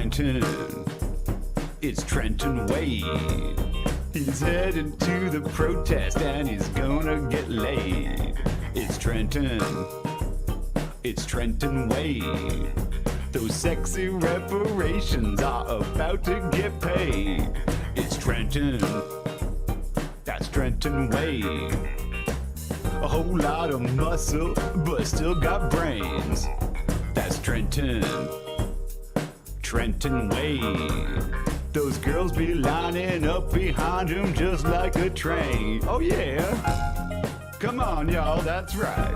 Trenton. It's Trenton Wade. He's heading to the protest and he's gonna get laid. It's Trenton. It's Trenton Wade. Those sexy reparations are about to get paid. It's Trenton. That's Trenton Wade. A whole lot of muscle, but still got brains. That's Trenton. Trenton Wade. Those girls be lining up behind him just like a train. Oh yeah. Come on, y'all, that's right.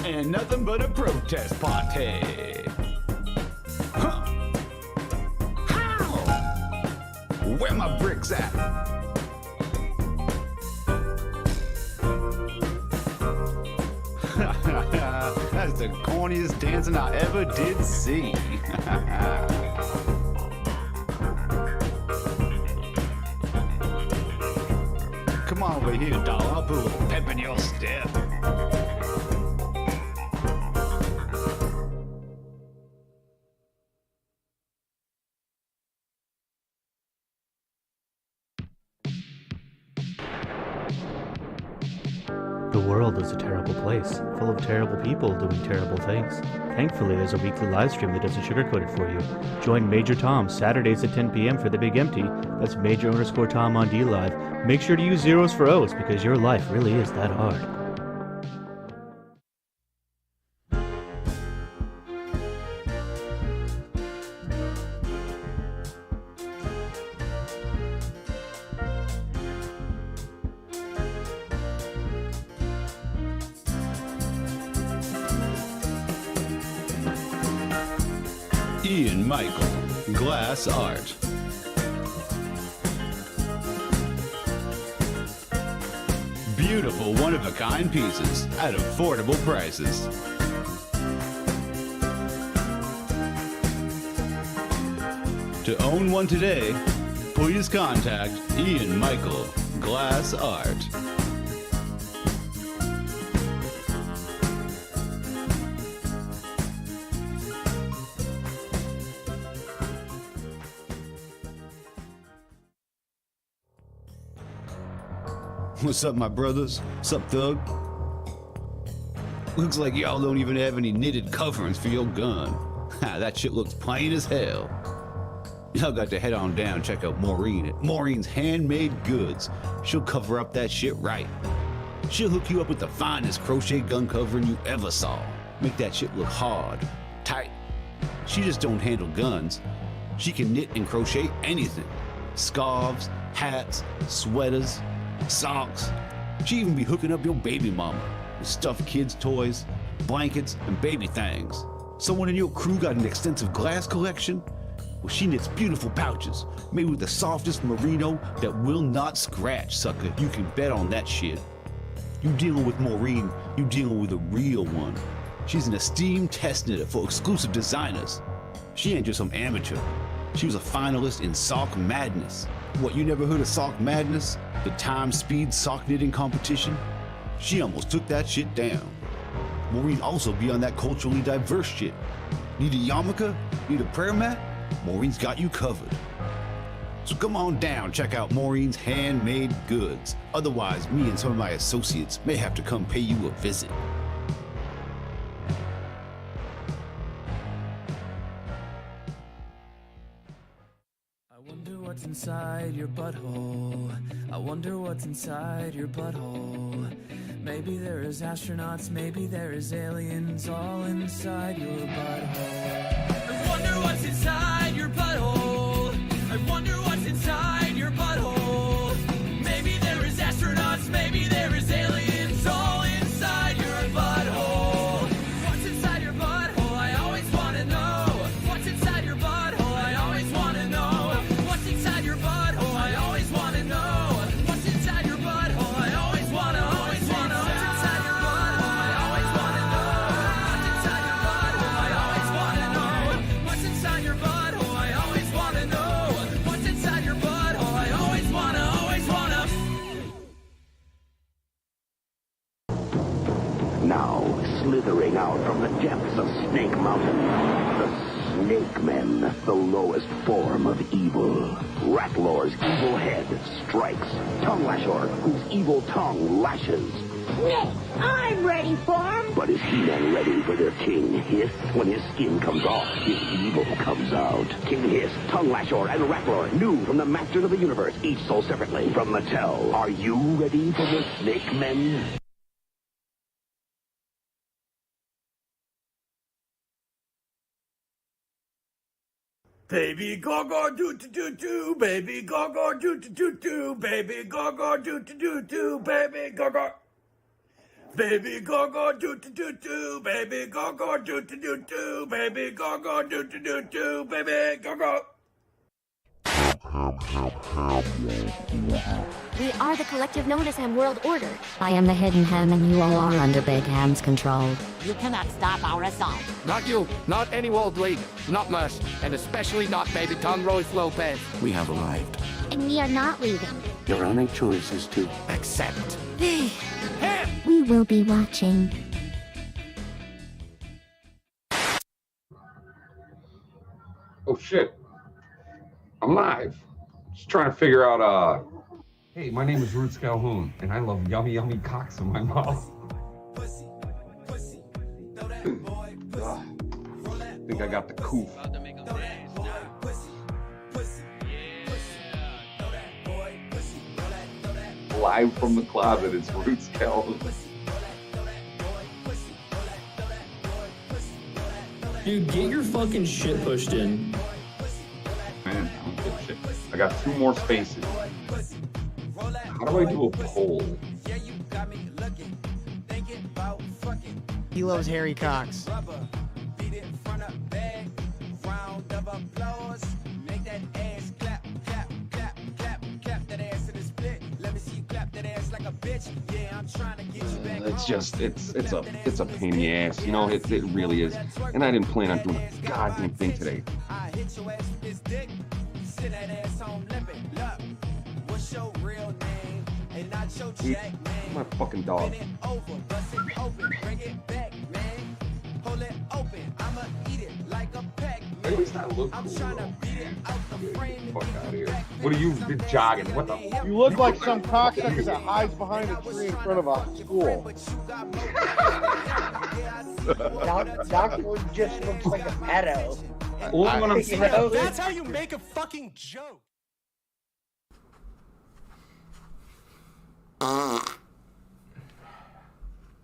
And nothing but a protest party. Huh. How? Where my bricks at? That's the corniest dancing I ever did see. Come on over here, doll. I'll put a little pep in your step. The world is a terrible place, full of terrible people doing terrible things. Thankfully, there's a weekly live stream that doesn't sugarcoat it for you. Join Major Tom Saturdays at 10 p.m. for The Big Empty. That's Major_Tom on DLive. Make sure to use zeros for O's because your life really is that hard. Ian Michael, Glass Art. Beautiful one-of-a-kind pieces at affordable prices. To own one today, please contact Ian Michael, Glass Art. What's up, my brothers? What's up, Thug? Looks like y'all don't even have any knitted coverings for your gun. Ha, that shit looks plain as hell. Y'all got to head on down and check out Maureen at Maureen's Handmade Goods. She'll cover up that shit right. She'll hook you up with the finest crochet gun covering you ever saw. Make that shit look hard, tight. She just don't handle guns. She can knit and crochet anything. Scarves, hats, sweaters, socks. She even be hooking up your baby mama with stuffed kids' toys, blankets, and baby things. Someone in your crew got an extensive glass collection? Well, she knits beautiful pouches made with the softest merino that will not scratch, sucker. You can bet on that shit. You dealing with Maureen, you dealing with a real one. She's an esteemed test knitter for exclusive designers. She ain't just some amateur. She was a finalist in Sock Madness. What, you never heard of Sock Madness? The time speed sock knitting competition? She almost took that shit down. Maureen also be on that culturally diverse shit. Need a yarmulke? Need a prayer mat? Maureen's got you covered. So come on down, check out Maureen's Handmade Goods. Otherwise, me and some of my associates may have to come pay you a visit. What's inside your butthole? I wonder what's inside your butthole. Maybe there is astronauts, maybe there is aliens all inside your butthole. I wonder what's inside your butthole. I wonder what's inside your butthole. Maybe there is astronauts, maybe there is aliens all inside your butthole. What's inside your butthole? I always want to know. What's inside your butthole? I always want to know. What's inside your butthole? I always want to know. What's inside your butthole? I always want to, always want to. What's inside your butthole? I always want to know. What's inside your butthole? I always want to know. What's inside your butthole? I always want to know. What's inside your butthole? I always want to, always want to. Now, slithering out from the depths of Snake Mountain, the Snake Men, the lowest form of evil. Ratlor's evil head strikes. Tongue Lashor, whose evil tongue lashes. Nick, I'm ready for him. But is He-Man ready for their King Hiss? When his skin comes off, his evil comes out. King Hiss, Tongue Lashor, and Ratlor, new from the Masters of the Universe, each sold separately from Mattel. Are you ready for the Snake Men? Baby Gaga do do do do, baby Gaga do do do do, baby Gaga do do do do, baby Gaga. Baby Gaga do do do do, baby Gaga do do do do, baby Gaga do do do do, baby Gaga. We are the collective known as Ham World Order. I am the Hidden Ham and you all are under Big Ham's control. You cannot stop our assault. Not you, not any world leader, not Mush, and especially not Baby Tom Royce Lopez. We have arrived. And we are not leaving. Your only choice is to Accept. We will be watching. Oh shit. I'm live. Just trying to figure out, hey, my name is Roots Calhoun, and I love yummy, yummy cocks in my mouth. I think I got the coof. Live from the closet, it's Roots Calhoun. Dude, get your fucking shit pushed in. Man, I don't give a shit. I got 2 more spaces. How do I do a poll? He loves Harry Cox. It's a pain in the ass, you know, it really is. And I didn't plan on doing a goddamn thing today. Where's my fucking dog? At least I look cool, though. Get the fuck out of here. What are you jogging? What the? You look like some cocksucker that hides behind a tree in front of a school. Doctor just looks like a pedo. Well, when I'm saying, That's how you make a fucking joke.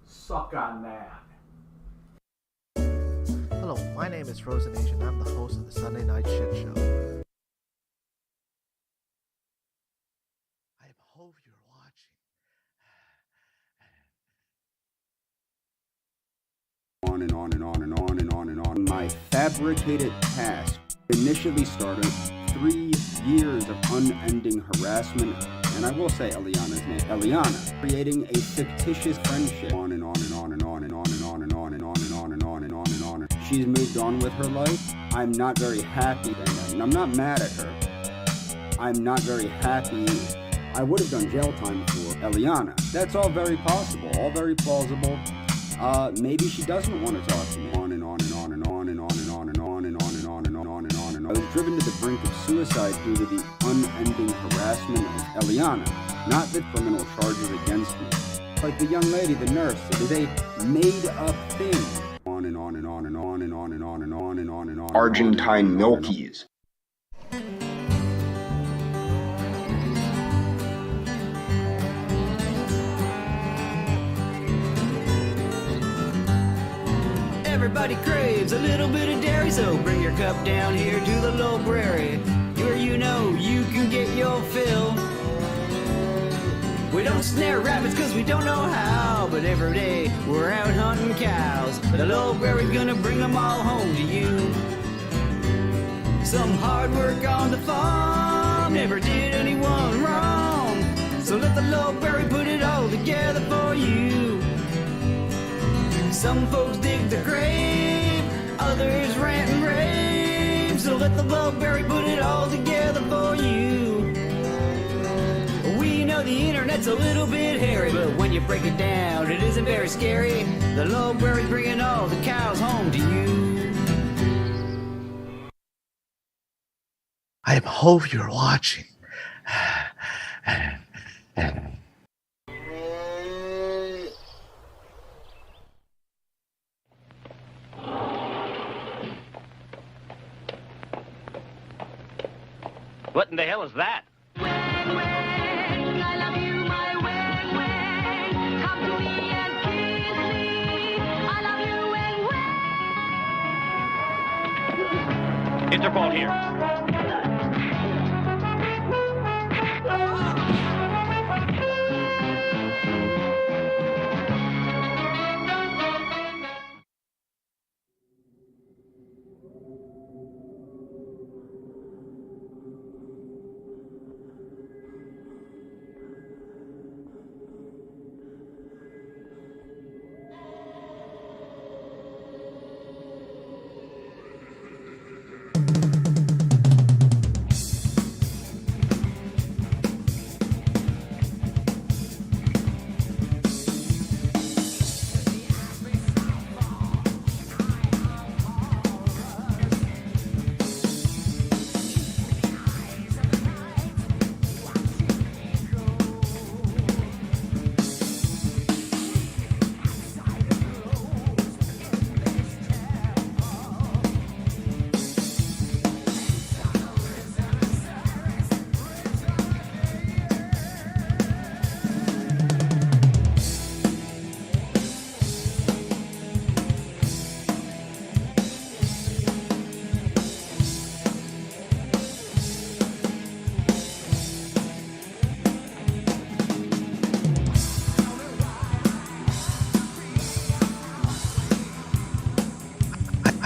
Suck on that. Hello, my name is Frozen Asian. I'm the host of the Sunday Night Shit Show. I hope you're watching. On and on and on and on and on and on. My fabricated task initially started 3 years of unending harassment, and I will say Eliana's name, Eliana, creating a fictitious friendship. On and on and on and on and on and on and on and on and on and on and on and on. She's moved on with her life. I'm not very happy, and I'm not mad at her. I'm not very happy. I would have done jail time for Eliana. That's all very possible, all very plausible. Maybe she doesn't want to talk to me. On and on and on and on and on and on and on and on and on and on and on and on. I was driven to the brink of suicide due to the unending harassment of Eliana, not the criminal charges against me. Like the young lady, the nurse, it is a made-up thing. On and on and on and on and on and on and on and on and on. Argentine Milkies. Everybody craves a little bit of dairy, so bring your cup down here to the library, where you know you can get your fill. We don't snare rabbits cause we don't know how, but every day we're out hunting cows. The library's gonna bring them all home to you. Some hard work on the farm never did anyone wrong, so let the library put it all together for you. Some folks dig the grave, others rant and rave, so let the library put it all together for you. We know the internet's a little bit hairy, but when you break it down, it isn't very scary. The library's bringing all the cows home to you. hope you're watching. What in the hell is that? Interpol here.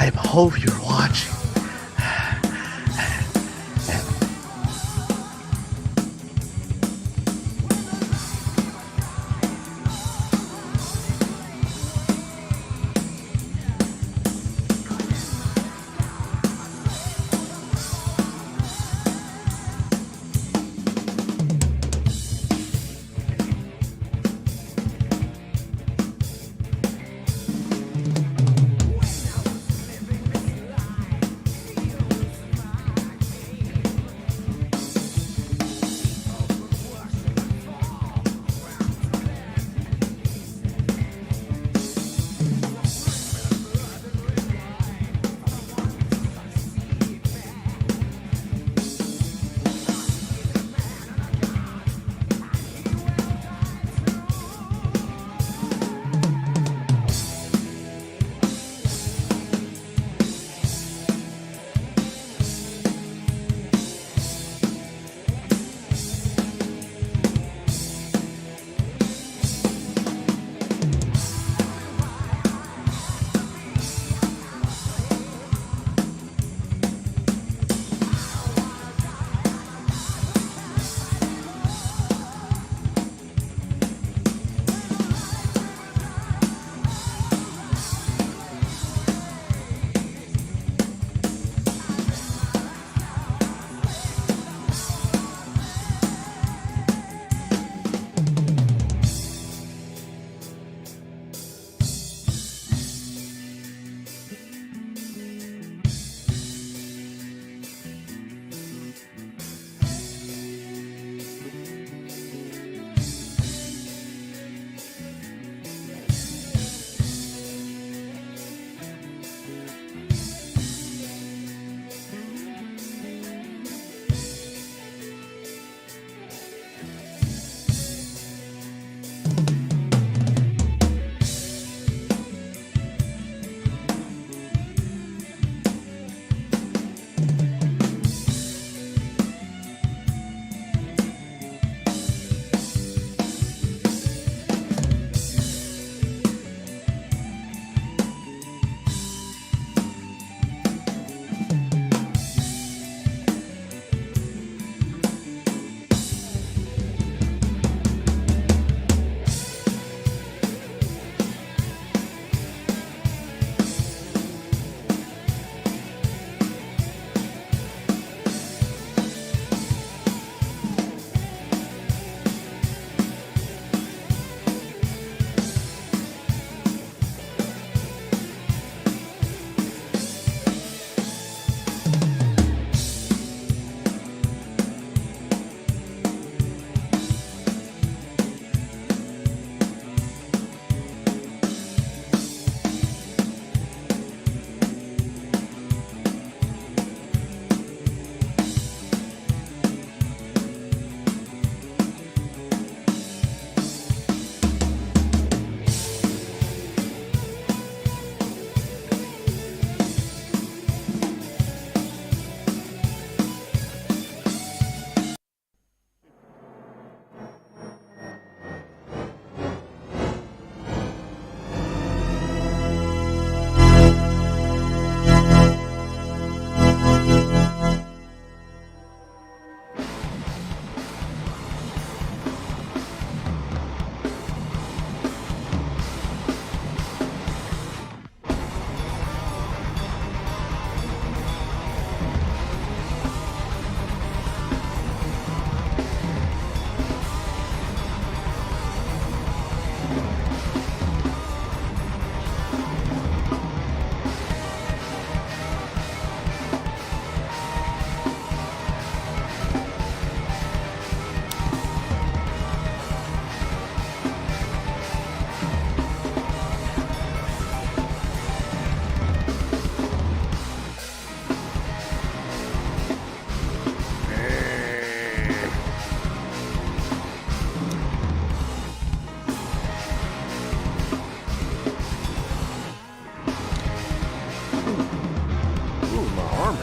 I hope you're watching.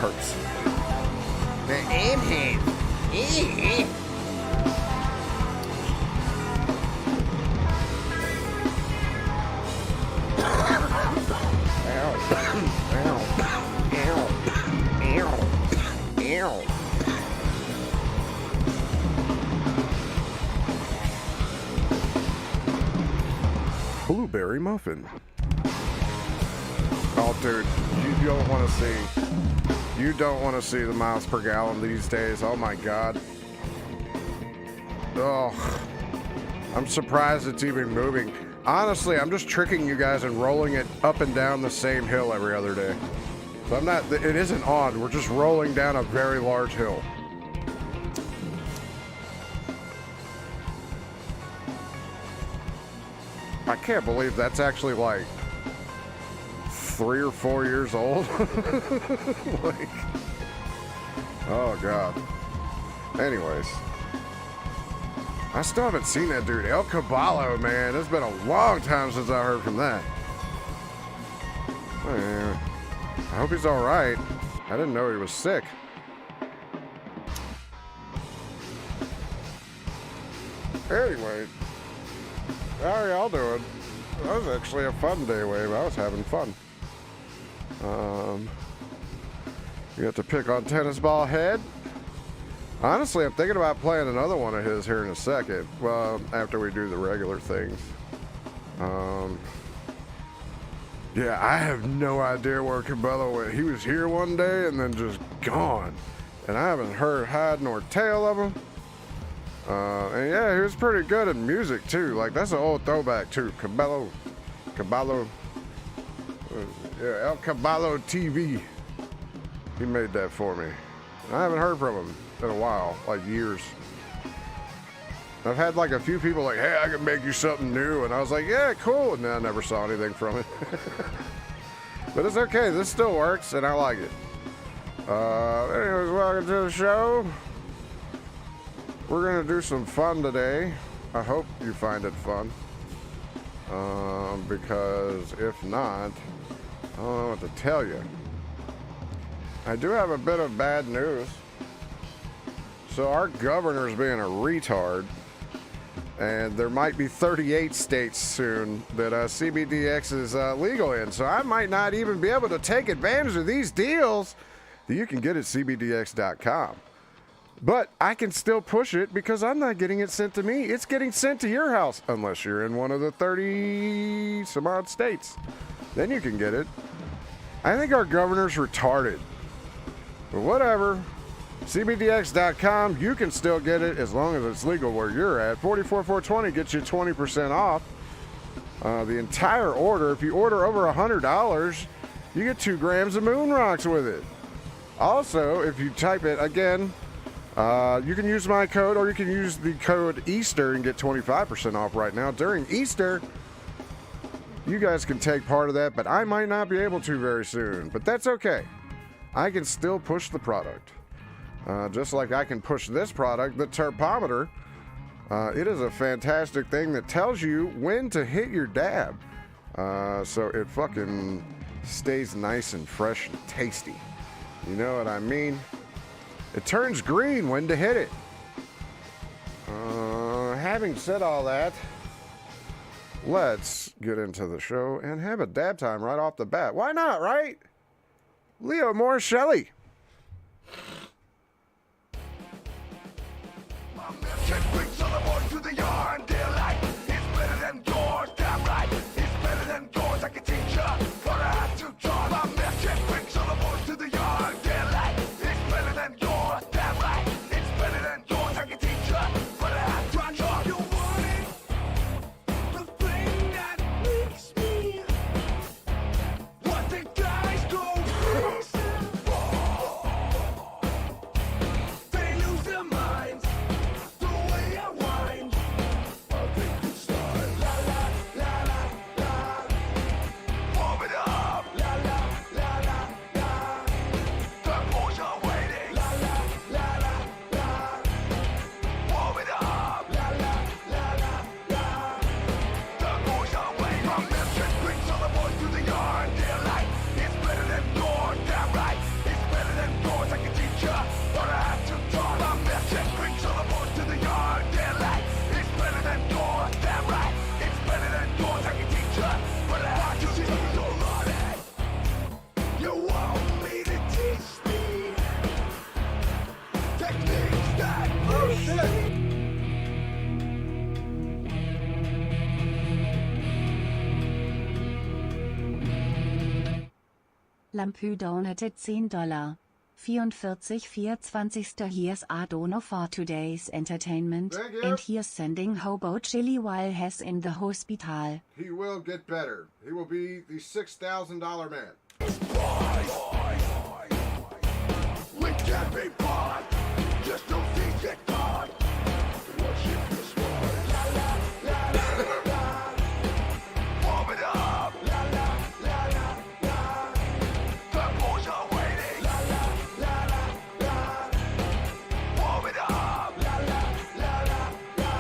hurts. The aim hand. Blueberry muffin. Oh, dude, you don't want to see. You don't want to see the miles per gallon these days. Oh my God. Oh, I'm surprised it's even moving. Honestly, I'm just tricking you guys and rolling it up and down the same hill every other day. So I'm not, it isn't on. We're just rolling down a very large hill. I can't believe that's actually like 3 or 4 years old. Like, oh God. Anyways, I still haven't seen that dude. El Caballo, man. It's been a long time since I heard from that. I hope he's all right. I didn't know he was sick. Anyway, how are y'all doing? That was actually a fun day, Wave. I was having fun. You got to pick on Tennis Ball Head. Honestly, I'm thinking about playing another one of his here in a second. Well, after we do the regular things. Yeah, I have no idea where Cabello went. He was here one day and then just gone. And I haven't heard hide nor tail of him. And yeah, he was pretty good at music too. Like, that's an old throwback too. Caballo. Yeah, El Caballo TV. He made that for me. I haven't heard from him in a while, like years. I've had like a few people like, hey, I can make you something new. And I was like, yeah, cool. And then I never saw anything from it. But it's okay. This still works and I like it. Anyways, welcome to the show. We're going to do some fun today. I hope you find it fun. Because if not, I don't know what to tell you. I do have a bit of bad news. So our governor's being a retard. And there might be 38 states soon that CBDX is legal in. So I might not even be able to take advantage of these deals that you can get at CBDX.com. But I can still push it because I'm not getting it sent to me. It's getting sent to your house, unless you're in one of the 30 some odd states. Then you can get it. I think our governor's retarded. But whatever. CBDX.com, you can still get it as long as it's legal where you're at. 44,420 gets you 20% off. The entire order, if you order over $100, you get 2 grams of moon rocks with it. Also, if you type it again, you can use my code or you can use the code Easter and get 25% off right now. During Easter, you guys can take part of that, but I might not be able to very soon. But that's okay. I can still push the product. Just like I can push this product, the Terpometer. It is a fantastic thing that tells you when to hit your dab. So it fucking stays nice and fresh and tasty. You know what I mean? It turns green when to hit it. Having said all that, let's get into the show and have a dab time right off the bat. Why not, right? Leo Morris Shelley. To the yard, they're like, it's better than yours, damn right. It's better than yours, I can teach ya. But I have to draw my message, brings all the boys to the yard, they're like, it's better than yours, damn right. It's better than yours, I can teach ya. But I have to draw. You want it? The thing that makes me what the guys go crazy for. Lampu donated $10. 44,24. Here's Adono for today's entertainment. Thank you. And here's sending Hobo Chili while he's in the hospital. He will get better. He will be the $6,000 man. We can't be bought. Just don't think that God. Worship this word. La la la la la. Warm it up. La la la la la. The boys are waiting. La la la la la. Warm it up. La la la la la.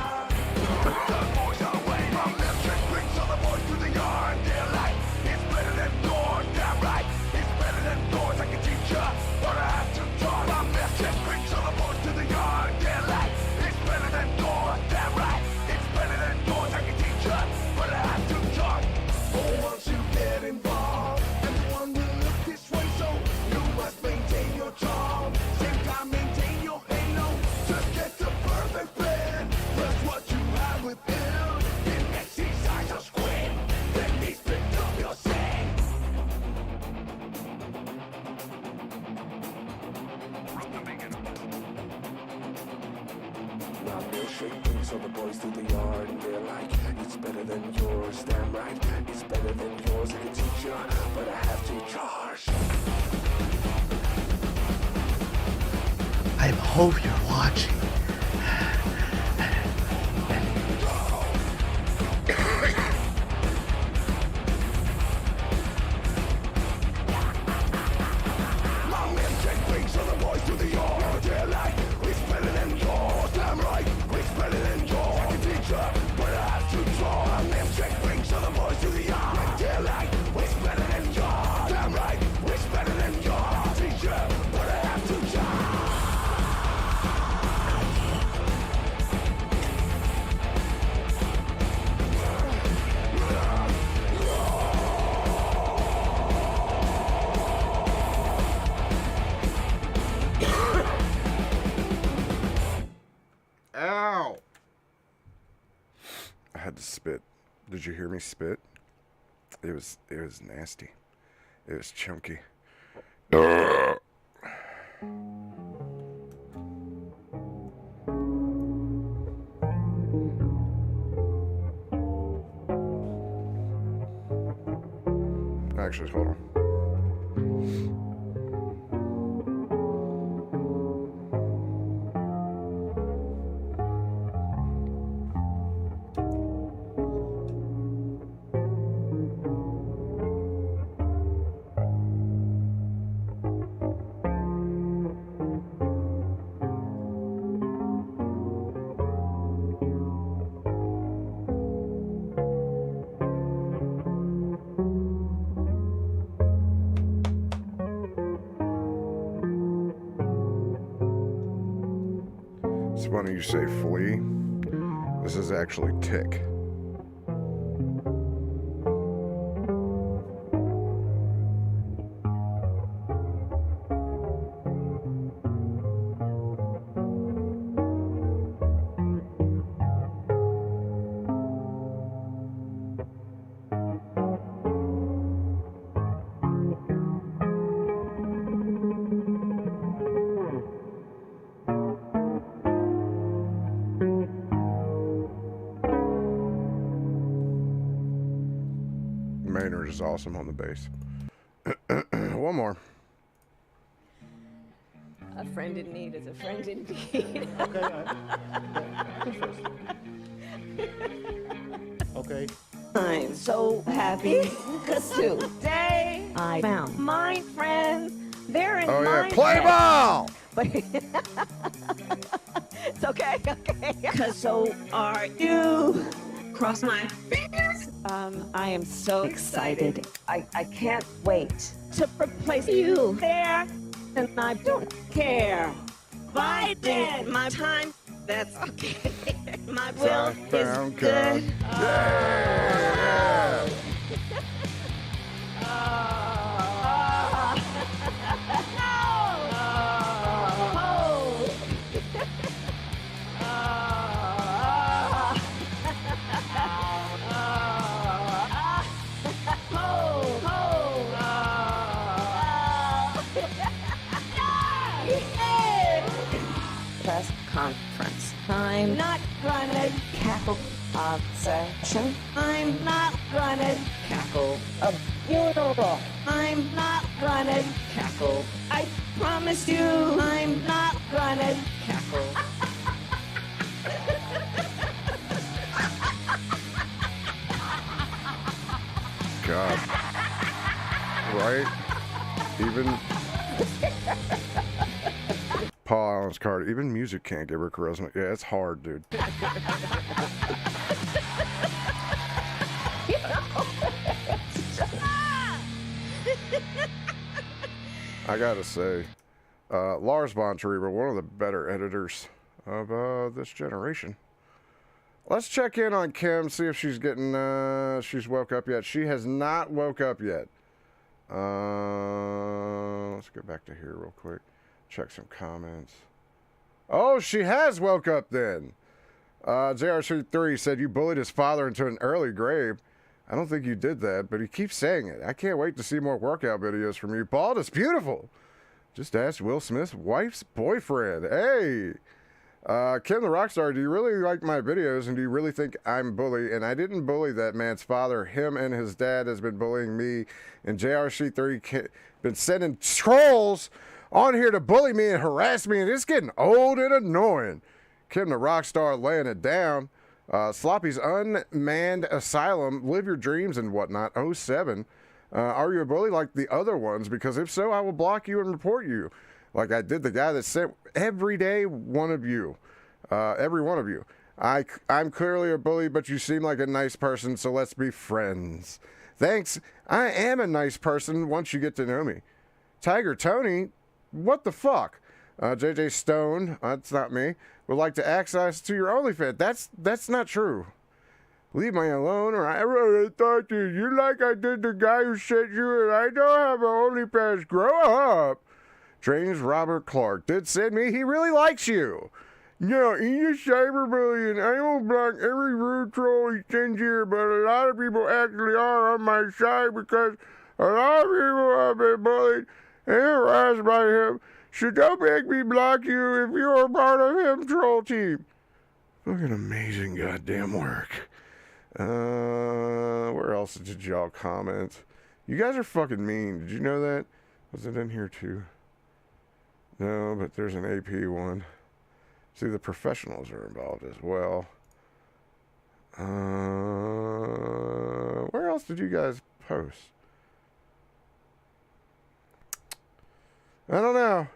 The boys are waiting. My milkshake brings all the boys to the yard. They're like, it's better than yours. Damn right. It's better than yours. I can teach ya, but I have to talk. My milkshake brings all the boys to the yard. They're like, it's better than yours. Damn right. It's better than yours. I can teach ya, but I have to talk. Oh, once you get involved, everyone will look this way, so you must maintain your charm. Same time, maintain your halo. Just get the perfect blend. Plus what you have within. It makes these eyes a squid. Then these picked up your sin. My milkshake brings all the boys to the yard, and they're like, it's better than yours, damn right. It's better than yours, I can teach ya, but I have to charge. I hope you're watching. My milkshake brings all the boys to the yard. They're like, it's better than yours, damn right. It's better than yours, I can teach ya, but I have to draw. My milkshake brings all the boys to the yard. They're like, it's better than yours, damn right. It's better than yours, I can teach ya, but I have to draw. Ow! I had to spit. Did you hear me spit? It was nasty. It was chunky. Actually, hold on. It's funny you say flea. This is actually tick. Maynard is awesome on the bass. One more. A friend in need is a friend indeed. Okay. I'm so happy because today I found my friends. They're in Oh my yeah, play bed. ball! But it's okay, Cause so are you. Cross my fingers. I am so excited. I can't wait to replace you there, and I don't care. By then, my time, that's okay. My will is Found good. Yeah! I'm not gonna cackle obsession. I'm not gonna cackle a funeral. I'm not gonna cackle. I promise you, I'm not gonna cackle. God. Right? Even Paul Allen's card, even music can't give her charisma. Yeah, it's hard, dude. I gotta say, Lars von Trier, one of the better editors of this generation. Let's check in on Kim, see if she's getting, she's woke up yet. She has not woke up yet. Let's go back to here real quick. Check some comments. Oh, she has woke up then. JRC3 said you bullied his father into an early grave. I don't think you did that, but he keeps saying it. I can't wait to see more workout videos from you. Bald is beautiful. Just asked Will Smith's wife's boyfriend. Hey, Kim the Rockstar, do you really like my videos and do you really think I'm bully? And I didn't bully that man's father. Him and his dad has been bullying me. And JRC3 been sending trolls on here to bully me and harass me. And it's getting old and annoying. Kim the Rockstar laying it down. Sloppy's Unmanned Asylum, Live Your Dreams and whatnot, 07. Are you a bully like the other ones? Because if so, I will block you and report you. Like I did the guy that sent every day one of you. Every one of you. I'm clearly a bully, but you seem like a nice person, so let's be friends. Thanks. I am a nice person once you get to know me. Tiger Tony, what the fuck? JJ Stone, that's not me, would like to access to your OnlyFans. That's not true. Leave me alone or I really thought you like I did the guy who sent you and I don't have an OnlyFans. Grow up. James Robert Clark did send me. He really likes you. Yeah, he's a cyberbully and I will block every rude troll he sends here, but a lot of people actually are on my side because a lot of people have been bullied and harassed by him. So don't make me block you if you're a part of him troll team. Fucking amazing goddamn work. Where else did y'all comment? You guys are fucking mean. Did you know that? Was it in here too? No, but there's an AP one. See, the professionals are involved as well. Where else did you guys post? I don't know.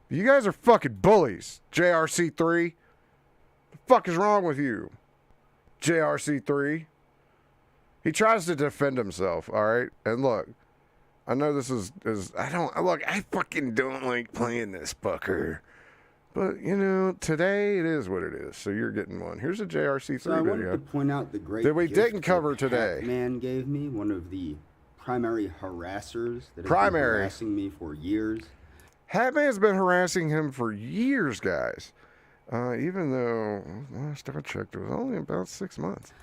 You guys are fucking bullies, JRC3. The fuck is wrong with you, JRC3? He tries to defend himself, all right? And look, I know this is I fucking don't like playing this fucker. But, you know, today it is what it is. So you're getting one. Here's a JRC3 so I video. wanted to point out the great that we gift didn't cover that today. Man gave me, one of the primary harassers that has been harassing me for years. Hatman's been harassing him for years, guys. Even though, last I checked, it was only about 6 months.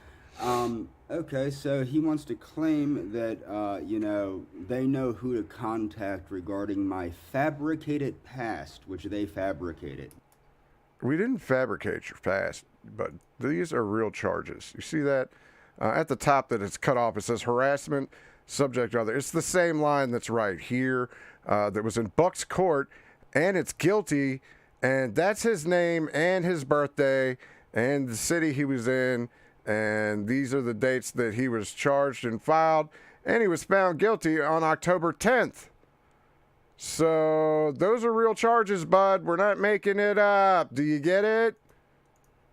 Okay, so he wants to claim that, you know, they know who to contact regarding my fabricated past, which they fabricated. We didn't fabricate your past, but these are real charges. You see that? At the top that it's cut off, it says harassment, subject other. It's the same line that's right here that was in Buck's court, and it's guilty, and that's his name and his birthday and the city he was in. And these are the dates that he was charged and filed. And he was found guilty on October 10th. So those are real charges, bud. We're not making it up. Do you get it?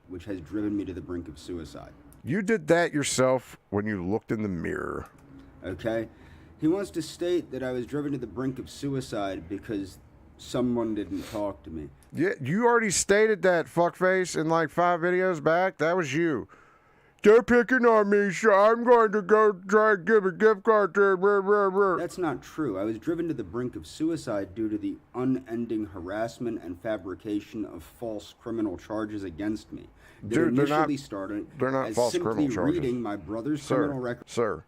Which has driven me to the brink of suicide. You did that yourself when you looked in the mirror. Okay? He wants to state that I was driven to the brink of suicide because someone didn't talk to me. Yeah, you already stated that, fuckface, in like 5 videos back. That was you. They're picking on me, so I'm going to go try and give a gift card to... That's not true. I was driven to the brink of suicide due to the unending harassment and fabrication of false criminal charges against me. Dude, they're not false criminal charges. Reading my brother's criminal record. Sir,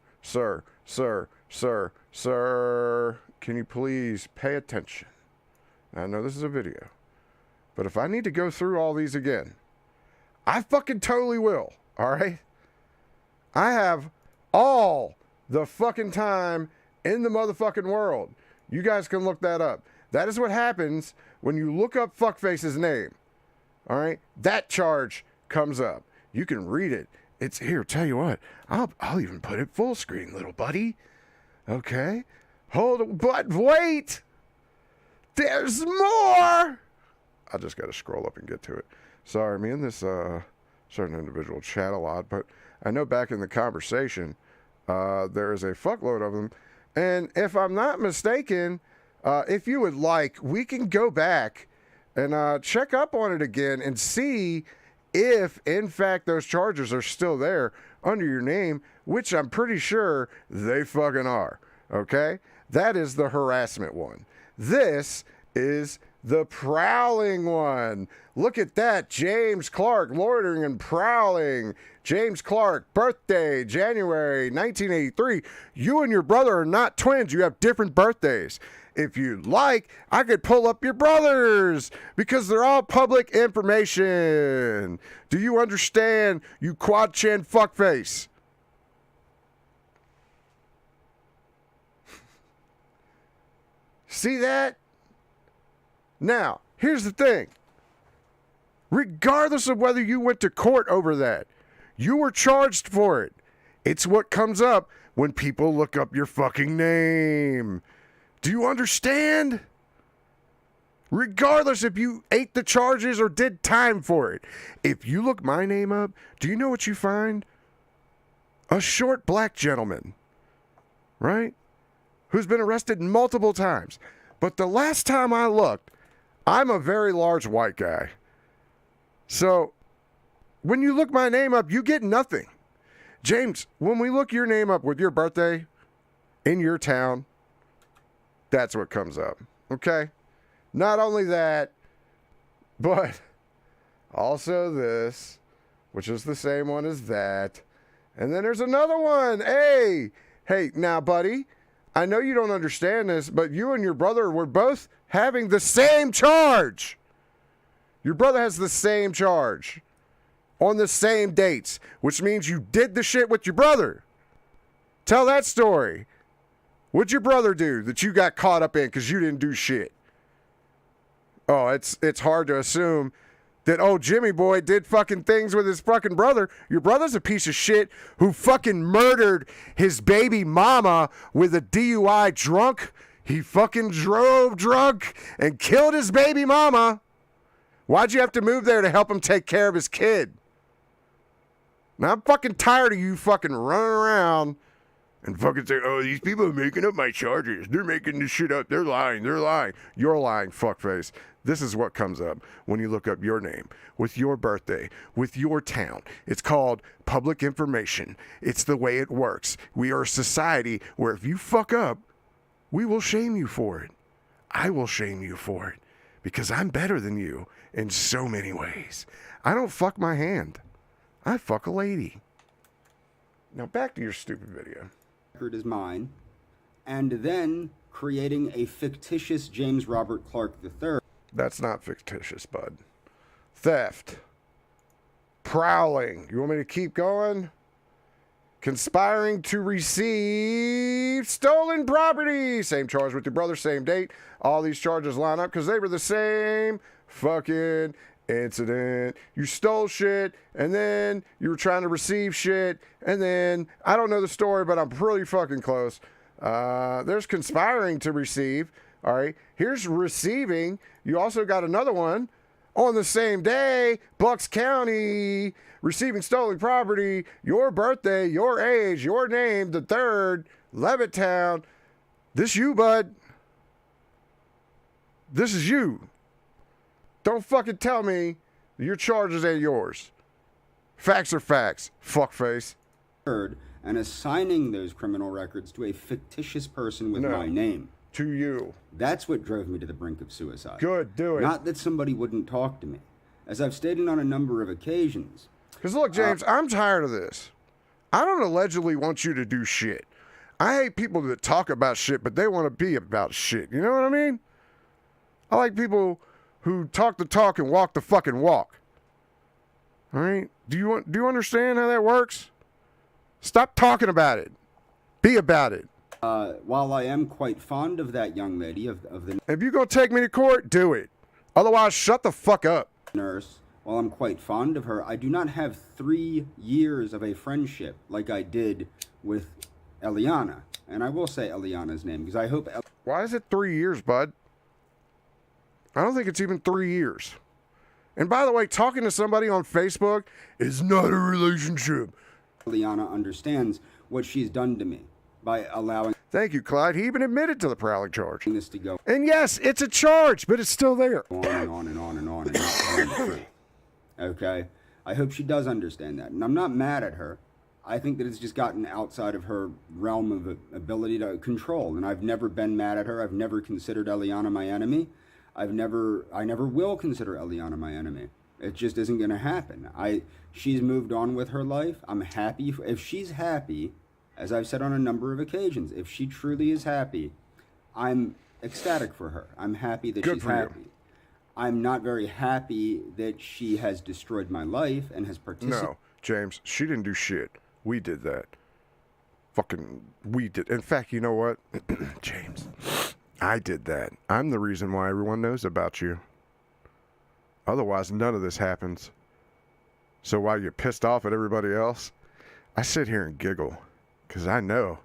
can you please pay attention? I know this is a video, but if I need to go through all these again, I fucking totally will, all right? I have all the fucking time in the motherfucking world. You guys can look that up. That is what happens when you look up Fuckface's name, all right? That charge comes up. You can read it. It's here. Tell you what, I'll even put it full screen, little buddy. Okay? But wait! There's more! I just got to scroll up and get to it. Sorry, me and this certain individual chat a lot, but I know back in the conversation, there is a fuckload of them. And if I'm not mistaken, if you would like, we can go back and check up on it again and see if, in fact, those charges are still there under your name, which I'm pretty sure they fucking are. Okay? That is the harassment one. This is the prowling one. Look at that. James Clark, loitering and prowling. James Clark, birthday, January 1983. You and your brother are not twins. You have different birthdays. If you'd like, I could pull up your brothers because they're all public information. Do you understand, you quad-chin fuckface? See that? Now, here's the thing. Regardless of whether you went to court over that, you were charged for it. It's what comes up when people look up your fucking name. Do you understand? Regardless if you ate the charges or did time for it. If you look my name up, do you know what you find? A short black gentleman, right? Who's been arrested multiple times. But the last time I looked, I'm a very large white guy. So, when you look my name up, you get nothing. James, when we look your name up with your birthday in your town, that's what comes up, okay? Not only that, but also this, which is the same one as that. And then there's another one. Hey, now, buddy, I know you don't understand this, but you and your brother were both having the same charge. Your brother has the same charge on the same dates, which means you did the shit with your brother. Tell that story. What'd your brother do that you got caught up in because you didn't do shit? Oh, it's hard to assume that, oh, Jimmy boy did fucking things with his fucking brother. Your brother's a piece of shit who fucking murdered his baby mama with a DUI drunk. He fucking drove drunk and killed his baby mama. Why'd you have to move there to help him take care of his kid? Now, I'm fucking tired of you fucking running around and fucking saying, oh, these people are making up my charges. They're making this shit up. They're lying. You're lying, fuckface. This is what comes up when you look up your name, with your birthday, with your town. It's called public information. It's the way it works. We are a society where if you fuck up, we will shame you for it. I will shame you for it because I'm better than you in so many ways. I don't fuck my hand. I fuck a lady. Now back to your stupid video. Record is mine, and then creating a fictitious James Robert Clark III. That's not fictitious, bud. Theft. Prowling. You want me to keep going? Conspiring to receive stolen property. Same charge with your brother, same date. All these charges line up because they were the same fucking incident. You stole shit, and then you were trying to receive shit, and then, I don't know the story, but I'm pretty fucking close. There's conspiring to receive. All right, here's receiving. You also got another one on the same day, Bucks County, receiving stolen property, your birthday, your age, your name, the 3rd, Levittown. This you, bud. This is you. Don't fucking tell me your charges ain't yours. Facts are facts, fuckface. And assigning those criminal records to a fictitious person with my name. To you. That's what drove me to the brink of suicide. Good, do it. Not that somebody wouldn't talk to me. As I've stated on a number of occasions. Because look, James, I'm tired of this. I don't allegedly want you to do shit. I hate people that talk about shit, but they want to be about shit. You know what I mean? I like people who talk the talk and walk the fucking walk. All right? Do you understand how that works? Stop talking about it. Be about it. While I am quite fond of that young lady, of the If you're going to take me to court, do it. Otherwise, shut the fuck up. Nurse, while I'm quite fond of her, I do not have 3 years of a friendship like I did with Eliana. And I will say Eliana's name because I hope... Why is it 3 years, bud? I don't think it's even 3 years. And by the way, talking to somebody on Facebook is not a relationship. Eliana understands what she's done to me by allowing... Thank you, Clyde. He even admitted to the prowling charge. ...this to go... And yes, it's a charge, but it's still there. ...on and on and on and on and on. Okay? I hope she does understand that. And I'm not mad at her. I think that it's just gotten outside of her realm of ability to control. And I've never been mad at her. I've never considered Eliana my enemy. I never will consider Eliana my enemy. It just isn't going to happen. She's moved on with her life. I'm happy. If she's happy, as I've said on a number of occasions, if she truly is happy, I'm ecstatic for her. I'm happy that she's happy. I'm not very happy that she has destroyed my life and has participated. No, James, she didn't do shit. We did that. We did. In fact, you know what? James, I did that. I'm the reason why everyone knows about you. Otherwise, none of this happens. So while you're pissed off at everybody else, I sit here and giggle because I know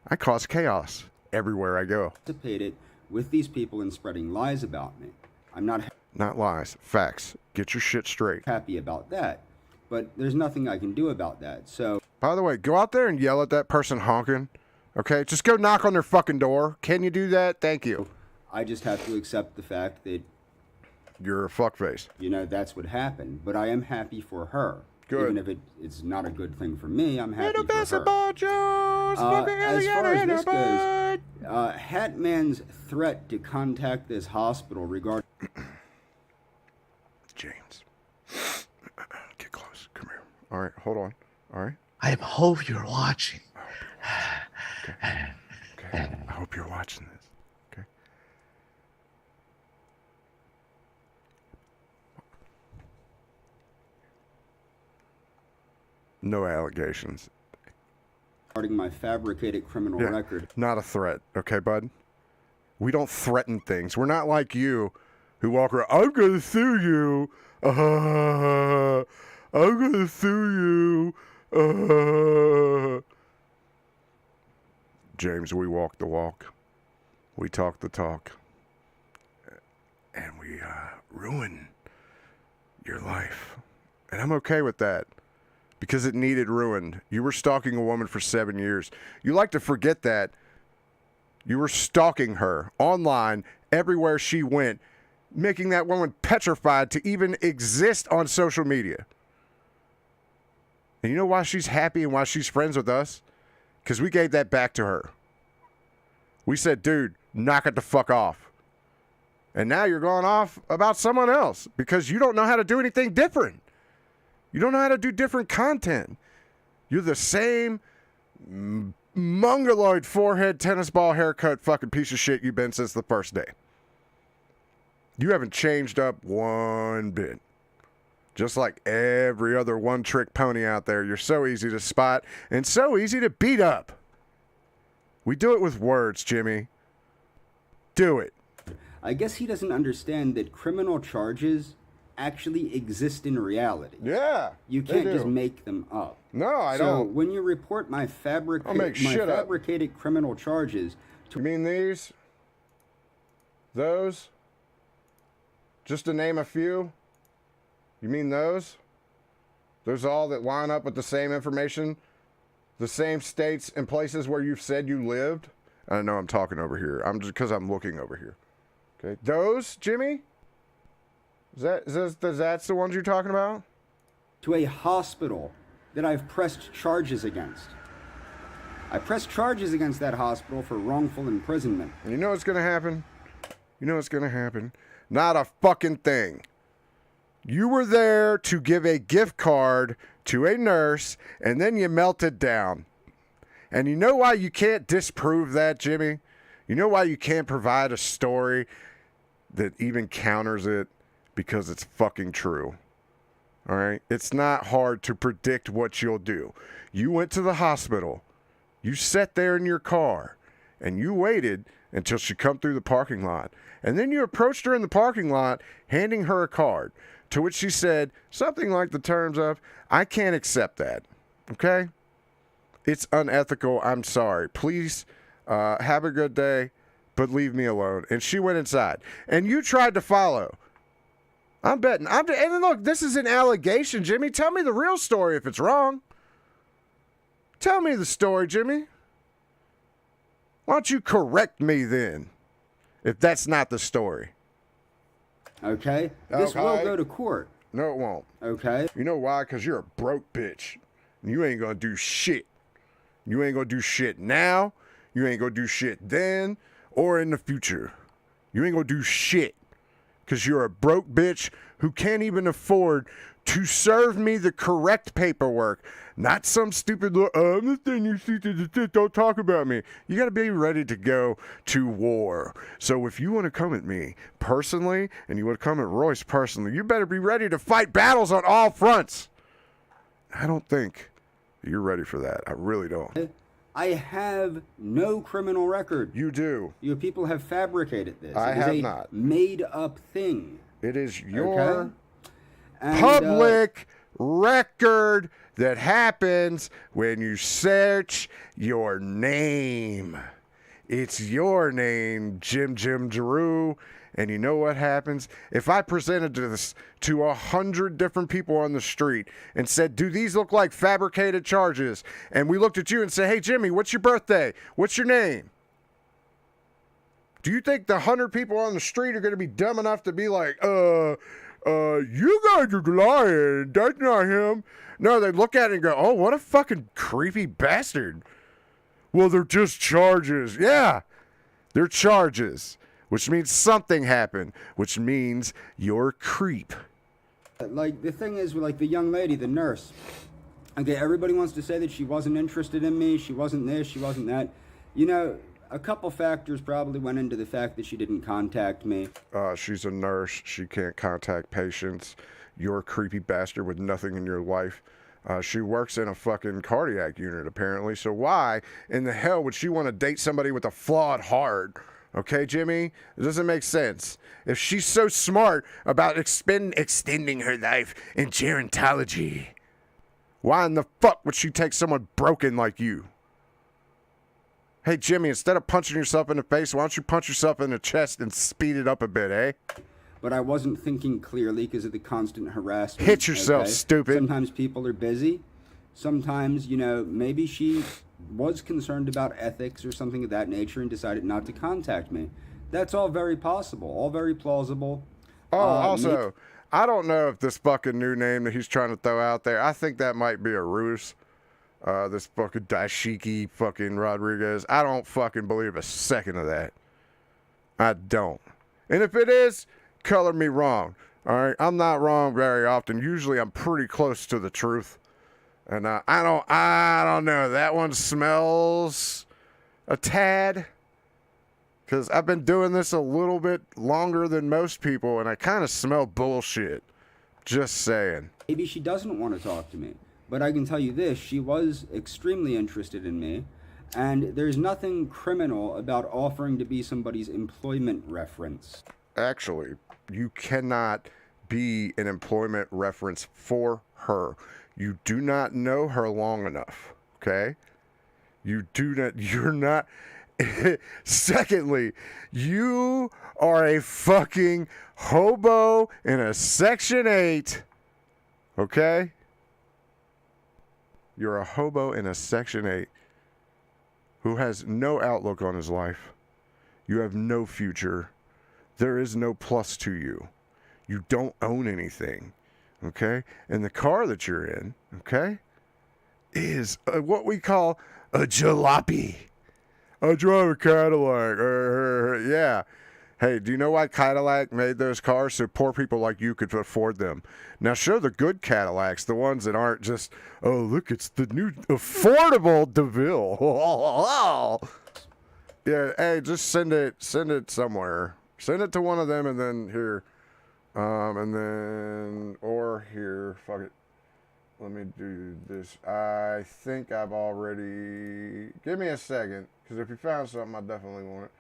I cause chaos everywhere I go. Participated with these people in spreading lies about me. I'm not lies, facts. Get your shit straight. Happy about that, but there's nothing I can do about that. So, by the way, go out there and yell at that person honking. Okay, just go knock on their fucking door. Can you do that? Thank you. I just have to accept the fact that you're a fuckface. You know, that's what happened. But I am happy for her. Good. Even if it's not a good thing for me, I'm happy for her. As far as this goes, Hatman's threat to contact this hospital regarding... James. Get close. Come here. All right, hold on. All right? I hope you're watching. Okay. I hope you're watching this. Okay. No allegations. Regarding my fabricated criminal record. Not a threat, okay, bud? We don't threaten things. We're not like you who walk around, I'm going to sue you. I'm going to sue you. James, we walk the walk. We talk the talk. And we ruin your life. And I'm okay with that. Because it needed ruined. You were stalking a woman for 7 years. You like to forget that. You were stalking her online everywhere she went, making that woman petrified to even exist on social media. And you know why she's happy and why she's friends with us? Because we gave that back to her. We said, dude, knock it the fuck off. And now you're going off about someone else because you don't know how to do anything different. You don't know how to do different content. You're the same mongoloid forehead, tennis ball haircut fucking piece of shit you've been since the first day. You haven't changed up one bit. Just like every other one-trick pony out there, you're so easy to spot and so easy to beat up. We do it with words, Jimmy. Do it. I guess he doesn't understand that criminal charges actually exist in reality. Yeah. You can't just make them up. No, I so don't. When you report my fabricated criminal charges... You mean these? Those? Just to name a few? You mean those? Those all that line up with the same information? The same states and places where you've said you lived? I know I'm talking over here. I'm just because I'm looking over here. Okay. Those, Jimmy? Is that the ones you're talking about? To a hospital that I've pressed charges against. I pressed charges against that hospital for wrongful imprisonment. You know what's going to happen? You know what's going to happen? Not a fucking thing. You were there to give a gift card to a nurse, and then you melted down. And you know why you can't disprove that, Jimmy? You know why you can't provide a story that even counters it? Because it's fucking true. All right? It's not hard to predict what you'll do. You went to the hospital. You sat there in your car, and you waited until she come through the parking lot. And then you approached her in the parking lot, handing her a card, to which she said something like the terms of, I can't accept that. Okay? It's unethical. I'm sorry. Please have a good day, but leave me alone. And she went inside. And you tried to follow. I'm betting. And look, this is an allegation, Jimmy. Tell me the real story if it's wrong. Tell me the story, Jimmy. Why don't you correct me then, if that's not the story? Okay? This will go to court. No, it won't. Okay? You know why? Because you're a broke bitch. You ain't going to do shit. You ain't going to do shit now. You ain't going to do shit then or in the future. You ain't going to do shit because you're a broke bitch who can't even afford to serve me the correct paperwork. Not some stupid little, I'm the thing you see, don't talk about me. You got to be ready to go to war. So if you want to come at me personally and you want to come at Royce personally, you better be ready to fight battles on all fronts. I don't think you're ready for that. I really don't. I have no criminal record. You do. You people have fabricated this. I have not. Made up thing. It is your And, public record that happens when you search your name. It's your name, Jim Drew. And you know what happens? If I presented this to 100 different people on the street and said, do these look like fabricated charges? And we looked at you and said, hey, Jimmy, what's your birthday? What's your name? Do you think the 100 people on the street are going to be dumb enough to be like, you guys are lying. That's not him. No, they look at it and go, oh, what a fucking creepy bastard. Well, they're just charges. Yeah, they're charges, which means something happened, which means you're a creep. Like, the thing is, like, the young lady, the nurse, okay, everybody wants to say that she wasn't interested in me, she wasn't this, she wasn't that. You know, a couple factors probably went into the fact that she didn't contact me. She's a nurse. She can't contact patients. You're a creepy bastard with nothing in your life. She works in a fucking cardiac unit, apparently. So why in the hell would she want to date somebody with a flawed heart? Okay, Jimmy? It doesn't make sense. If she's so smart about extending her life in gerontology, why in the fuck would she take someone broken like you? Hey, Jimmy, instead of punching yourself in the face, why don't you punch yourself in the chest and speed it up a bit, eh? But I wasn't thinking clearly because of the constant harassment. Hit yourself, stupid. Sometimes people are busy. Sometimes, you know, maybe she was concerned about ethics or something of that nature and decided not to contact me. That's all very possible, all very plausible. Oh, also, I don't know if this fucking new name that he's trying to throw out there, I think that might be a ruse. This fucking Dashiki fucking Rodriguez. I don't fucking believe a second of that. I don't. And if it is, color me wrong. All right, I'm not wrong very often. Usually I'm pretty close to the truth. And I don't know. That one smells a tad. Because I've been doing this a little bit longer than most people, and I kind of smell bullshit. Just saying. Maybe she doesn't want to talk to me. But I can tell you this, she was extremely interested in me, and there's nothing criminal about offering to be somebody's employment reference. Actually, you cannot be an employment reference for her. You do not know her long enough, okay? You're not... Secondly, you are a fucking hobo in a Section 8, okay? You're a hobo in a Section 8 who has no outlook on his life. You have no future. There is no plus to you. You don't own anything, okay? And the car that you're in, okay, is what we call a jalopy. I drive a Cadillac. Yeah. Hey, do you know why Cadillac made those cars? So poor people like you could afford them. Now show the good Cadillacs, the ones that aren't just, oh, look, it's the new affordable DeVille. Yeah, hey, just send it somewhere. Send it to one of them and then here, And then, or here, fuck it. Let me do this. I think I've already... Give me a second, because if you found something, I definitely want it.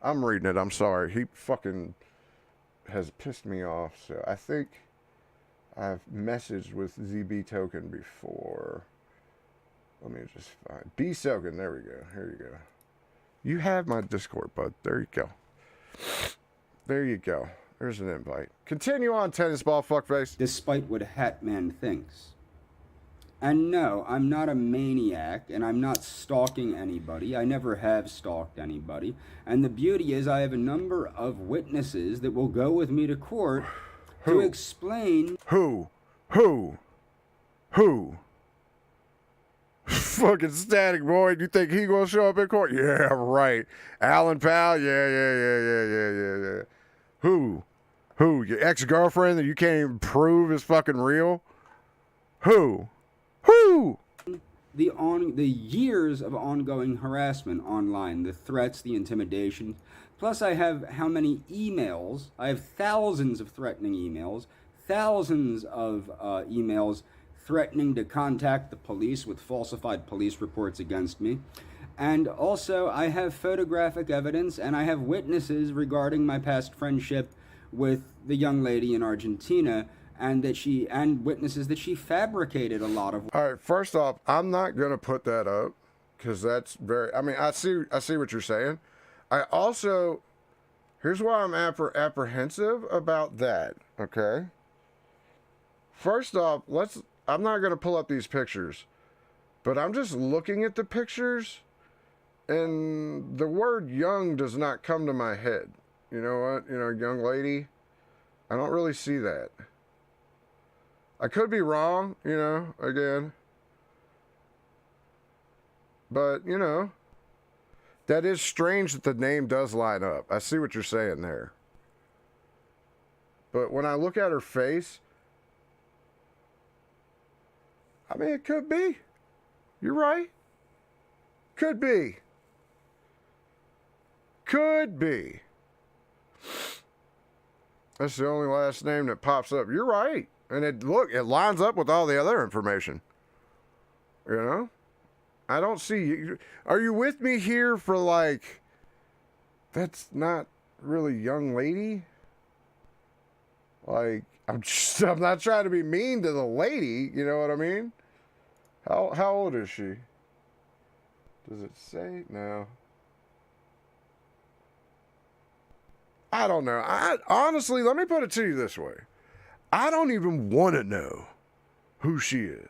I'm reading it, I'm sorry. He fucking has pissed me off, so I think I've messaged with ZB Token before. Let me just find... B Token, there we go. Here you go. You have my Discord, bud. There you go. There you go. There's an invite. Continue on, tennis ball fuckface. Despite what Hatman thinks. And no, I'm not a maniac, and I'm not stalking anybody. I never have stalked anybody. And the beauty is I have a number of witnesses that will go with me to court to explain... Who? Fucking Static Boy, you think he gonna show up in court? Yeah, right. Alan Powell? Yeah. Who? Your ex-girlfriend that you can't even prove is fucking real? Who? The years of ongoing harassment online, the threats, the intimidation. Plus I have how many emails? I have thousands of threatening emails, thousands of emails threatening to contact the police with falsified police reports against me. And also I have photographic evidence and I have witnesses regarding my past friendship with the young lady in Argentina, and witnesses that she fabricated a lot of. All right, first off, I'm not gonna put that up because that's very. I mean, I see what you're saying. I also, here's why I'm apprehensive about that. Okay. First off, I'm not gonna pull up these pictures, but I'm just looking at the pictures, and the word "young" does not come to my head. You know what? Young lady. I don't really see that. I could be wrong, again. But, that is strange that the name does line up. I see what you're saying there. But when I look at her face, I mean, it could be. You're right. Could be. That's the only last name that pops up. You're right. And it lines up with all the other information. I don't see you. Are you with me here for that's not really young lady? I'm not trying to be mean to the lady, you know what I mean? How old is she? Does it say? No. I don't know. Honestly, let me put it to you this way. I don't even want to know who she is.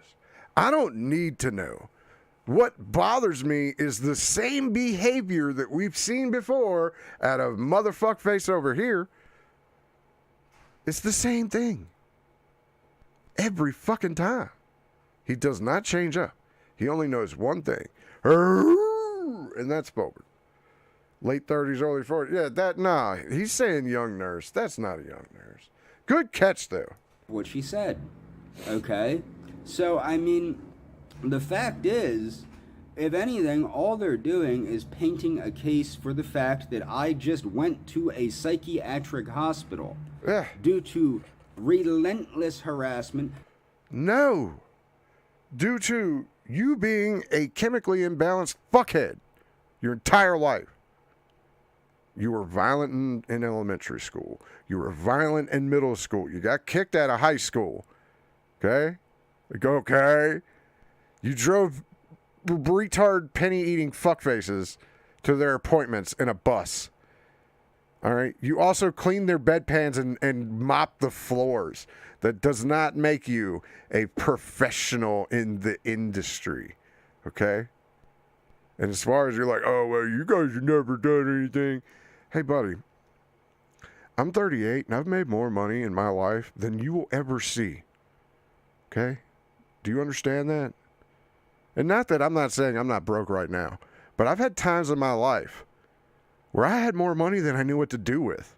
I don't need to know. What bothers me is the same behavior that we've seen before out of motherfuck face over here. It's the same thing. Every fucking time. He does not change up. He only knows one thing. And that's Bobert. Late 30s, early 40s. He's saying young nurse. That's not a young nurse. Good catch, though. What she said. Okay? So, I mean, the fact is, if anything, all they're doing is painting a case for the fact that I just went to a psychiatric hospital due to relentless harassment. No. Due to you being a chemically imbalanced fuckhead your entire life. You were violent in elementary school. You were violent in middle school. You got kicked out of high school. Okay? Okay? You drove retard penny-eating fuckfaces to their appointments in a bus. All right? You also cleaned their bedpans and mopped the floors. That does not make you a professional in the industry. Okay? And as far as you're like, oh, well, you guys have never done anything. Hey, buddy, I'm 38 and I've made more money in my life than you will ever see. Okay? Do you understand that? And not that I'm not saying I'm not broke right now, but I've had times in my life where I had more money than I knew what to do with.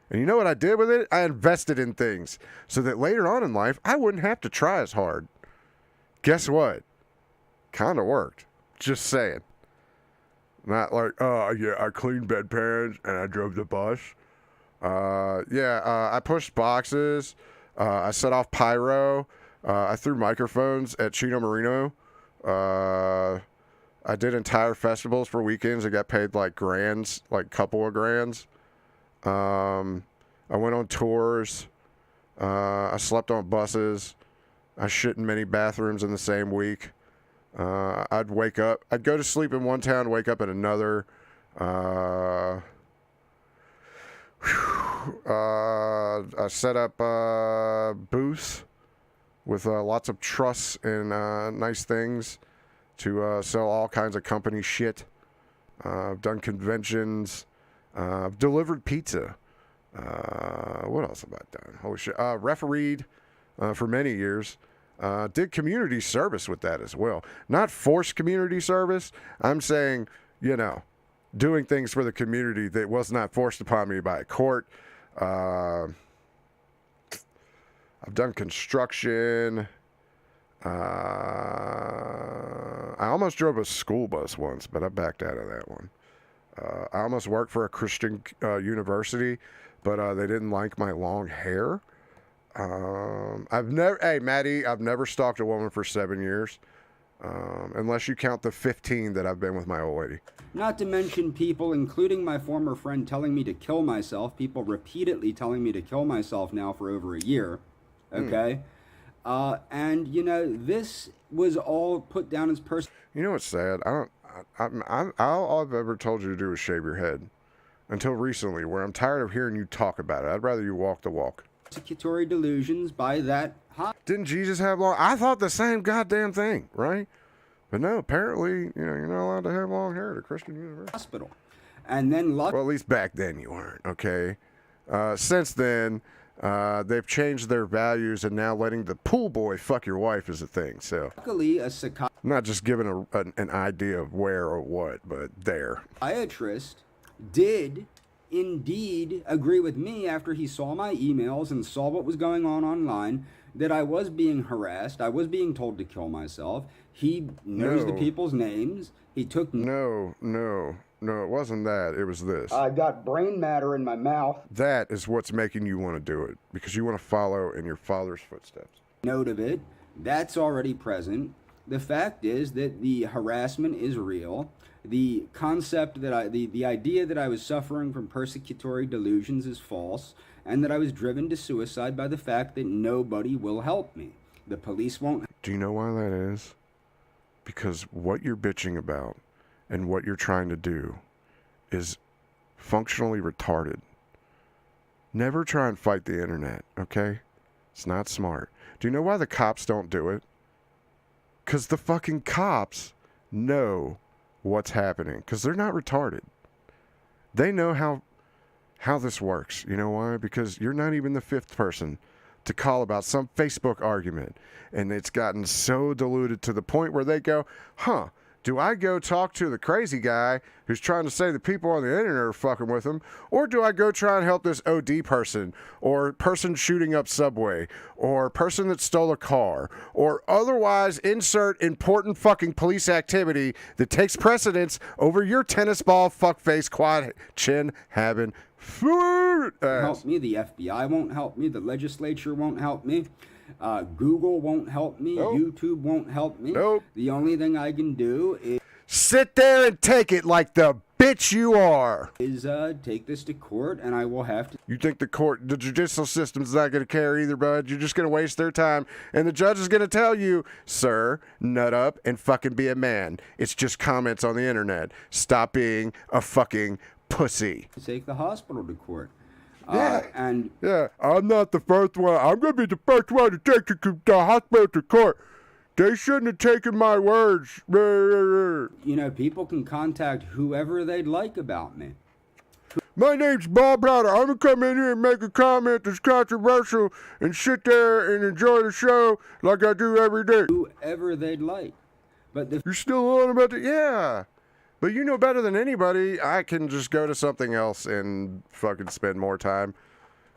And you know what I did with it? I invested in things so that later on in life, I wouldn't have to try as hard. Guess what? Kind of worked. Just saying. Not like, oh, yeah, I cleaned bedpans and I drove the bus. I pushed boxes. I set off pyro. I threw microphones at Chino Marino. I did entire festivals for weekends. I got paid like grands, like couple of grands. I went on tours. I slept on buses. I shit in many bathrooms in the same week. I'd wake up. I'd go to sleep in one town, wake up in another. I set up booths with lots of trusts and nice things to sell all kinds of company shit. I've done conventions. I've delivered pizza. What else have I done? Holy shit. Refereed for many years. Did community service with that as well. Not forced community service. I'm saying, doing things for the community that was not forced upon me by a court. I've done construction. I almost drove a school bus once, but I backed out of that one. I almost worked for a Christian university, but they didn't like my long hair. Maddie, I've never stalked a woman for 7 years, unless you count the 15 that I've been with my old lady. Not to mention people, including my former friend, telling me to kill myself. People repeatedly telling me to kill myself now for over a year. Okay? And, this was all put down as personal. You know what's sad? All I've ever told you to do is shave your head. Until recently, where I'm tired of hearing you talk about it. I'd rather you walk the walk. Persecutory delusions by that. Didn't Jesus have long? I thought the same goddamn thing, right? But no, apparently, you're not allowed to have long hair at a Christian university. Hospital. And then well, at least back then you weren't, okay? Since then, they've changed their values, and now letting the pool boy fuck your wife is a thing. So, luckily, I'm not just giving an idea of where or what, but there. Psychiatrist did indeed agree with me after he saw my emails and saw what was going on online, that I was being harassed. I was being told to kill myself. He knows the people's names. He took... No, it wasn't that. It was this. I got brain matter in my mouth. That is what's making you want to do it, because you want to follow in your father's footsteps. Note of it. That's already present. The fact is that the harassment is real. The concept that the idea that I was suffering from persecutory delusions is false, and that I was driven to suicide by the fact that nobody will help me. The police won't. Do you know why that is? Because what you're bitching about and what you're trying to do is functionally retarded. Never try and fight the internet, okay? It's not smart. Do you know why the cops don't do it? Because the fucking cops know what's happening, because they're not retarded. They know how this works. You know why? Because you're not even the fifth person to call about some Facebook argument, and it's gotten so diluted to the point where they go, do I go talk to the crazy guy who's trying to say the people on the internet are fucking with him, or do I go try and help this OD person, or person shooting up Subway, or person that stole a car, or otherwise insert important fucking police activity that takes precedence over your tennis ball fuckface quad chin having food ass. Help me. The FBI won't help me. The legislature won't help me. Google won't help me. Nope. YouTube won't help me. Nope. The only thing I can do is sit there and take it like the bitch you are. Is take this to court, and I will have to. You think the judicial system's not going to care either, bud? You're just going to waste their time, and the judge is going to tell you, sir, nut up and fucking be a man. It's just comments on the internet. Stop being a fucking pussy. Take the hospital to court. Yeah, I'm not the first one. I'm going to be the first one to take the hospital to court. They shouldn't have taken my words. People can contact whoever they'd like about me. My name's Bob Powder. I'm going to come in here and make a comment that's controversial and sit there and enjoy the show like I do every day. Whoever they'd like. But you're still on about it? Yeah. But you know better than anybody, I can just go to something else and fucking spend more time.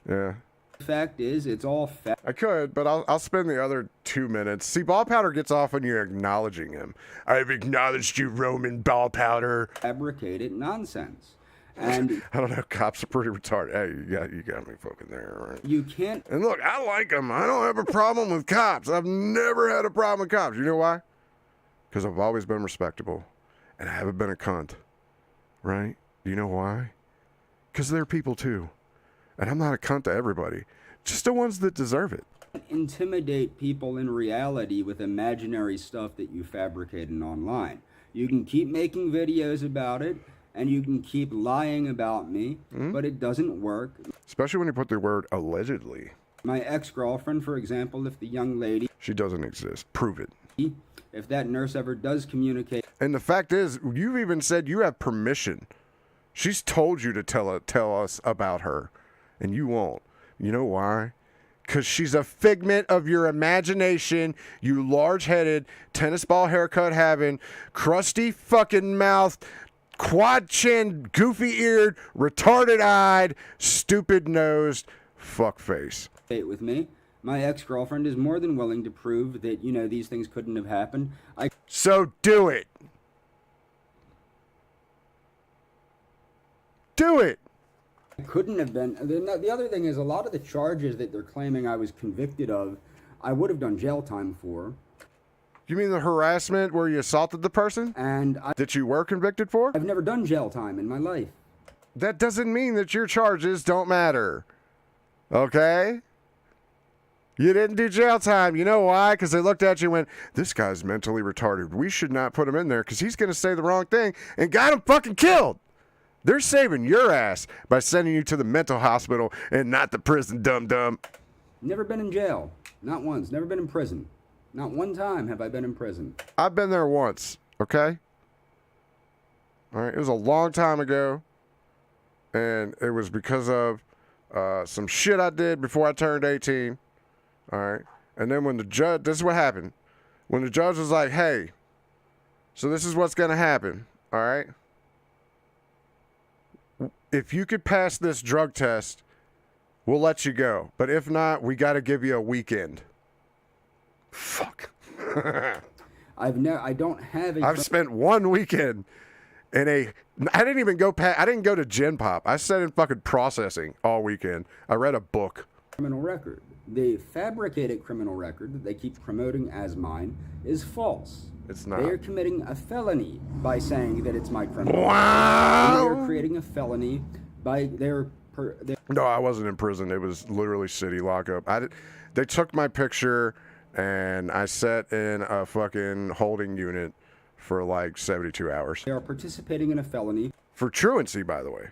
Yeah. The fact is, it's all I could, but I'll spend the other 2 minutes. See, Ball Powder gets off when you're acknowledging him. I've acknowledged you, Roman Ball Powder. Fabricated nonsense. And I don't know, cops are pretty retarded. Hey, you got me fucking there, right? you can't. And look, I like them. I don't have a problem with cops. I've never had a problem with cops. You know why? Because I've always been respectable, and I haven't been a cunt, right? You know why? Because they're people too, and I'm not a cunt to everybody, just the ones that deserve it. Intimidate people in reality with imaginary stuff that you fabricated online. You can keep making videos about it, and you can keep lying about me, but it doesn't work. Especially when you put the word allegedly. My ex-girlfriend, for example, if the young lady... She doesn't exist. Prove it. If that nurse ever does communicate... And the fact is, you've even said you have permission. She's told you to tell us about her, and you won't. You know why? Because she's a figment of your imagination, you large-headed, tennis ball haircut having, crusty fucking mouth, quad chin, goofy eared, retarded eyed, stupid nosed fuckface. ...with me. My ex-girlfriend is more than willing to prove that, these things couldn't have happened. So do it. Do it. Couldn't have been. The other thing is, a lot of the charges that they're claiming I was convicted of, I would have done jail time for. You mean the harassment where you assaulted the person? And that you were convicted for? I've never done jail time in my life. That doesn't mean that your charges don't matter. Okay? You didn't do jail time. You know why? Because they looked at you and went, this guy's mentally retarded. We should not put him in there because he's going to say the wrong thing and got him fucking killed. They're saving your ass by sending you to the mental hospital and not the prison, dum-dum. Never been in jail. Not once. Never been in prison. Not one time have I been in prison. I've been there once, okay? All right, it was a long time ago, and it was because of some shit I did before I turned 18, all right? And then when the judge, this is what happened. When the judge was like, hey, so this is what's going to happen, all right? If you could pass this drug test, we'll let you go. But if not, we got to give you a weekend. Fuck. I've spent one weekend in I didn't even go I didn't go to Gen Pop. I sat in fucking processing all weekend. I read a book. Criminal record. The fabricated criminal record that they keep promoting as mine is false. It's not. They are committing a felony by saying that it's my criminal Wow. record. They are creating a felony by No, I wasn't in prison. It was literally city lockup. They took my picture and I sat in a fucking holding unit for like 72 hours. They are participating in a felony. For truancy, by the way.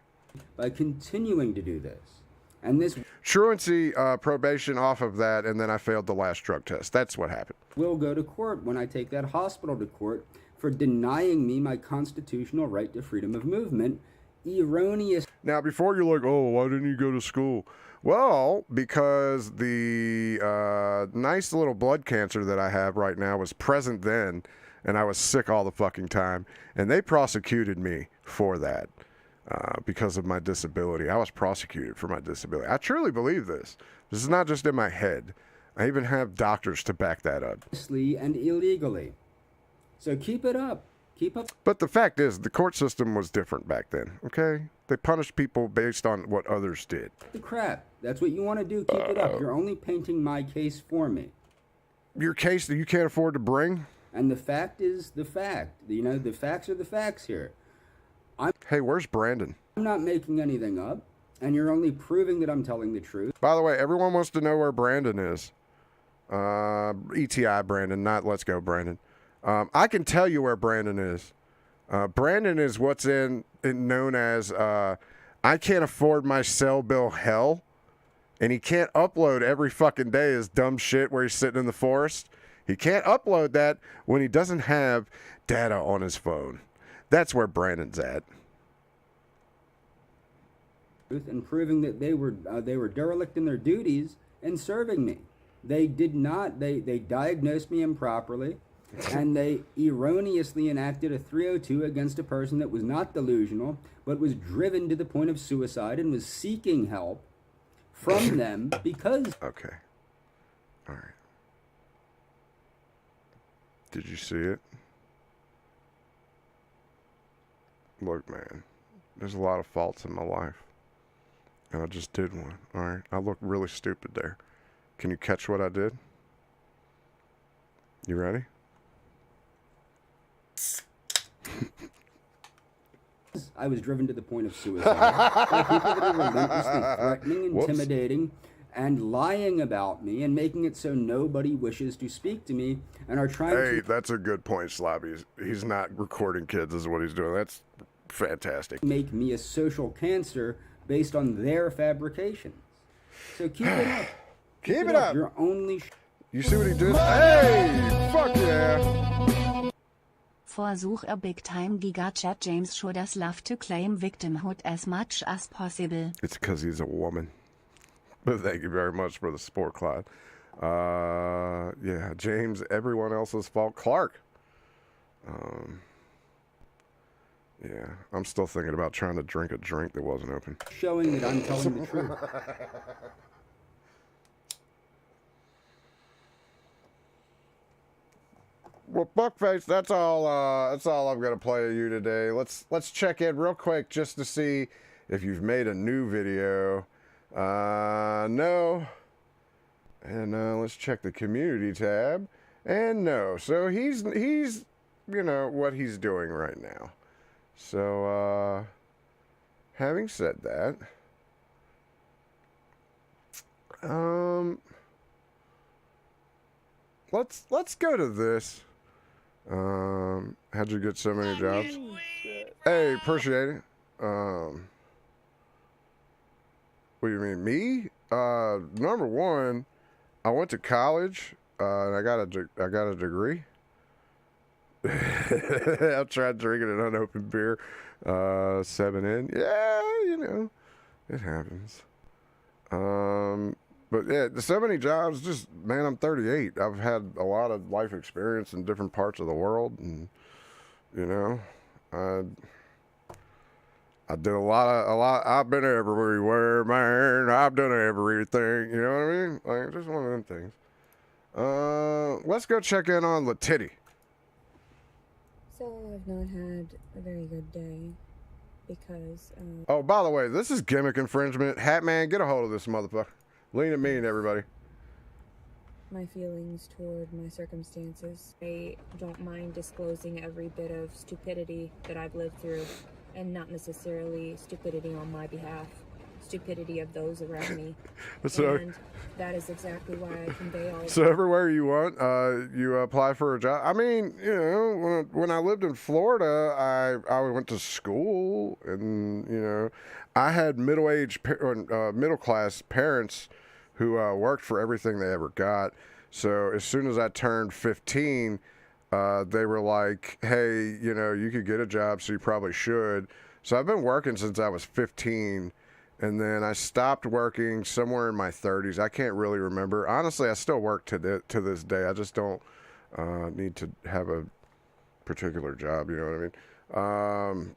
By continuing to do this. And this truancy, probation off of that, and then I failed the last drug test. That's what happened. Will go to court when I take that hospital to court for denying me my constitutional right to freedom of movement. Erroneous. Now, before you're like, oh, why didn't you go to school? Well, because the nice little blood cancer that I have right now was present then, and I was sick all the fucking time, and they prosecuted me for that. Because of my disability. I was prosecuted for my disability. I truly believe this. This is not just in my head. I even have doctors to back that up. And illegally. So keep it up. Keep up. But the fact is, the court system was different back then, okay? They punished people based on what others did. The crap. That's what you want to do. Keep it up. You're only painting my case for me. Your case that you can't afford to bring? And the fact is the fact. The facts are the facts here. Hey, where's Brandon? I'm not making anything up, and you're only proving that I'm telling the truth. By the way, everyone wants to know where Brandon is. ETI Brandon, not Let's Go Brandon. I can tell you where Brandon is. Brandon is what's known as I can't afford my cell bill hell, and he can't upload every fucking day his dumb shit where he's sitting in the forest. He can't upload that when he doesn't have data on his phone. That's where Brandon's at. And proving that they were derelict in their duties and serving me. They did not. They diagnosed me improperly, and they erroneously enacted a 302 against a person that was not delusional, but was driven to the point of suicide and was seeking help from them because. Okay. All right. Did you see it? Look, man, There's a lot of faults in my life. And I just did one, all right? I look really stupid there. Can you catch what I did? You ready? I was driven to the point of suicide by people that are relentlessly threatening, intimidating, and lying about me and making it so nobody wishes to speak to me and are trying to... Hey, that's a good point, Slobby. He's not recording kids is what he's doing. That's fantastic. ...make me a social cancer based on their fabrications. So keep it up. Keep it up. You're only... You see what he did? Hey, fuck yeah. Versuch a big time Giga Chat James should us love to claim victimhood as much as possible. It's because he's a woman. But thank you very much for the support, Clyde. Yeah, James, everyone else's fault. Clark. Yeah, I'm still thinking about trying to drink a drink that wasn't open. Showing that I'm telling the truth. Well, Buckface, that's all I'm gonna play of you today. Let's check in real quick just to see if you've made a new video. No. And let's check the community tab. And no. So he's you know what he's doing right now. So having said that, let's go to this. How'd you get so many jobs? Hey, appreciate it. What do you mean, me? Number one, I went to college, and I got a degree. I've tried drinking an unopened beer, 7 in. Yeah, you know, it happens. But yeah, so many jobs. Just, man, I'm 38. I've had a lot of life experience in different parts of the world, and you know, I did a lot. I've been everywhere, man. I've done everything. You know what I mean? Like, just one of them things. Let's go check in on Latitty. So I've not had a very good day because. Oh, by the way, this is gimmick infringement. Hatman, get a hold of this motherfucker. Lean at me and everybody. My feelings toward my circumstances. I don't mind disclosing every bit of stupidity that I've lived through, and not necessarily stupidity on my behalf. Stupidity of those around me. So, and that is exactly why I convey all of so everywhere you want, you apply for a job. I mean, you know, when I lived in Florida, I went to school, and you know, I had middle-class parents who worked for everything they ever got. So as soon as I turned 15, they were like, hey, you know, you could get a job, so you probably should. So I've been working since I was 15, and then I stopped working somewhere in my 30s. I can't really remember. Honestly, I still work to this day. I just don't need to have a particular job, you know what I mean?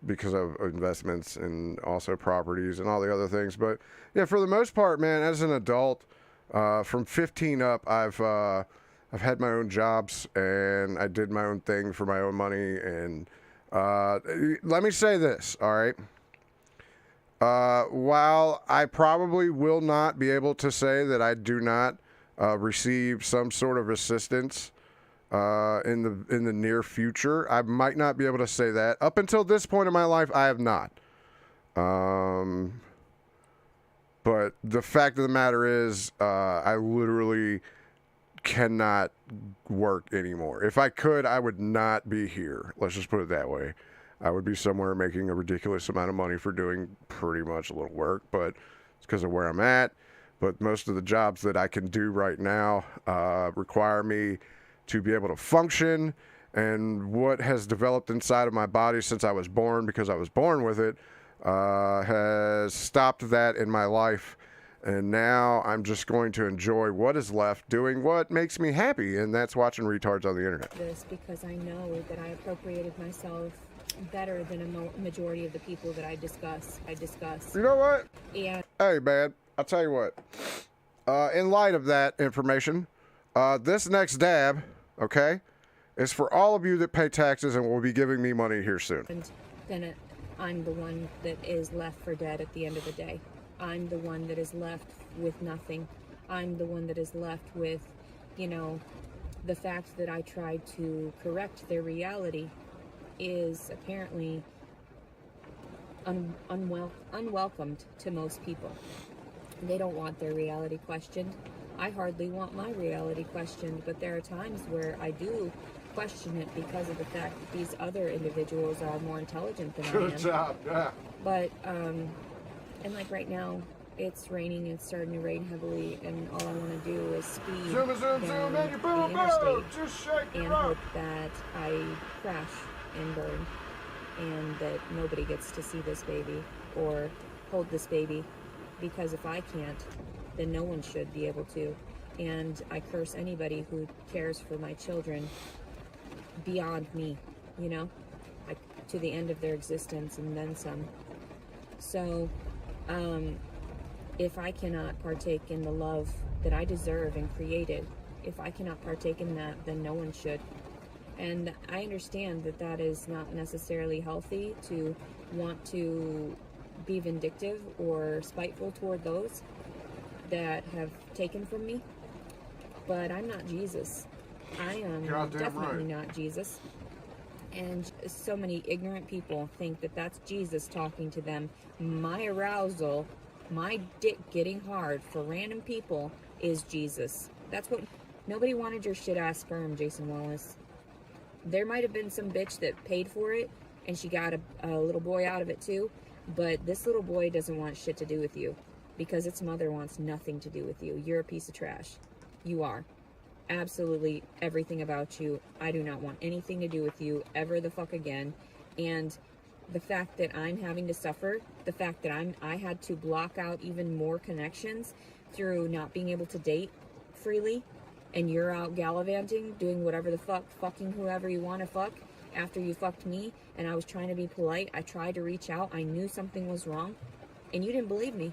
Because of investments and also properties and all the other things. But yeah, for the most part, man, as an adult, from 15 up, I've had my own jobs and I did my own thing for my own money. And let me say this, all right? While I probably will not be able to say that I do not receive some sort of assistance in the near future, I might not be able to say that. Up until this point in my life, I have not. But the fact of the matter is, I literally cannot work anymore. If I could, I would not be here. Let's just put it that way. I would be somewhere making a ridiculous amount of money for doing pretty much a little work, but it's because of where I'm at. But most of the jobs that I can do right now require me to be able to function, and what has developed inside of my body since I was born, because I was born with it, has stopped that in my life. And now I'm just going to enjoy what is left, doing what makes me happy, and that's watching retards on the internet. this because I know that I appropriated myself better than a majority of the people that I discuss. You know what? And hey, man, I'll tell you what. In light of that information, this next dab, okay, is for all of you that pay taxes and will be giving me money here soon. And then I'm the one that is left for dead at the end of the day. I'm the one that is left with nothing. I'm the one that is left with, you know, the fact that I tried to correct their reality is apparently unwelcomed to most people. They don't want their reality questioned. I hardly want my reality questioned, but there are times where I do question it because of the fact that these other individuals are more intelligent than I am. Good job, yeah. But, and like right now, it's raining, it's starting to rain heavily, and all I want to do is speed Zoom, down and you the boom, interstate boom, just shake it and up. hope that I crash and burn, and that nobody gets to see this baby or hold this baby, because if I can't, then no one should be able to. And I curse anybody who cares for my children beyond me, you know, like to the end of their existence and then some. So, if I cannot partake in the love that I deserve and created, if I cannot partake in that, then no one should. And I understand that that is not necessarily healthy to want to be vindictive or spiteful toward those that have taken from me. But I'm not Jesus. I am definitely not Jesus. And so many ignorant people think that that's Jesus talking to them. My arousal, my dick getting hard for random people is Jesus. That's what... Nobody wanted your shit-ass sperm, Jason Wallace. There might have been some bitch that paid for it, and she got a little boy out of it too, but this little boy doesn't want shit to do with you, because its mother wants nothing to do with you. You're a piece of trash. You are. Absolutely everything about you. I do not want anything to do with you ever the fuck again. And the fact that I'm having to suffer, the fact that I had to block out even more connections through not being able to date freely, and you're out gallivanting, doing whatever the fuck, fucking whoever you want to fuck after you fucked me, and I was trying to be polite. I tried to reach out. I knew something was wrong, and you didn't believe me.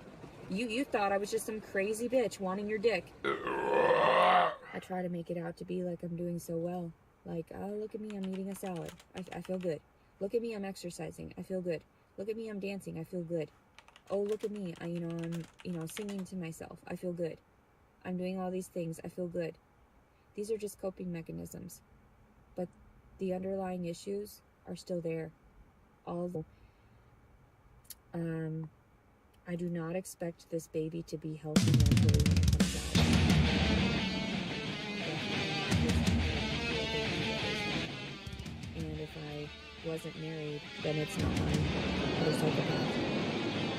You thought I was just some crazy bitch wanting your dick. I try to make it out to be like I'm doing so well. Like, oh, look at me, I'm eating a salad. I feel good. Look at me, I'm exercising. I feel good. Look at me, I'm dancing. I feel good. Oh, look at me, I'm singing to myself. I feel good. I'm doing all these things. I feel good. These are just coping mechanisms. But the underlying issues are still there. I do not expect this baby to be healthy mentally when it comes out. And if I wasn't married, then it's not mine. I was psychopath.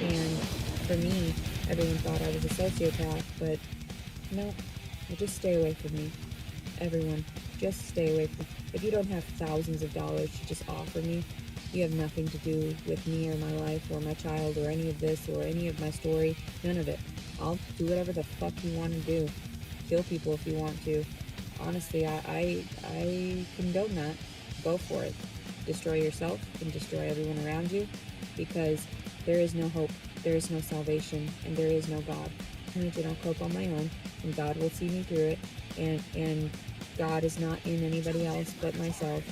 And for me, everyone thought I was a sociopath, but no, just stay away from me. Everyone, just stay away from me. If you don't have thousands of dollars to just offer me, you have nothing to do with me or my life or my child or any of this or any of my story. None of it. I'll do whatever the fuck you want to do. Kill people if you want to. Honestly, I condone that. Go for it. Destroy yourself and destroy everyone around you, because there is no hope, there is no salvation, and there is no God. I'll cope on my own, and God will see me through it, and God is not in anybody else but myself.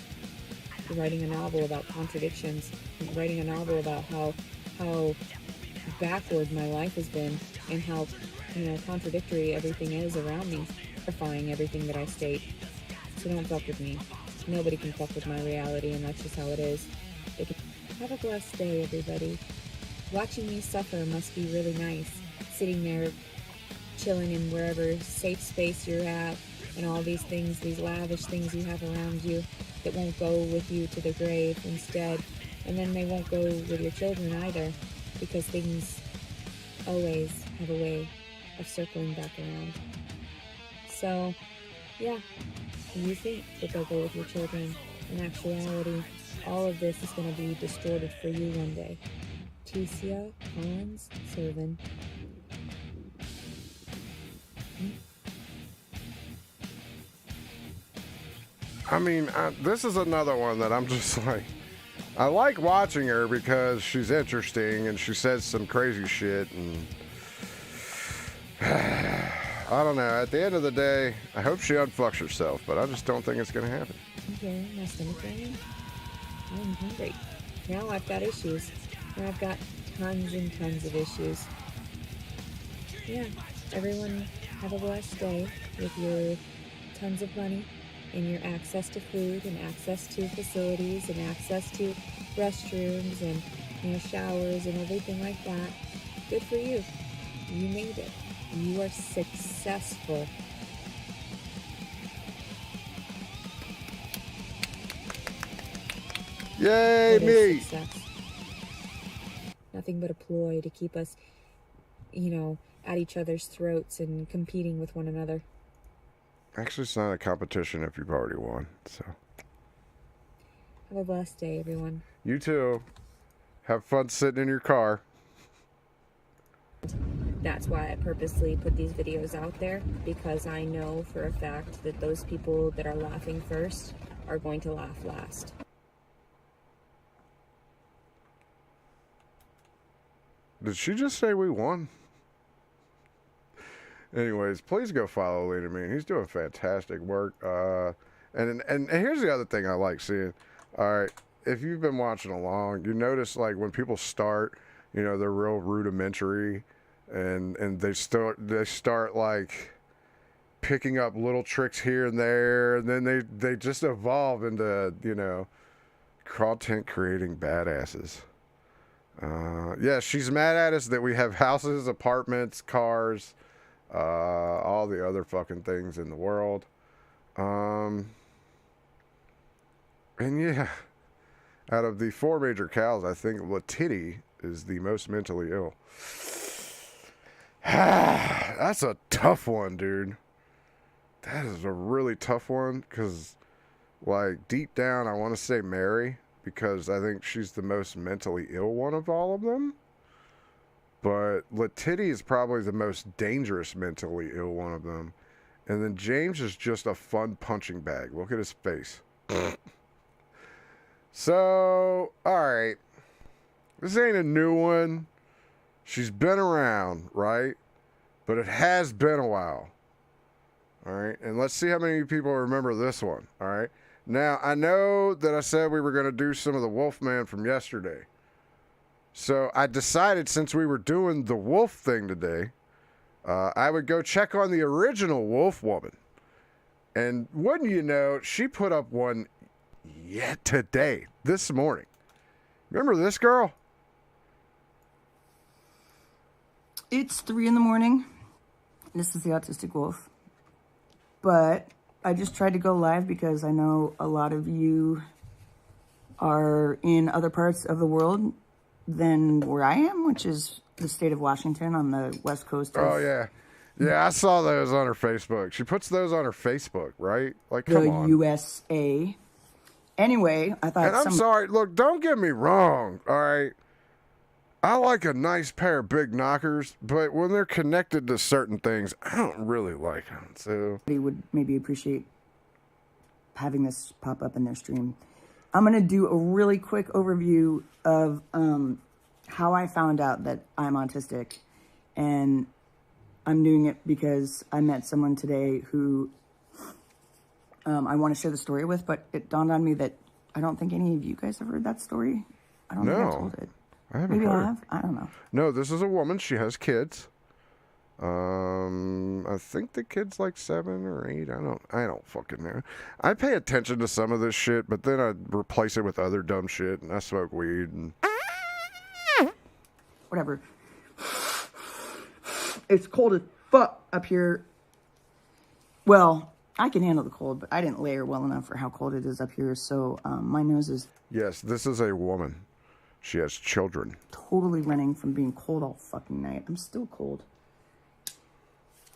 Writing a novel about contradictions, writing a novel about how backward my life has been, and how contradictory everything is around me, defying everything that I state. So don't fuck with me. Nobody can fuck with my reality, and that's just how it is. Have a blessed day, everybody. Watching me suffer must be really nice. Sitting there, chilling in wherever safe space you're at, and all these things, these lavish things you have around you that won't go with you to the grave instead. And then they won't go with your children either, because things always have a way of circling back around. So, yeah, you think that they'll go with your children. In actuality, all of this is going to be distorted for you one day. Tecia Collins Servin. I mean, this is another one that I'm just like, I like watching her because she's interesting and she says some crazy shit, and I don't know. At the end of the day, I hope she unfucks herself, but I just don't think it's gonna happen. Okay, my stomach burning. I'm hungry. now I've got issues. And I've got tons and tons of issues. Yeah, everyone have a blessed day with your tons of money and your access to food and access to facilities and access to restrooms and showers and everything like that. Good for you. You made it. You are successful. Yay, What is me! success? Nothing but a ploy to keep us, at each other's throats and competing with one another. Actually, it's not a competition if you've already won, so. Have a blessed day, everyone. You too. Have fun sitting in your car. That's why I purposely put these videos out there, because I know for a fact that those people that are laughing first are going to laugh last. Did she just say we won? Anyways, please go follow Lean and Mean. He's doing fantastic work. And here's the other thing I like seeing. All right, if you've been watching along, you notice like when people start, they're real rudimentary, and they start like picking up little tricks here and there, and then they just evolve into content creating badasses. Yeah, she's mad at us that we have houses, apartments, cars, all the other fucking things in the world. And yeah, out of the 4 major cows, I think Latiti is the most mentally ill. That's a tough one, dude. That is a really tough one, because, like, deep down, I want to say Mary, because I think she's the most mentally ill one of all of them. But Latiti is probably the most dangerous mentally ill one of them. And then James is just a fun punching bag. Look at his face. So, alright. This ain't a new one. She's been around, right? But it has been a while. Alright? And let's see how many people remember this one. Alright? Now, I know that I said we were going to do some of the Wolfman from yesterday. So, I decided since we were doing the wolf thing today, I would go check on the original Wolf Woman. And wouldn't you know, she put up one yet today, this morning. Remember this girl? It's 3 in the morning. This is the Autistic Wolf. But I just tried to go live because I know a lot of you are in other parts of the world than where I am, which is the state of Washington on the west coast of... Oh, yeah. Yeah, I saw those on her Facebook. She puts those on her Facebook, right? Like, come the on. USA. Anyway, I thought... And I'm sorry, look, don't get me wrong, all right? I like a nice pair of big knockers, but when they're connected to certain things, I don't really like them, so... Somebody would maybe appreciate having this pop up in their stream. I'm going to do a really quick overview of how I found out that I'm autistic, and I'm doing it because I met someone today who I want to share the story with, but it dawned on me that I don't think any of you guys have heard that story. I don't think I told it. I haven't Maybe heard. I have. I don't know. No, this is a woman. She has kids. I think the kid's like 7 or 8. I don't fucking know. I pay attention to some of this shit, but then I replace it with other dumb shit, and I smoke weed and whatever. It's cold as fuck up here. Well, I can handle the cold, but I didn't layer well enough for how cold it is up here, so my nose is... Yes, this is a woman. She has children. Totally running from being cold all fucking night. I'm still cold.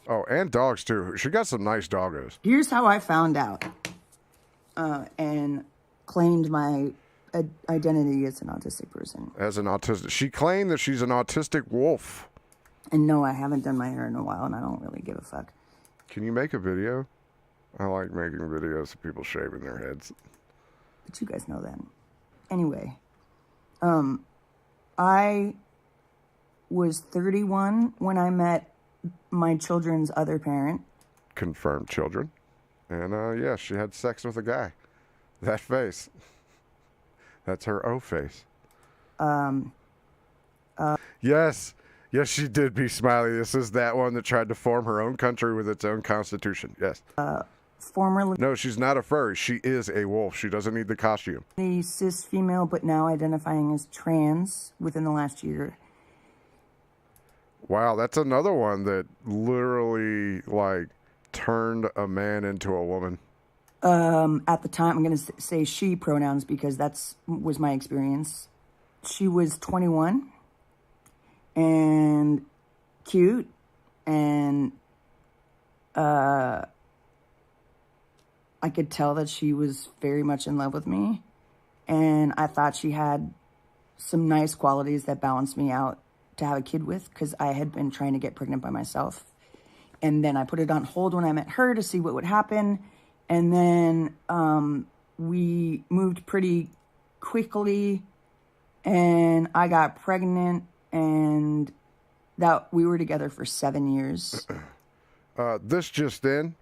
Oh, and dogs, too. She got some nice doggos. Here's how I found out and claimed my identity as an autistic person. As an autistic. She claimed that she's an autistic wolf. And no, I haven't done my hair in a while, and I don't really give a fuck. Can you make a video? I like making videos of people shaving their heads. But you guys know that. Anyway, I was 31 when I met my children's other parent. Confirmed children. And, yeah, she had sex with a guy. That face. That's her O face. Yes. Yes, she did be Smiley. This is that one that tried to form her own country with its own constitution. Yes. Formerly No, she's not a furry. She is a wolf. She doesn't need the costume. cis female, but now identifying as trans within the last year. Wow, that's another one that literally, like, turned a man into a woman. At the time, I'm going to say she pronouns because was my experience. She was 21 and cute and I could tell that she was very much in love with me, and I thought she had some nice qualities that balanced me out to have a kid with, because I had been trying to get pregnant by myself. And then I put it on hold when I met her to see what would happen. And then we moved pretty quickly, and I got pregnant, and that we were together for 7 years. This just in.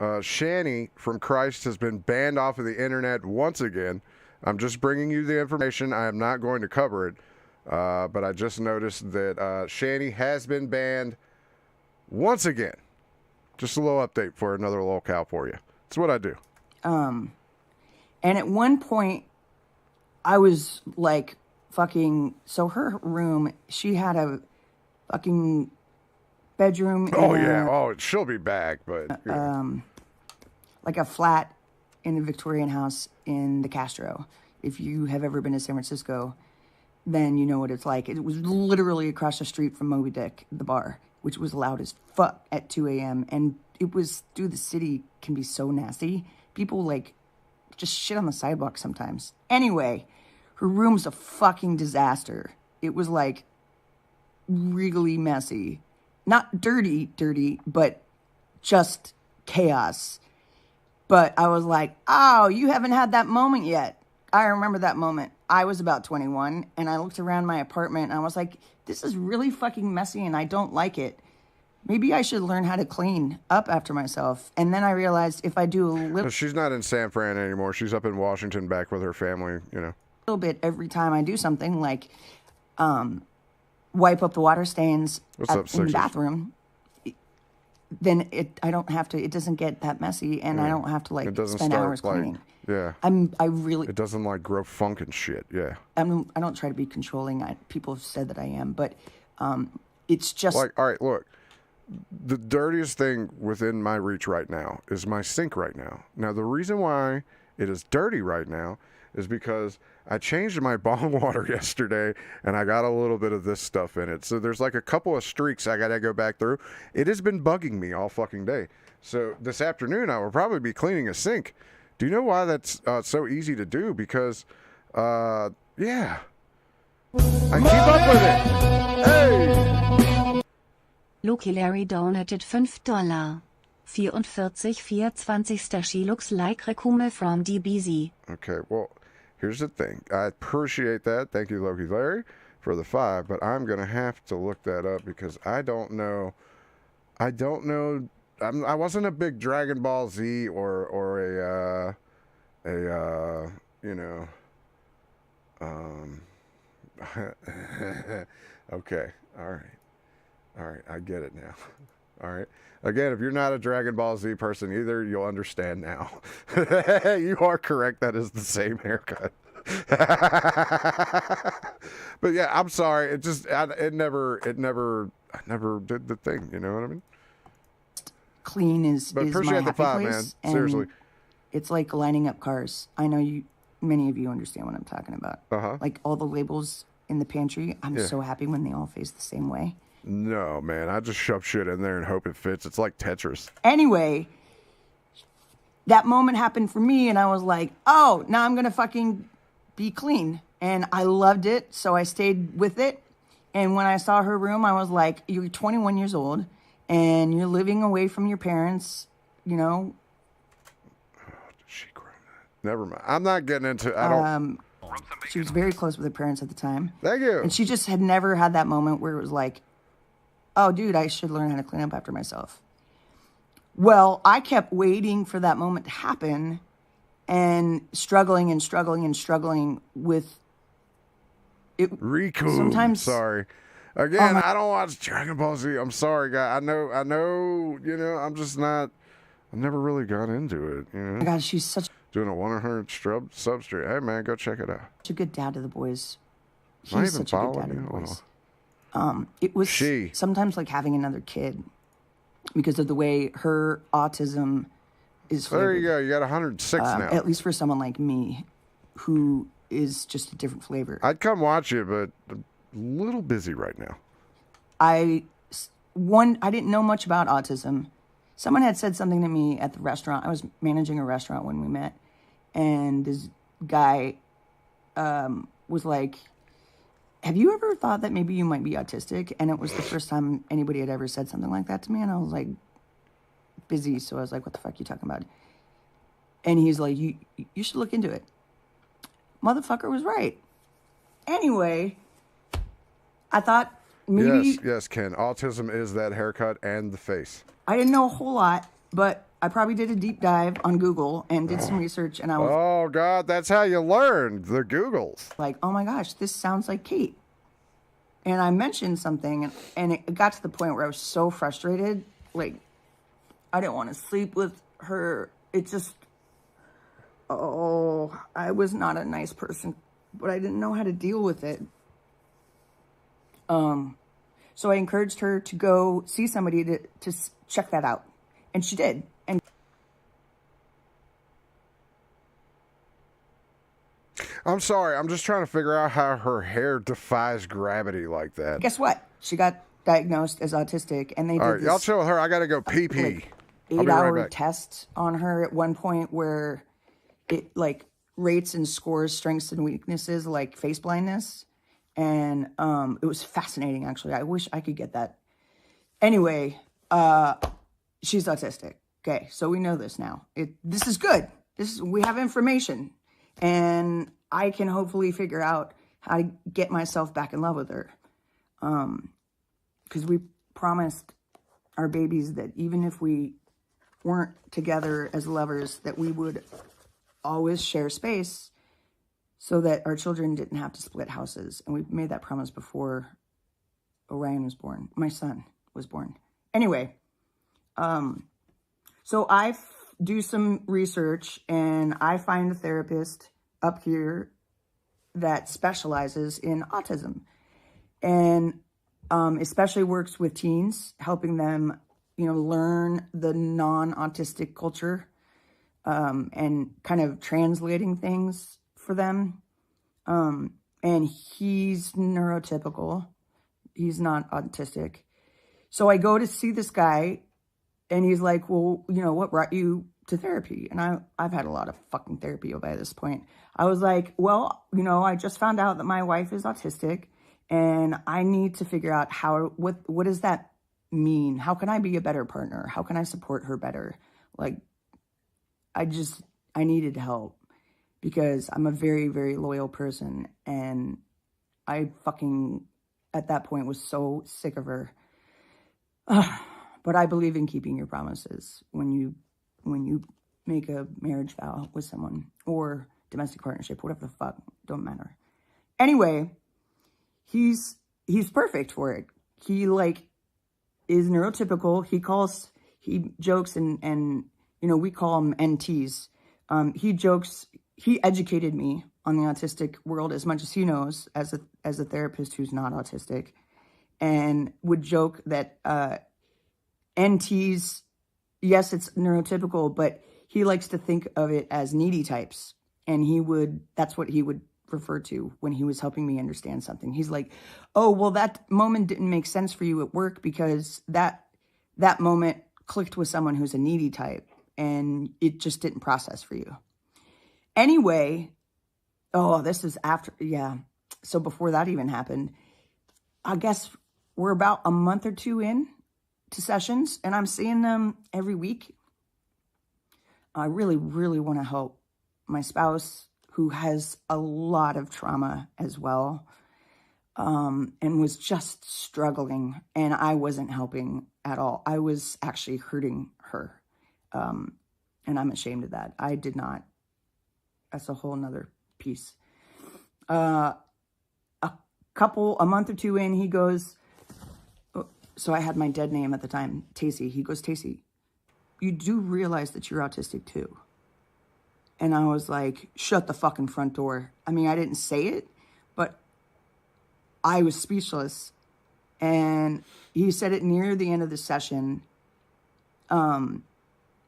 Shani from Christ has been banned off of the internet once again. I'm just bringing you the information. I am not going to cover it. But I just noticed that Shani has been banned once again. Just a little update for another locale for you. That's what I do. And at one point, I was like fucking... So her room, she had a fucking bedroom. Oh, yeah. Oh, she'll be back, but... Yeah. Like a flat in the Victorian house in the Castro. If you have ever been to San Francisco, then you know what it's like. It was literally across the street from Moby Dick, the bar, which was loud as fuck at 2 a.m. And it was, dude, the city can be so nasty. People, like, just shit on the sidewalk sometimes. Anyway, her room's a fucking disaster. It was, like, really messy. Not dirty, but just chaos. But I was like, oh, you haven't had that moment yet. I remember that moment. I was about 21, and I looked around my apartment, and I was like, this is really fucking messy, and I don't like it. Maybe I should learn how to clean up after myself. And then I realized if I do a little... She's not in San Fran anymore. She's up in Washington back with her family, you know. A little bit every time I do something, like wipe up the water stains in the bathroom, then it doesn't get that messy, and I don't have to, like, spend hours cleaning. Yeah. It doesn't, like, grow funk and shit, yeah. I don't try to be controlling. People have said that I am, but it's just... Like, all right, look. The dirtiest thing within my reach right now is my sink right now. Now, the reason why it is dirty right now is because I changed my bong water yesterday, and I got a little bit of this stuff in it. So there's like a couple of streaks I got to go back through. It has been bugging me all fucking day. So this afternoon, I will probably be cleaning a sink. Do you know why that's so easy to do? Because, yeah. I keep up with it. Hey! Loki Larry donated $5. 44,420. She looks like Rekume from DBZ. Okay, well, here's the thing. I appreciate that. Thank you, Loki Larry, for the 5, but I'm going to have to look that up because I don't know. I wasn't a big Dragon Ball Z or you know, okay, all right, I get it now. All right. Again, if you're not a Dragon Ball Z person either, you'll understand now. You are correct. That is the same haircut. But yeah, I'm sorry. I never did the thing. You know what I mean? Clean is but is appreciate my the happy 5, place. man. Seriously. It's like lining up cars. I know many of you understand what I'm talking about. Uh-huh. Like all the labels in the pantry. I'm so happy when they all face the same way. No, man. I just shove shit in there and hope it fits. It's like Tetris. Anyway, that moment happened for me, and I was like, oh, now I'm going to fucking be clean. And I loved it, so I stayed with it. And when I saw her room, I was like, you're 21 years old, and you're living away from your parents, you know. She grown that. Never mind. I'm not getting into... I don't... She was very close with her parents at the time. Thank you. And she just had never had that moment where it was like, oh, dude, I should learn how to clean up after myself. Well, I kept waiting for that moment to happen and struggling with Riku. Sometimes- Sorry. Again, I don't watch Dragon Ball Z. I'm sorry, guy. I know, I'm just not, I've never really got into it, Oh my God, she's such Doing a 100 substrate. Hey, man, go check it out. a good dad to the boys. Am I He's even such a good dad following to the you? boys. It was sometimes like having another kid because of the way her autism is flavored. There you go. You got 106 now. At least for someone like me, who is just a different flavor. I'd come watch it, but I'm a little busy right now. I didn't know much about autism. Someone had said something to me at the restaurant. I was managing a restaurant when we met, and this guy was like, have you ever thought that maybe you might be autistic? And it was the first time anybody had ever said something like that to me, and I was like, busy, so I was like, what the fuck are you talking about? And he's like, you should look into it. Motherfucker was right. Anyway, I thought maybe... Yes, Ken. Autism is that haircut and the face. I didn't know a whole lot, but I probably did a deep dive on Google and did some research, and I was... Oh, God, that's how you learn, the Googles. Like, oh my gosh, this sounds like Kate. And I mentioned something, and it got to the point where I was so frustrated. Like, I didn't want to sleep with her. It just... Oh, I was not a nice person, but I didn't know how to deal with it. So I encouraged her to go see somebody to check that out. And she did. And I'm sorry. I'm just trying to figure out how her hair defies gravity like that. guess what? She got diagnosed as autistic, and they did All right, this y'all chill with her. I got to go pee-pee. like, I'll be right 8-hour back. test on her at one point where it like rates and scores strengths and weaknesses like face blindness. And it was fascinating, actually. I wish I could get that. Anyway, she's autistic. Okay, so we know this now. This is good. We have information, and I can hopefully figure out how to get myself back in love with her. Because we promised our babies that even if we weren't together as lovers, that we would always share space so that our children didn't have to split houses. And we made that promise before Orion was born. My son was born. Anyway, so I do some research, and I find a therapist up here that specializes in autism, and especially works with teens, helping them, learn the non-autistic culture, and kind of translating things for them. And he's neurotypical. He's not autistic. So I go to see this guy, and he's like, well, what brought you to therapy? And I've had a lot of fucking therapy by this point. I was like, well, I just found out that my wife is autistic, and I need to figure out what does that mean? How can I be a better partner? How can I support her better? Like, I needed help because I'm a very, very loyal person, and I fucking, at that point, was so sick of her. But I believe in keeping your promises when you make a marriage vow with someone, or domestic partnership, whatever the fuck, don't matter. Anyway, he's perfect for it. He is neurotypical. He jokes and we call them NTs. He jokes. He educated me on the autistic world as much as he knows as a therapist who's not autistic, and would joke that NTs, yes, it's neurotypical, but he likes to think of it as needy types, and that's what he would refer to when he was helping me understand something. He's like, oh, well, that moment didn't make sense for you at work because that moment clicked with someone who's a needy type, and it just didn't process for you. Anyway, this is after, yeah. So before that even happened, I guess we're about a month or two in to sessions, and I'm seeing them every week. I really, really want to help my spouse, who has a lot of trauma as well, and was just struggling, and I wasn't helping at all. I was actually hurting her, and I'm ashamed of that. I did not. That's a whole nother piece. A month or two in, he goes, so I had my dead name at the time, Tacey. He goes, Tacey, you do realize that you're autistic too. And I was like, shut the fucking front door. I mean, I didn't say it, but I was speechless. And he said it near the end of the session. Good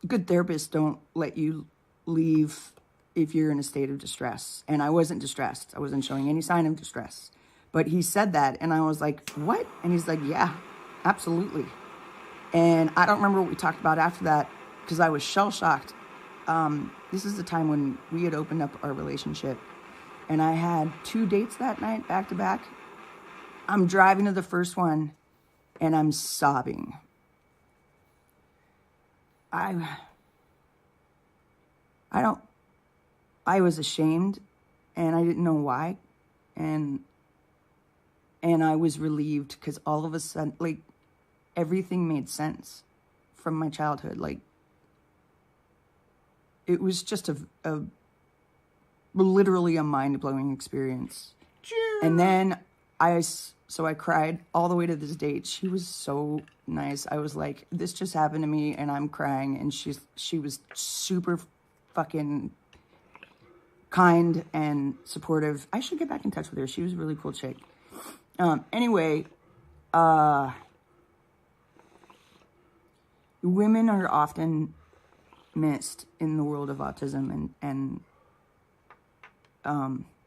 therapists don't let you leave if you're in a state of distress. And I wasn't distressed. I wasn't showing any sign of distress. But he said that, and I was like, what? And he's like, yeah, absolutely. And I don't remember what we talked about after that, because I was shell-shocked. This is the time when we had opened up our relationship, and I had 2 dates that night, back to back. I'm driving to the first one, and I'm sobbing. I was ashamed, and I didn't know why, and I was relieved, because all of a sudden, like, everything made sense from my childhood. Like, it was just literally a mind-blowing experience. And then I cried all the way to this date. She was so nice. I was like, this just happened to me, and I'm crying. And she was super fucking kind and supportive. I should get back in touch with her. She was a really cool chick. Anyway, women are often missed in the world of autism,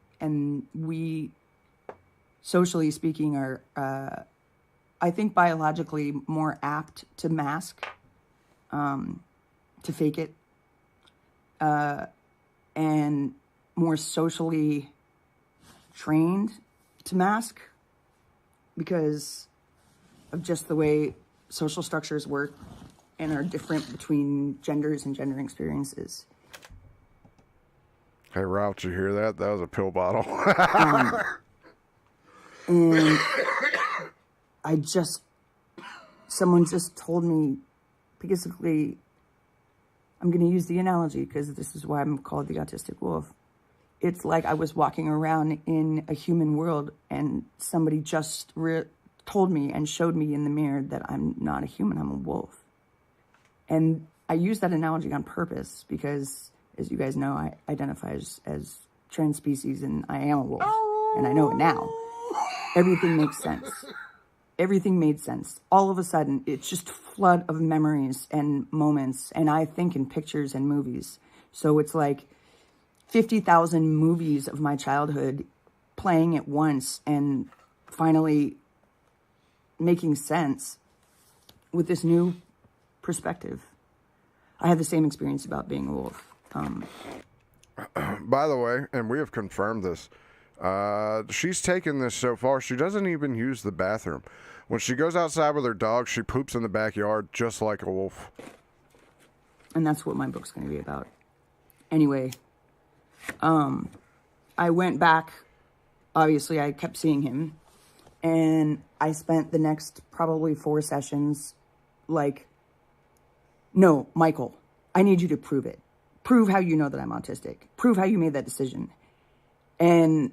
and we, socially speaking, are, I think, biologically more apt to mask, to fake it, and more socially trained to mask because of just the way social structures work and are different between genders and gender experiences. Hey, Ralph, did you hear that? That was a pill bottle. And someone just told me, basically, I'm going to use the analogy because this is why I'm called the autistic wolf. It's like I was walking around in a human world and somebody just told me and showed me in the mirror that I'm not a human, I'm a wolf. And I use that analogy on purpose because, as you guys know, I identify as trans species and I am a wolf. And I know it now. Everything makes sense. Everything made sense. All of a sudden, it's just a flood of memories and moments. And I think in pictures and movies. So it's like 50,000 movies of my childhood playing at once and finally making sense with this new perspective. I had the same experience about being a wolf. By the way, and we have confirmed this, she's taken this so far, she doesn't even use the bathroom. When she goes outside with her dog, she poops in the backyard just like a wolf. And that's what my book's going to be about. Anyway, I went back. Obviously, I kept seeing him. And I spent the next probably 4 sessions like, no, Michael, I need you to prove it. Prove how you know that I'm autistic. Prove how you made that decision. And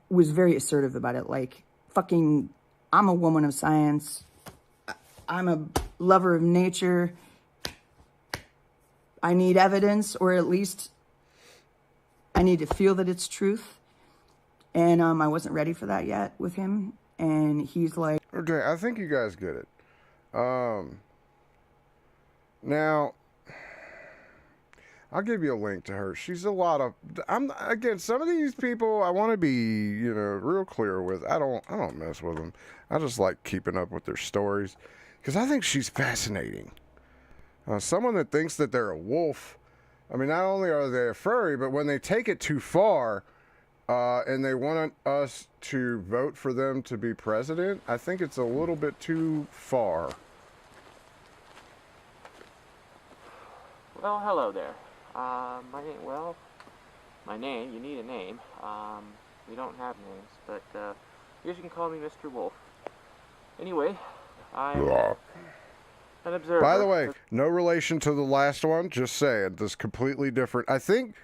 was very assertive about it. Like, fucking, I'm a woman of science. I'm a lover of nature. I need evidence, or at least I need to feel that it's truth. And I wasn't ready for that yet with him. And he's like... Okay, I think you guys get it. Now, I'll give you a link to her. She's a lot of... Again, some of these people I want to be, real clear with. I don't mess with them. I just like keeping up with their stories. Because I think she's fascinating. Someone that thinks that they're a wolf, I mean, not only are they a furry, but when they take it too far... and they want us to vote for them to be president, I think it's a little bit too far. Well, hello there. My name, you need a name. We don't have names, but you can call me Mr. Wolf. Anyway, I'm an observer. By the way, no relation to the last one, just saying, this is completely different. I think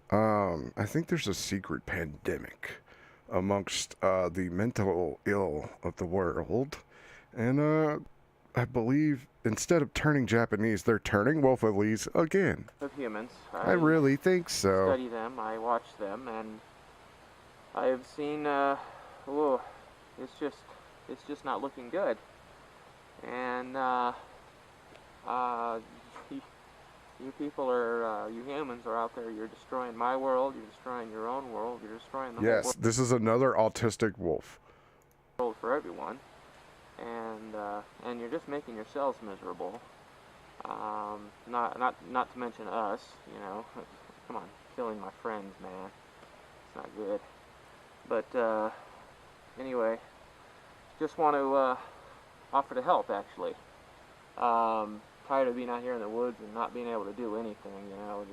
there's a secret pandemic amongst the mental ill of the world. And I believe instead of turning Japanese, they're turning Wolfalese again. Of humans. I really think so. Study them, I watch them, and I have seen, it's just not looking good. And, you people are, you humans are out there, you're destroying my world, you're destroying your own world, you're destroying the whole Yes, world. this is another autistic wolf. World for everyone. And you're just making yourselves miserable. Not to mention us, you know. Come on, killing my friends, man. It's not good. But, anyway, just want to, offer to help, actually. Tired of being out here in the woods and not being able to do anything, you know.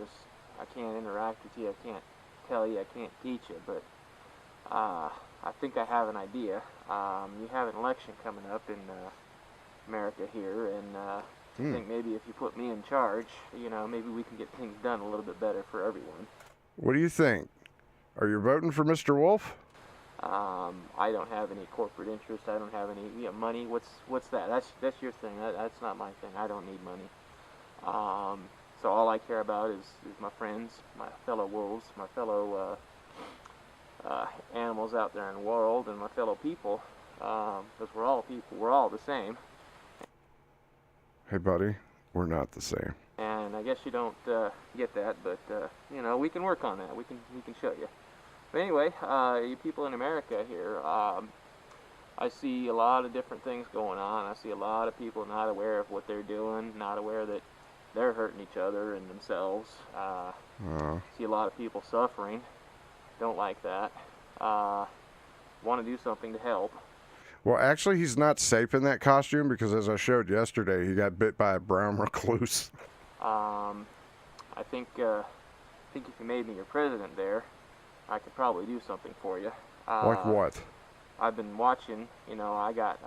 I can't interact with you, I can't tell you, I can't teach you, but, I think I have an idea. You have an election coming up in America here, and I think maybe if you put me in charge, you know, maybe we can get things done a little bit better for everyone. What do you think? Are you voting for Mr. Wolf? I don't have any corporate interest. I don't have any money. What's that? That's your thing. That's not my thing. I don't need money. So all I care about is my friends, my fellow wolves, my fellow animals out there in the world, and my fellow people, because we're all people. We're all the same. Hey, buddy, we're not the same. And I guess you don't get that, but you know, we can work on that. We can show you. But anyway, you people in America here, I see a lot of different things going on. I see a lot of people not aware of what they're doing, not aware that they're hurting each other and themselves. See a lot of people suffering. Don't like that. Want to do something to help. Well, actually, he's not safe in that costume because, as I showed yesterday, he got bit by a brown recluse. I think if you made me your president there, I could probably do something for you. Like what? I've been watching. You know, I got.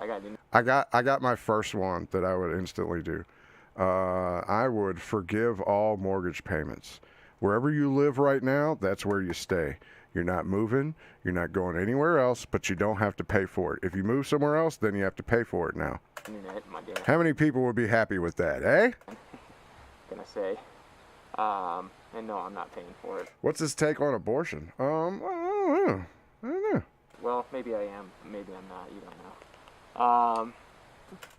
I got my first one that I would instantly do. I would forgive all mortgage payments. Wherever you live right now, that's where you stay. You're not moving, you're not going anywhere else, but you don't have to pay for it. If you move somewhere else, then you have to pay for it now. Internet, my dad. How many people would be happy with that, eh? Gonna say. And no, I'm not paying for it. What's his take on abortion? I don't know. Well, maybe I am, maybe I'm not, you don't know.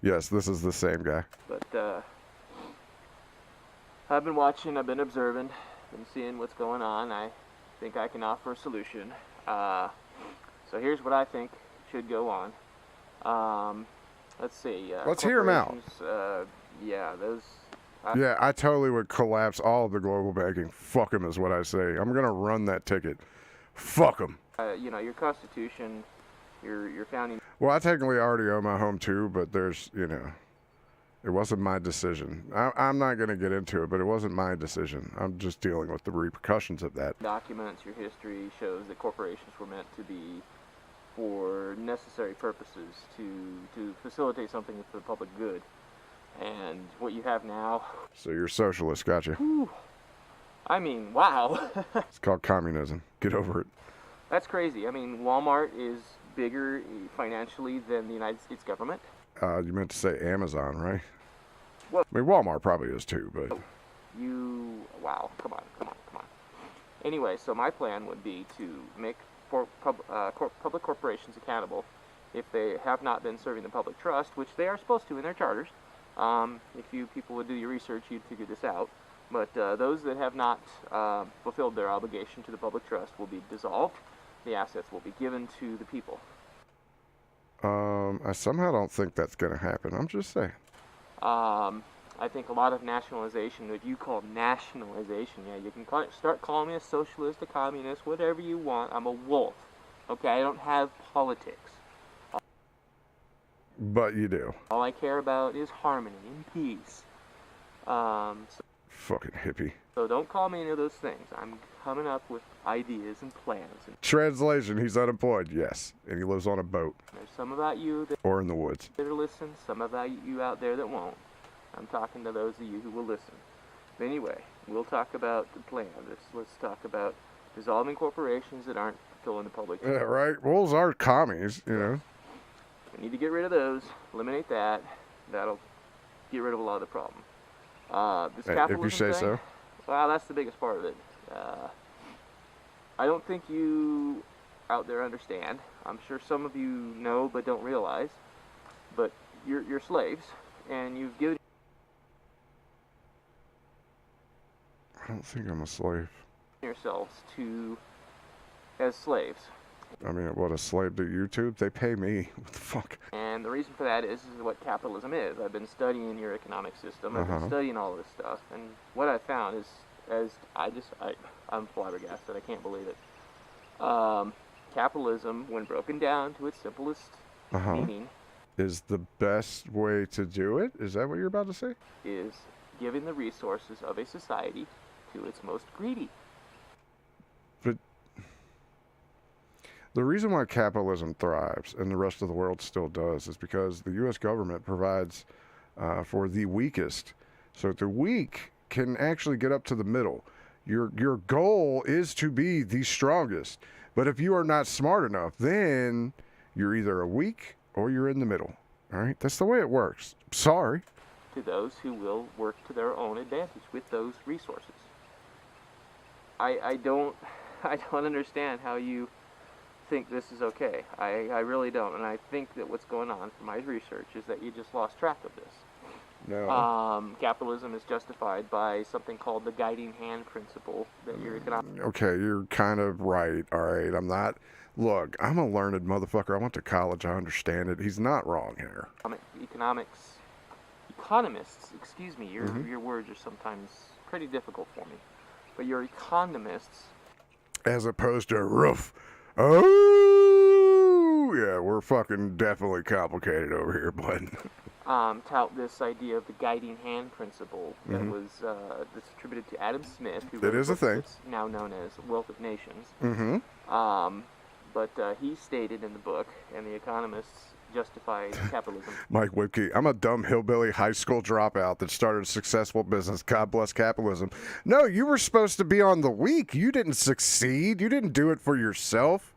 Yes, this is the same guy. But, I've been watching, I've been observing, been seeing what's going on. I think I can offer a solution. So here's what I think should go on. Let's see. Let's hear him out. Yeah, those... Yeah, I totally would collapse all of the global banking. Fuck him is what I say. I'm going to run that ticket. Fuck him. You know, your Constitution, your founding... Well, I technically already own my home too, but there's, you know, it wasn't my decision. I'm not going to get into it, but it wasn't my decision. I'm just dealing with the repercussions of that. Documents, your history shows that corporations were meant to be for necessary purposes to facilitate something for the public good. And what you have now... So you're socialist, gotcha. Whew. I mean, wow. It's called communism. Get over it. That's crazy. I mean, Walmart is bigger financially than the United States government. You meant to say Amazon, right? Well, I mean, Walmart probably is too, but... Wow, come on. Anyway, so my plan would be to make public corporations accountable if they have not been serving the public trust, which they are supposed to in their charters. If you people would do your research, you'd figure this out. But those that have not fulfilled their obligation to the public trust will be dissolved. The assets will be given to the people. I somehow don't think that's going to happen. I'm just saying. I think a lot of nationalization, what you call nationalization, yeah, you can start calling me a socialist, a communist, whatever you want. I'm a wolf. Okay, I don't have politics. But you do. All I care about is harmony and peace. Fucking hippie. So don't call me any of those things. I'm coming up with ideas and plans. Translation, he's unemployed, yes. And he lives on a boat. There's some about you that... Or in the woods. ...that are listening, some about you out there that won't. I'm talking to those of you who will listen. But anyway, we'll talk about the plan. Let's talk about dissolving corporations that aren't fill in the public. Yeah, right. Wolves are commies, you know. We need to get rid of those. Eliminate that. That'll get rid of a lot of the problem. This capitalism if you say thing, so. Well, that's the biggest part of it. I don't think you out there understand. I'm sure some of you know but don't realize. But you're slaves, and you've given I don't think I'm a slave. yourselves to as slaves. I mean, what, a slave to YouTube? They pay me. What the fuck? And the reason for that is what capitalism is. I've been studying your economic system. I've been studying all this stuff, and what I found is, I'm flabbergasted. I can't believe it. Capitalism, when broken down to its simplest meaning, is the best way to do it? Is that what you're about to say? is giving the resources of a society to its most greedy. But the reason why capitalism thrives and the rest of the world still does is because the U.S. government provides for the weakest. So the weak can actually get up to the middle. Your goal is to be the strongest. But if you are not smart enough, then you're either a weak or you're in the middle. All right? That's the way it works. Sorry. To those who will work to their own advantage with those resources. I don't understand how you think this is okay. I really don't, and I think that what's going on from my research is that you just lost track of this. No. Capitalism is justified by something called the guiding hand principle that your economic. Okay, you're kind of right. All right, I'm not. Look, I'm a learned motherfucker. I went to college. I understand it. He's not wrong here. Economists, excuse me, your words are sometimes pretty difficult for me, but your economists, As opposed to roof. Oh, yeah, we're fucking definitely complicated over here, bud. tout this idea of the guiding hand principle that was that's attributed to Adam Smith, who That wrote is a book thing. that's now known as Wealth of Nations. Mm-hmm. But he stated in the book, and the economists justified capitalism. Mike Whipke, I'm a dumb hillbilly high school dropout that started a successful business. God bless capitalism. No, you were supposed to be on the weak. You didn't succeed. You didn't do it for yourself.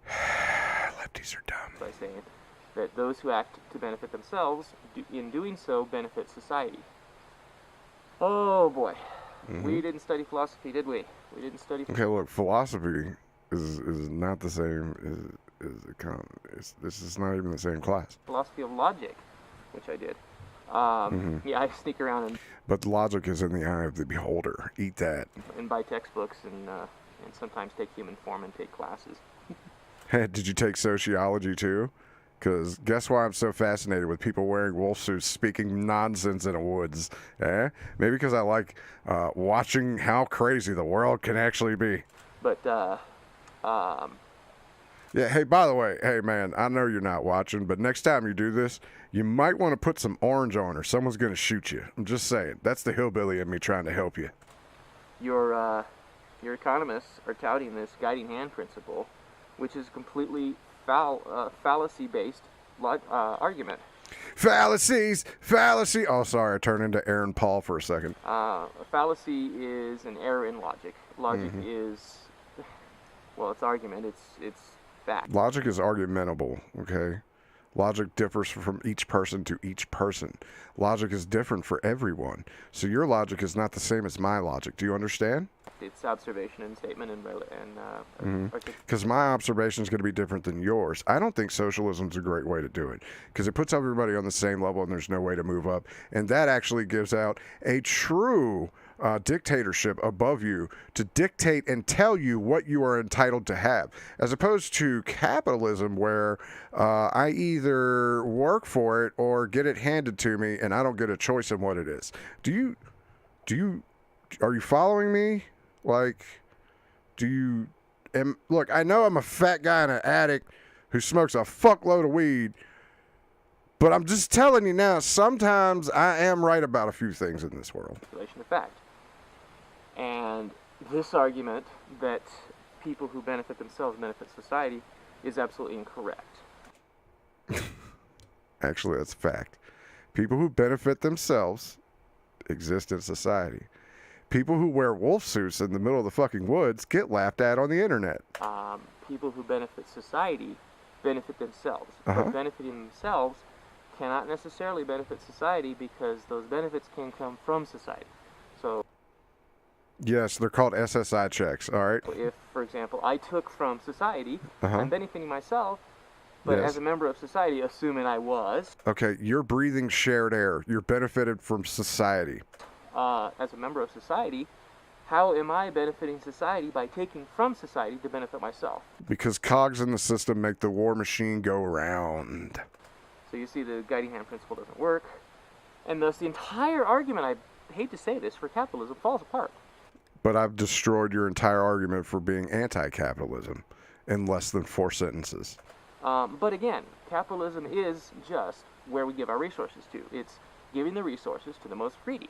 Lefties are dumb. By saying that those who act to benefit themselves, in doing so, benefit society. Oh boy, we didn't study philosophy, did we? We didn't study. Okay, look, philosophy is not the same as economy. This is not even the same class. Philosophy of logic, which I did. Yeah, I sneak around But logic is in the eye of the beholder. Eat that. and buy textbooks and sometimes take human form and take classes. Did you take sociology too? Because guess why I'm so fascinated with people wearing wolf suits speaking nonsense in the woods? Maybe because I like watching how crazy the world can actually be. But, Yeah, hey, by the way, hey, man, I know you're not watching, but next time you do this, you might want to put some orange on or someone's going to shoot you. I'm just saying. That's the hillbilly in me trying to help you. your economists are touting this guiding hand principle, which is completely fallacy-based argument. Fallacy. Oh, sorry, I turned into Aaron Paul for a second. A fallacy is an error in logic. Logic is, well, it's argument. It's fact. Logic is argumentable, okay? Logic differs from each person to each person. Logic is different for everyone. So your logic is not the same as my logic. Do you understand? It's observation and statement and Because my observation is going to be different than yours. I don't think socialism is a great way to do it because it puts everybody on the same level and there's no way to move up. And that actually gives out a true dictatorship above you to dictate and tell you what you are entitled to have, as opposed to capitalism where I either work for it or get it handed to me and I don't get a choice in what it is. Are you following me? Like, look, I know I'm a fat guy and an addict who smokes a fuckload of weed, but I'm just telling you now, sometimes I am right about a few things in this world. Relation to fact. And this argument that people who benefit themselves benefit society is absolutely incorrect. Actually, that's fact. People who benefit themselves exist in society. People who wear wolf suits in the middle of the fucking woods get laughed at on the internet. People who benefit society benefit themselves. Uh-huh. But benefiting themselves cannot necessarily benefit society because those benefits can come from society. So Yes, they're called SSI checks, all right? if, for example, I took from society, Uh-huh. I'm benefiting myself, but Yes. as a member of society, assuming I was, Okay, you're breathing shared air. You're benefited from society. as a member of society, how am I benefiting society by taking from society to benefit myself? Because cogs in the system make the war machine go round. So you see the guiding hand principle doesn't work, and thus the entire argument, I hate to say this, for capitalism falls apart. But I've destroyed your entire argument for being anti-capitalism in less than 4 sentences. But again, capitalism is just where we give our resources to. It's giving the resources to the most greedy.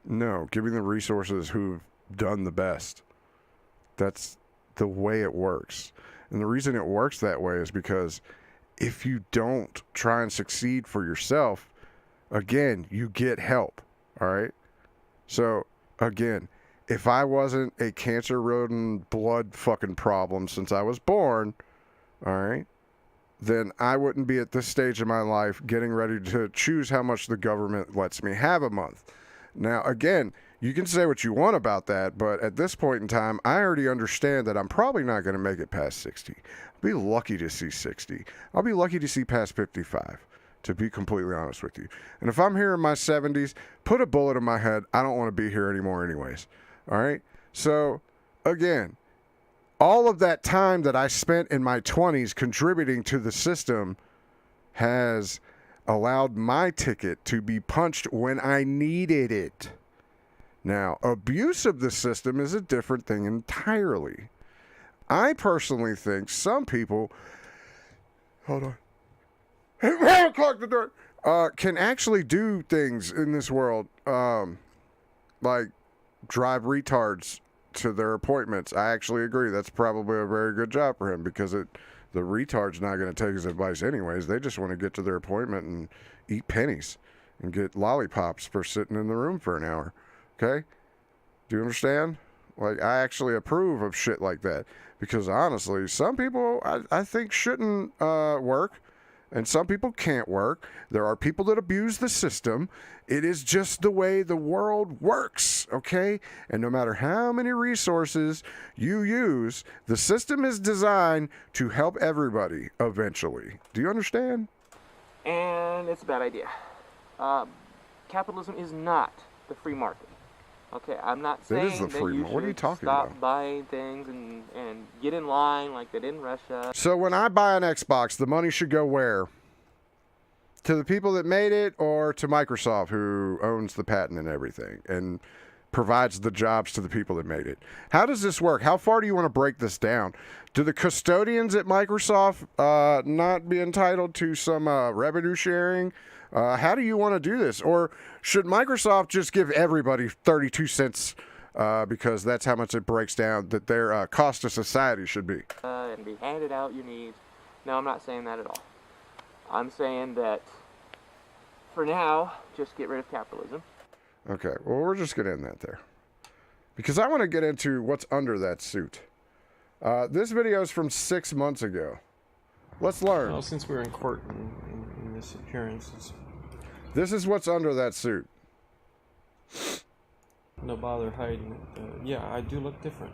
No, giving the resources who've done the best. That's the way it works. And the reason it works that way is because if you don't try and succeed for yourself, again, you get help, all right? So, again, if I wasn't a cancer-ridden blood fucking problem since I was born, all right, then I wouldn't be at this stage of my life getting ready to choose how much the government lets me have a month. Now, again, you can say what you want about that, but at this point in time, I already understand that I'm probably not going to make it past 60. I'll be lucky to see 60. I'll be lucky to see past 55, to be completely honest with you. And if I'm here in my 70s, put a bullet in my head. I don't want to be here anymore anyways. All right? So, again, all of that time that I spent in my 20s contributing to the system has allowed my ticket to be punched when I needed it. Now, abuse of the system is a different thing entirely. I personally think some people, hold on, clock the door, can actually do things in this world, like drive retards to their appointments. I actually agree. That's probably a very good job for him because the retard's not going to take his advice anyways. They just want to get to their appointment and eat pennies and get lollipops for sitting in the room for an hour. Okay? Do you understand? Like, I actually approve of shit like that because honestly, some people I think shouldn't work and some people can't work. There are people that abuse the system. It is just the way the world works, okay? And no matter how many resources you use, the system is designed to help everybody eventually. Do you understand? And it's a bad idea. Capitalism is not the free market. Okay, I'm not saying It is the that free you market. What are you should talking stop about? buying things and get in line like they did in Russia. So when I buy an Xbox, the money should go where? To the people that made it or to Microsoft, who owns the patent and everything and provides the jobs to the people that made it? How does this work? How far do you want to break this down? Do the custodians at Microsoft not be entitled to some revenue sharing? How do you want to do this? Or should Microsoft just give everybody 32 cents because that's how much it breaks down that their cost to society should be? And be handed out your needs. No, I'm not saying that at all. I'm saying that for now, just get rid of capitalism. Okay, well, we're just going to end that there. Because I want to get into what's under that suit. This video is from 6 months ago. Let's learn. Well, since we're in court in this appearance, This is what's under that suit. no bother hiding it. Yeah, I do look different.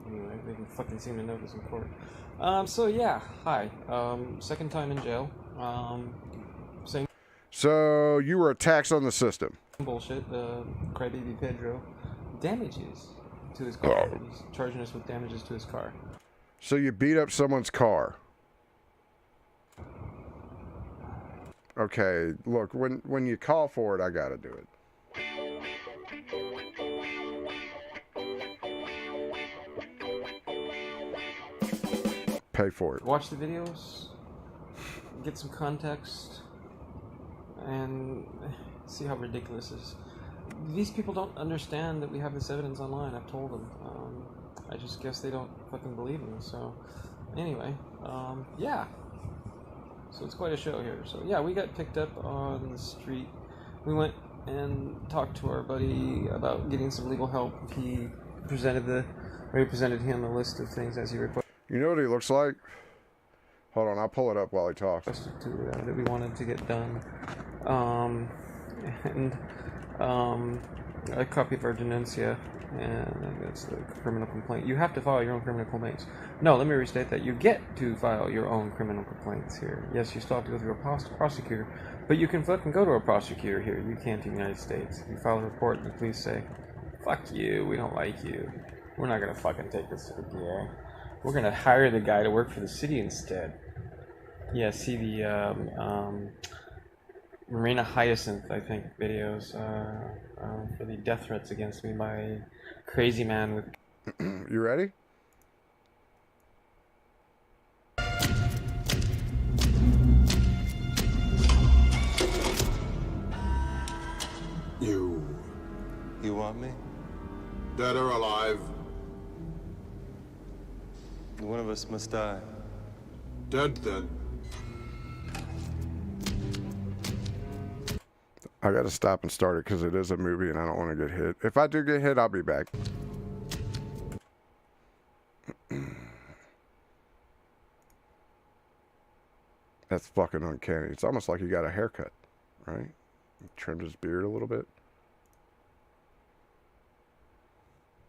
Anyway, they can fucking seem to notice in court. So yeah, hi. Second time in jail. Same So you were a tax on the system. bullshit. Crybaby Pedro damages to his car. He's charging us with damages to his car. So you beat up someone's car. Okay, look, when you call for it, I gotta do it. Pay for it. Watch the videos, get some context, and see how ridiculous this is. These people don't understand that we have this evidence online. I've told them. I just guess they don't fucking believe me. So, anyway, yeah. So it's quite a show here. So yeah, we got picked up on the street. We went and talk to our buddy about getting some legal help. He presented him a list of things as he requested. You know what he looks like? Hold on, I'll pull it up while he talks. That we wanted to get done. A copy of our denuncia, and that's the criminal complaint. You have to file your own criminal complaints. No, let me restate that. You get to file your own criminal complaints here. Yes, you still have to go through a prosecutor, but you can fucking go to a prosecutor here. You can't in the United States. You file a report and the police say, fuck you, we don't like you. We're not gonna fucking take this to the DA. We're gonna hire the guy to work for the city instead. Yeah, see the Marina Hyacinth, I think, videos for the death threats against me by a crazy man with... You ready? You want me? Dead or alive? One of us must die. Dead, then. I gotta stop and start it because it is a movie and I don't want to get hit. If I do get hit, I'll be back. That's fucking uncanny. It's almost like he got a haircut, right? He trimmed his beard a little bit.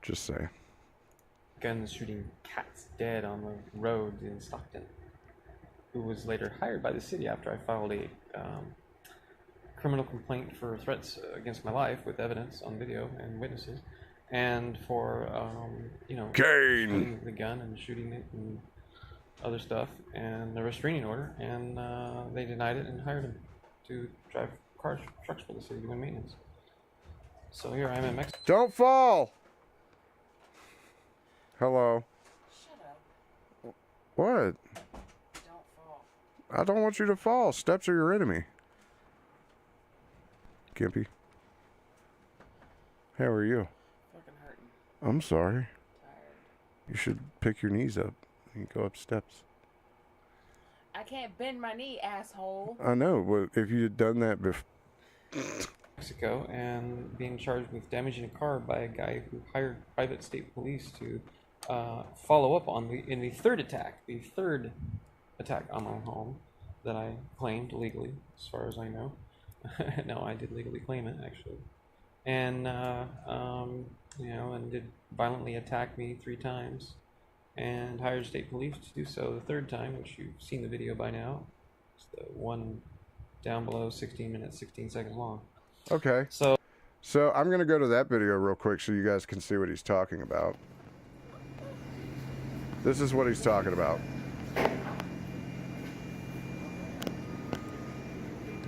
Just saying. Gun shooting cats dead on the road in Stockton, who was later hired by the city after I filed a criminal complaint for threats against my life with evidence on video and witnesses, and for Kane. the gun and shooting it and other stuff, and a restraining order, and they denied it and hired him to drive trucks for the city doing maintenance. So here I am in Mexico. Don't fall. Hello. Shut up. What? Don't fall. I don't want you to fall. Steps are your enemy. Gimpy. How are you? Fucking hurting. I'm sorry. Tired. You should pick your knees up and go up steps. I can't bend my knee, asshole. I know, but if you had done that before. Mexico, and being charged with damaging a car by a guy who hired private state police to follow up on the third attack on my home that I claimed legally, as far as I know. No, I did legally claim it, actually. And, and did violently attack me 3 times, and hired state police to do so the 3rd time, which you've seen the video by now. It's the one down below, 16 minutes, 16 seconds long. Okay. So I'm going to go to that video real quick so you guys can see what he's talking about. This is what he's talking about.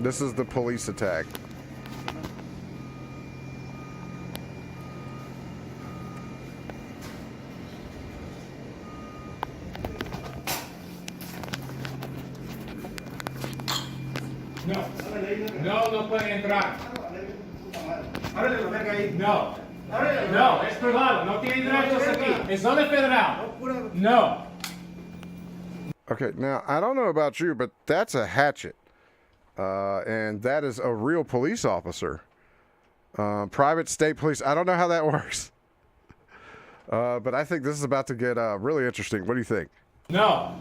This is the police attack. No pueden entrar. No. No, es privado. No tienen derechos aquí. Es zona federal. No. Okay, now, I don't know about you, but that's a hatchet. And that is a real police officer. Private state police. I don't know how that works. But I think this is about to get really interesting. What do you think? No.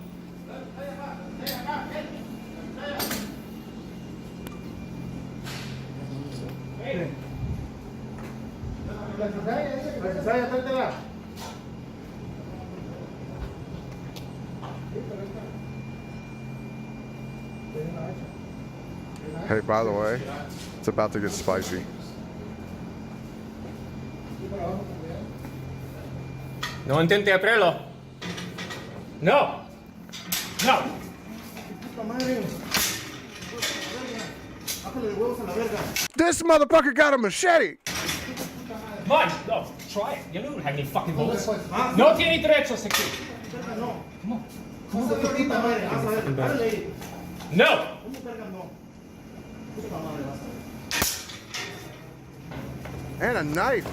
Hey, by the way, it's about to get spicy. No intente hacerlo. No. No. This motherfucker got a machete. Come on, no, try it. You don't have any fucking bullets. No tiene derechos aquí. Come on. No. And a knife.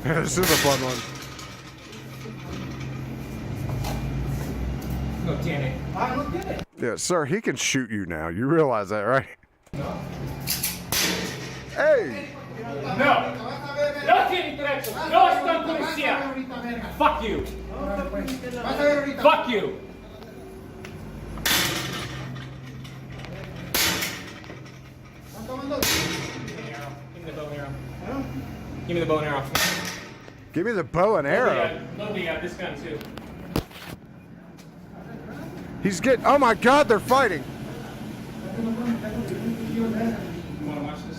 This is a fun one. No tiene. Ah, no tiene. Yeah, sir, he can shoot you now. You realize that, right? No. Hey! No. No tiene derecho. No está policía. Fuck you. Fuck you. Give me the bow and arrow. Give me the bow and arrow. Nobody got this gun too. He's getting. Oh my God, they're fighting. You wanna watch this?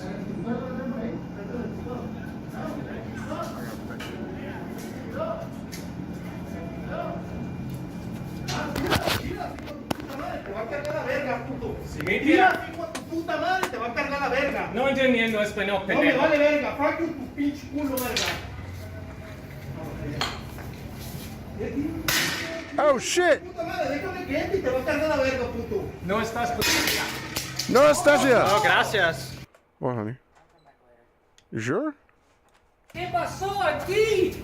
Mira, hijo de tu puta madre, te va a cargar la verga. No entendiendo español, No me pendejo. vale verga, fuck you, tu pinche culo, verga. Oh shit! Puta madre, déjame que entre y te va a cargar la verga, puto. No estás policía. No, Anastasia! Oh, gracias. What, honey? You sure? ¿Qué pasó aquí?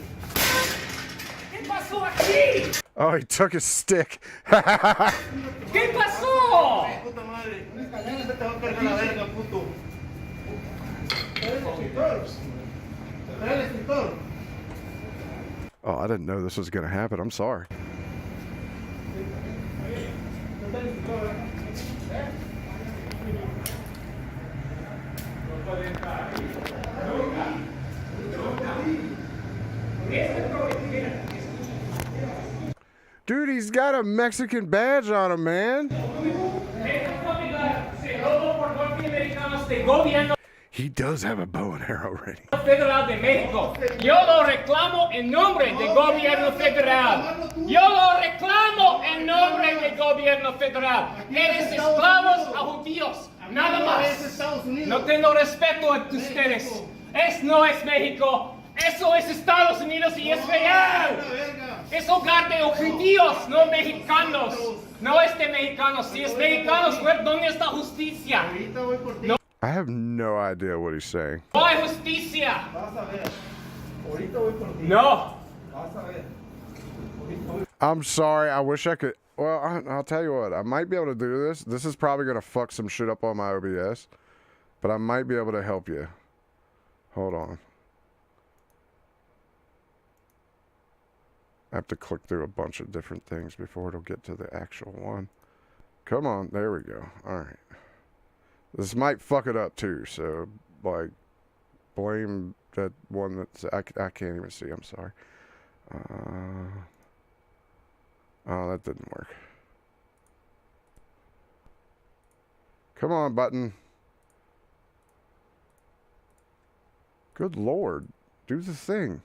¿Qué pasó aquí? Oh, he took his stick. ¿Qué pasó? Puta madre, te va a cargar la verga, puto. Trae el extintor. Oh, I didn't know this was gonna happen. I'm sorry. Dude, he's got a Mexican badge on him, man. He does have a bow and arrow ready. Federal de México. Yo lo reclamo en nombre del gobierno federal. Yo lo reclamo en nombre del gobierno federal. Eres esclavos a judíos. Nada más. No tengo respeto a ustedes. No es México. Eso es Estados Unidos y es real. Es hogar de judíos, no mexicanos. No es de mexicanos. Si es mexicanos, ¿dónde está justicia? No. I have no idea what he's saying. No hay justicia. No. I'm sorry. I wish I could. Well, I'll tell you what. I might be able to do this. This is probably going to fuck some shit up on my OBS. But I might be able to help you. Hold on. I have to click through a bunch of different things before it'll get to the actual one. Come on. There we go. All right. This might fuck it up too, so, like, blame that one that's, I can't even see, I'm sorry. Oh, that didn't work. Come on, button. Good Lord. Do the thing.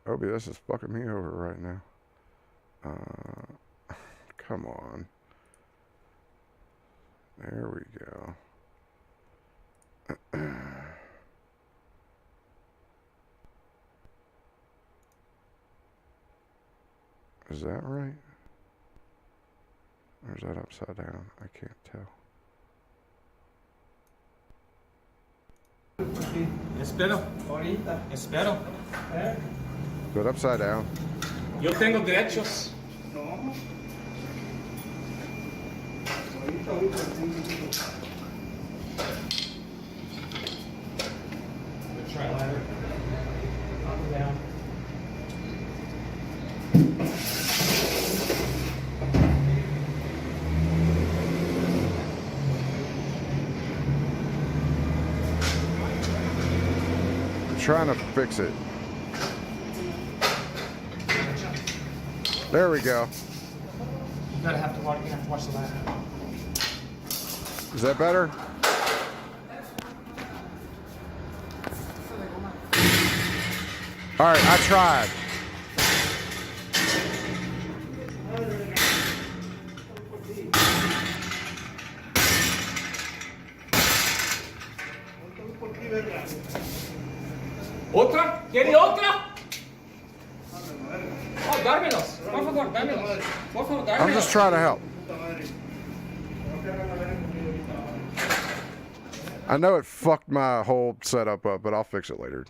OBS is fucking me over right now. Come on. There we go. Is that right? Or is that upside down? I can't tell. Espero. Ahorita. Espero. Good upside down. Yo tengo derechos. No. Try ladder. Up and down. I'm trying to fix it. There we go. You have to watch the ladder. Is that better? All right, I tried. ¿Otra? ¿Quiere otra? Oh, dármelos. Por favor, dármelos. Por favor, dármelos. I'm just trying to help. I know it fucked my whole setup up, but I'll fix it later.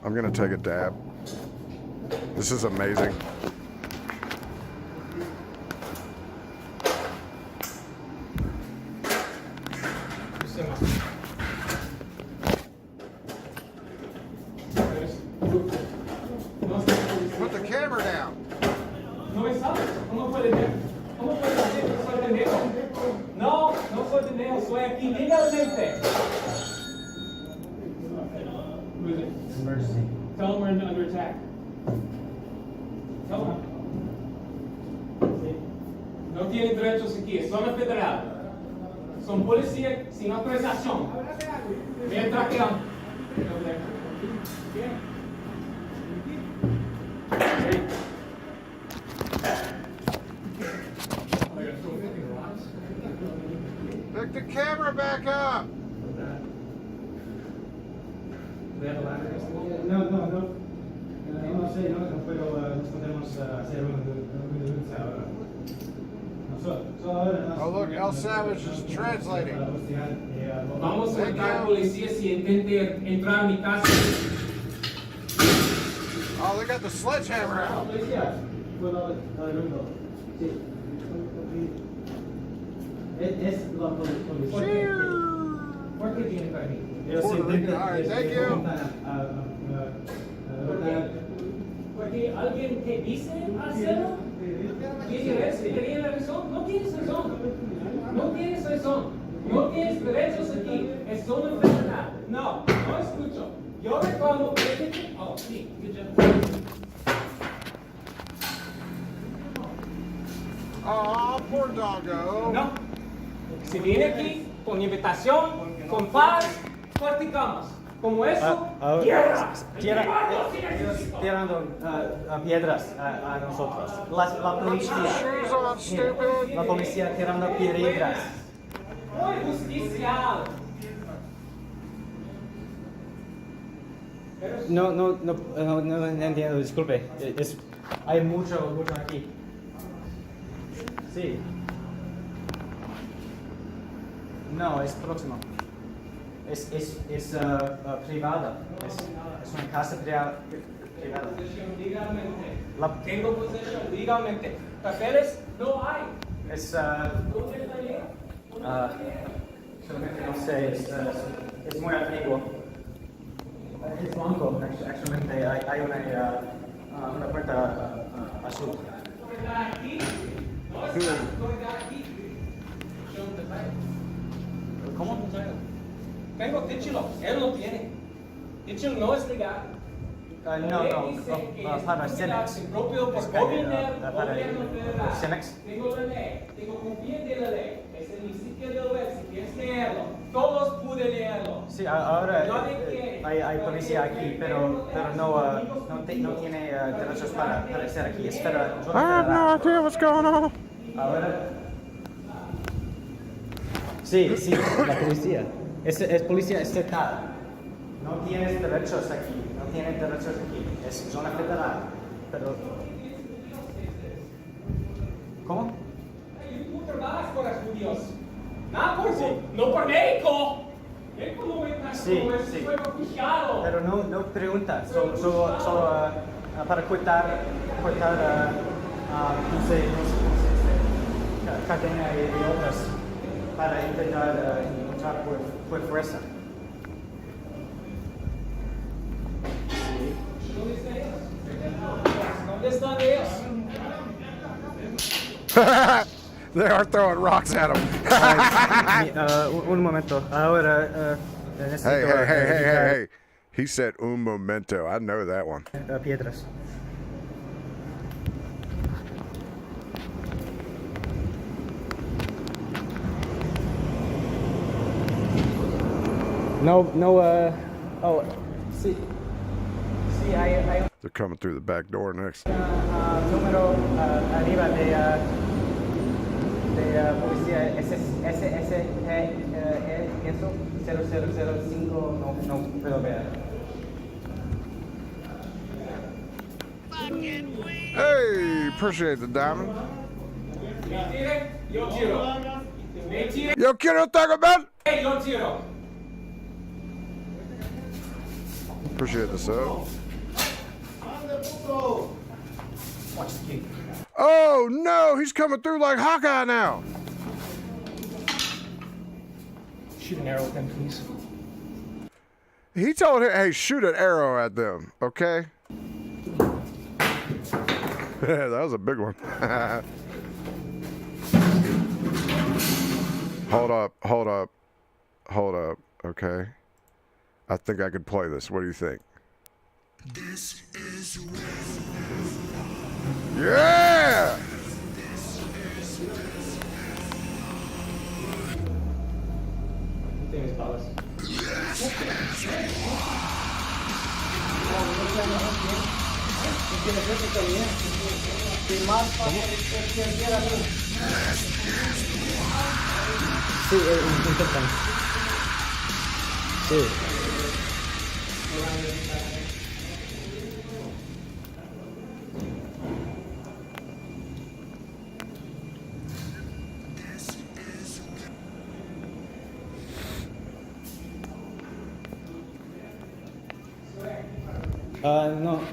I'm gonna take a dab. This is amazing. Put the camera down. No me sabes, ¿cómo puede ver? ¿Cómo puede decir que soy pendejo? No, no soy pendejo, soy aquí legalmente. Who is it? Emergency. Tell them we're under attack. Tell them. No tienen derechos aquí, es zona federal. Son policías sin autorización. Mientras que Pick the camera back up. No sé, pero nos podemos hacer una ahora. Oh, look, El Savage is translating. vamos a buscar policías si intenten entrar a mi casa. Oh, they got the sledgehammer out. Es la policía. ¿Por qué viene para mí? Puerto Rican. All right, thank you. Porque alguien te dice hacerlo. ¿Tienes la razón? No tienes razón. No tienes razón. No tienes derechos aquí. Es zona federal. No, no escucho. Yo reclamo. Oh, sí, good job. Oh, poor doggo. No. Si viene aquí con invitación, con paz, practicamos. Como eso, tierra. Tirando piedras a nosotros. La policía tirando piedras. Muy justicial. No entiendo, disculpe. Hay mucho aquí. Sí. No, es próximo. Es privada. Es una casa privada. Legalmente. Tengo posesión legalmente. Papeles no hay. Es ¿Dónde está ella? no sé, es muy antiguo. Es blanco, actualmente hay una puerta azul. Aquí. No está. Aquí. ¿Cómo? Tengo título, él lo tiene. Título no es legal. Para Cemex. Propio por gobierno federal. Cemex. Tengo la ley, tengo copia de la ley. Es en mi sitio de web, si quieres leerlo. Todos pueden leerlo. Sí, ahora hay policía aquí, pero no tiene derechos para estar aquí. Es federal. I have no idea what's going on. Ahora. Sí, la policía. Es policía estatal. No tienes derechos aquí. No tienes derechos aquí. Es zona federal. Pero. ¿Cómo? Tú trabajas por los judíos. No por México. México no está refugiado. Pero no pregunta. Solo para cortar no sé, cadena y otras. Para intentar entrar por fuerza. ¿Dónde están ellos? They are throwing rocks at him. Un momento. Ahora Hey. He said un momento. I know that one. Piedras. Sí, hay They're coming through the back door next. número arriba de policía SSP, eso, 0005, no puedo ver. Hey, appreciate the diamond. Yo quiero. Yo quiero Taco Bell. Yo quiero. Appreciate the sub. Watch the kid. Oh no, he's coming through like Hawkeye now. Shoot an arrow at them, please. He told him, hey, shoot an arrow at them, okay? That was a big one. Hold up, okay? I think I could play this. What do you think? This is Yeah! Tienes balas. Sí, intentan. Sí.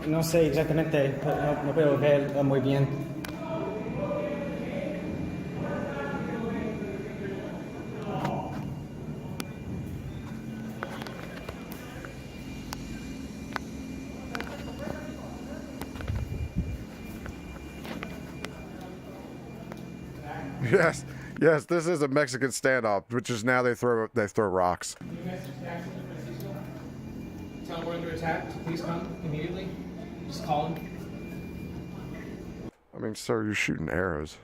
No sé exactamente, no puedo ver muy bien. Yes, this is a Mexican standoff, which is now they throw rocks. Tell them we're under attack, so please come immediately. Just call them. I mean, sir, you're shooting arrows.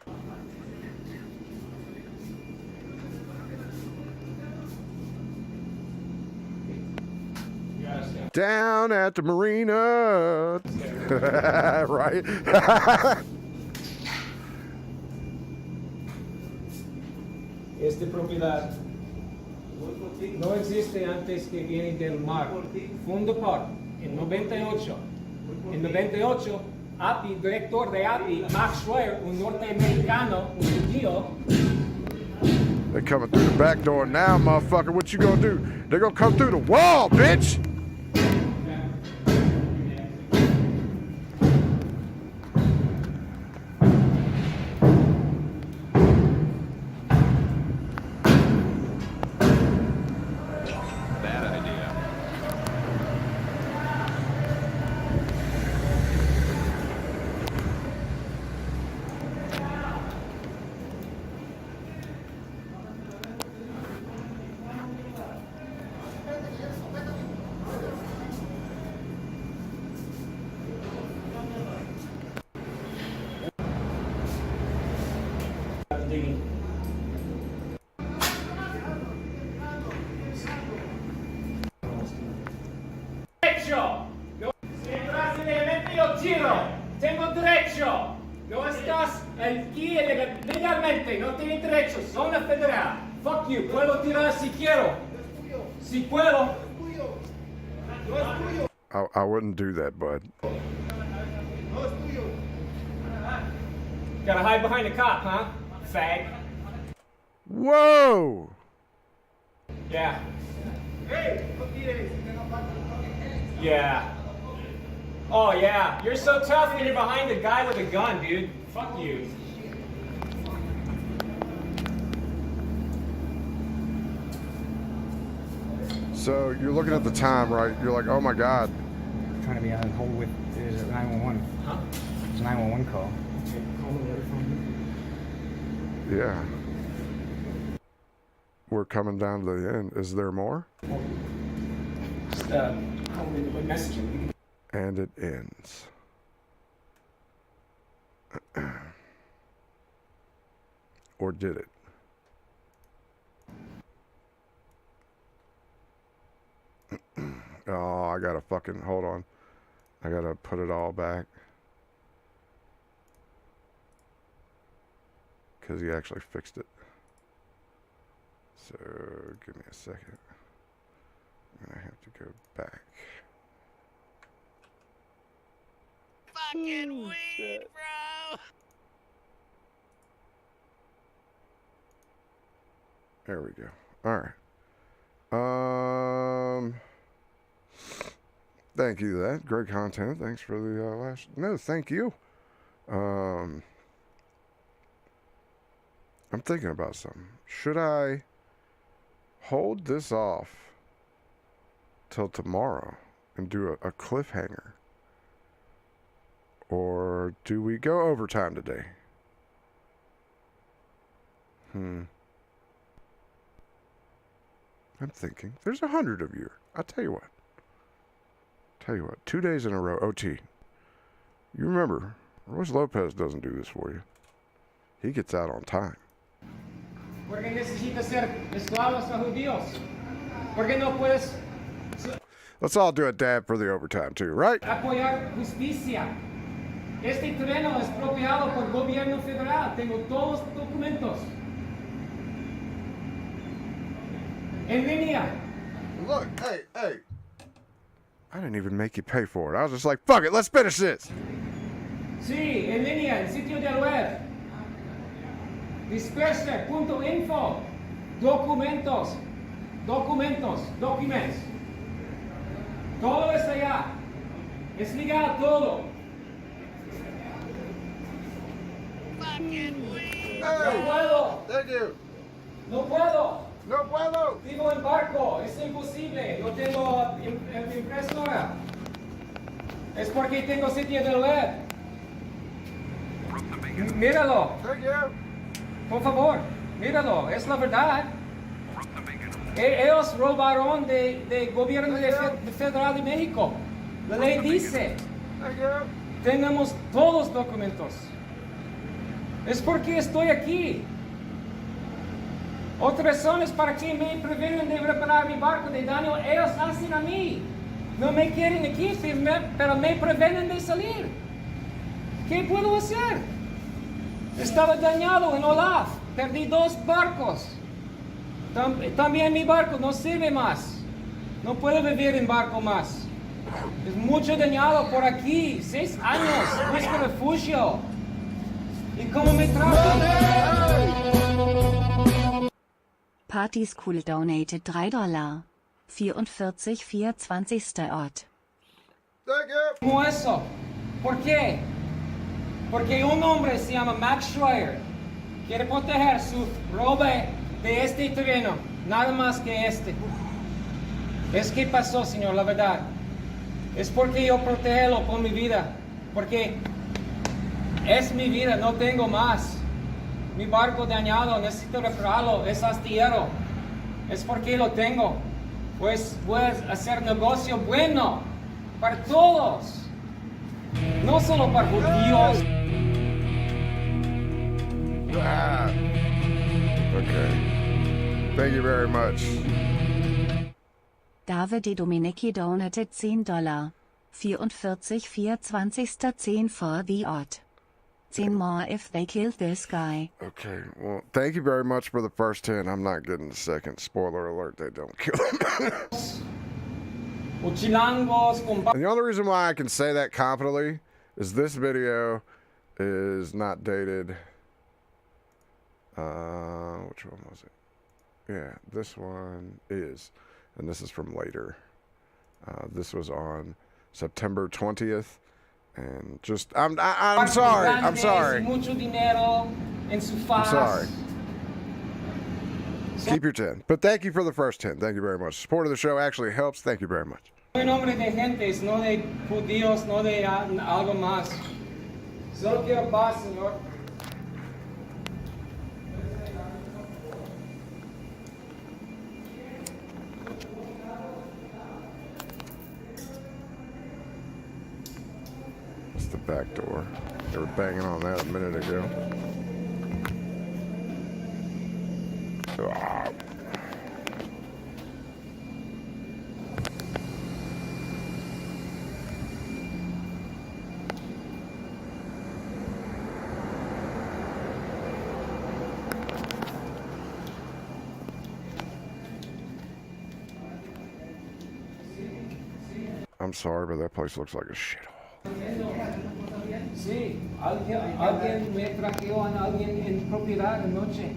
Down at the marina. Right? Esta propiedad no existe antes que viene del mar. Fondo Park, en 98. En 98, API, director de API, Max Schreier, un norteamericano, un judío. They coming through the back door now, motherfucker. What you gonna do? They gonna come through the wall, bitch! Derecho. No, detrás de yo giro. Tengo derecho. No estás aquí legalmente. No tienes derecho. Zona federal. Fuck you. Puedo tirar si quiero. Si puedo. No es tuyo. I wouldn't do that, bud. Gotta hide behind the cop, huh? Fag. Whoa! Yeah. Yeah. Oh, yeah. You're so tough when you're behind the guy with a gun, dude. Fuck you. So you're looking at the time, right? You're like, oh my God. I'm trying to be on hold with 911. Huh? It's a 911 call. Yeah. We're coming down to the end. Is there more? Just, messaging. And it ends. Or did it? Oh, I gotta fucking, hold on. I gotta put it all back. Because he actually fixed it. So, give me a second. I'm gonna have to go back. Fucking weed, bro! There we go. All right. Thank you. That great content. Thanks for the last. No, thank you. I'm thinking about something. Should I hold this off till tomorrow and do a cliffhanger, or do we go overtime today? I'm thinking. There's 100 of you. I'll tell you what. 2 days in a row, OT. You remember, Royce Lopez doesn't do this for you. He gets out on time. Porque necesitas ser esclavos a judíos. Porque no puedes Let's all do a dab for the overtime too, right? apoyar justicia. Este terreno es propiado por gobierno federal. Tengo todos los documentos. En línea. Look, hey. I didn't even make you pay for it. I was just like, fuck it, let's finish this. Sí, en línea, en sitio del web. Disperse.info. Documentos. Documents. Todo es allá. Es legal todo. No puedo. Thank you. No puedo. No puedo. Vivo en barco. Es imposible. No tengo impresora. Es porque tengo sitio del web. Míralo. Thank you. Por favor, míralo. Es la verdad. Ellos robaron de gobierno federal de México. La ley dice. Tenemos todos los documentos. Es porque estoy aquí. Otras razones para que me previenen de reparar mi barco de daño, ellos hacen a mí. No me quieren aquí, pero me previenen de salir. ¿Qué puedo hacer? Estaba dañado en Olaf. Perdí 2 barcos. También mi barco no sirve más. No puedo vivir en barco más. Es mucho dañado por aquí. 6 años. Busco refugio. ¿Y cómo me tratan? Party School donated $3. 44,420. Ort. ¿Cómo eso? ¿Por qué? Porque un hombre se llama Max Schreier. Quiere proteger su robe de este terreno. Nada más que este. Es que pasó, señor, la verdad. Es porque yo protegerlo con mi vida. Porque es mi vida, no tengo más. Mi barco dañado, necesito repararlo, es astillero. Es porque lo tengo. Pues voy a hacer negocio bueno para todos. No solo para judíos. Okay. Thank you very much. Davide Domenici donated $10. 44,420 for the Ort. 10 more if they killed this guy. Okay, well, thank you very much for the first 10. I'm not getting the second. Spoiler alert, they don't kill him. And the only reason why I can say that confidently is this video is not dated. Which one was it? Yeah, this one is. And this is from later. This was on September 20th. And just, I'm sorry. I'm sorry. I'm sorry. Keep your 10. But thank you for the first 10. Thank you very much. Support of the show actually helps. Thank you very much. En nombre de gentes, no de judíos, no de algo más. Solo quiero paz, señor. That's the back door. They were banging on that a minute ago. Ah. I'm sorry, but that place looks like a shithole. Sí, alguien me trajeó a alguien en propiedad anoche.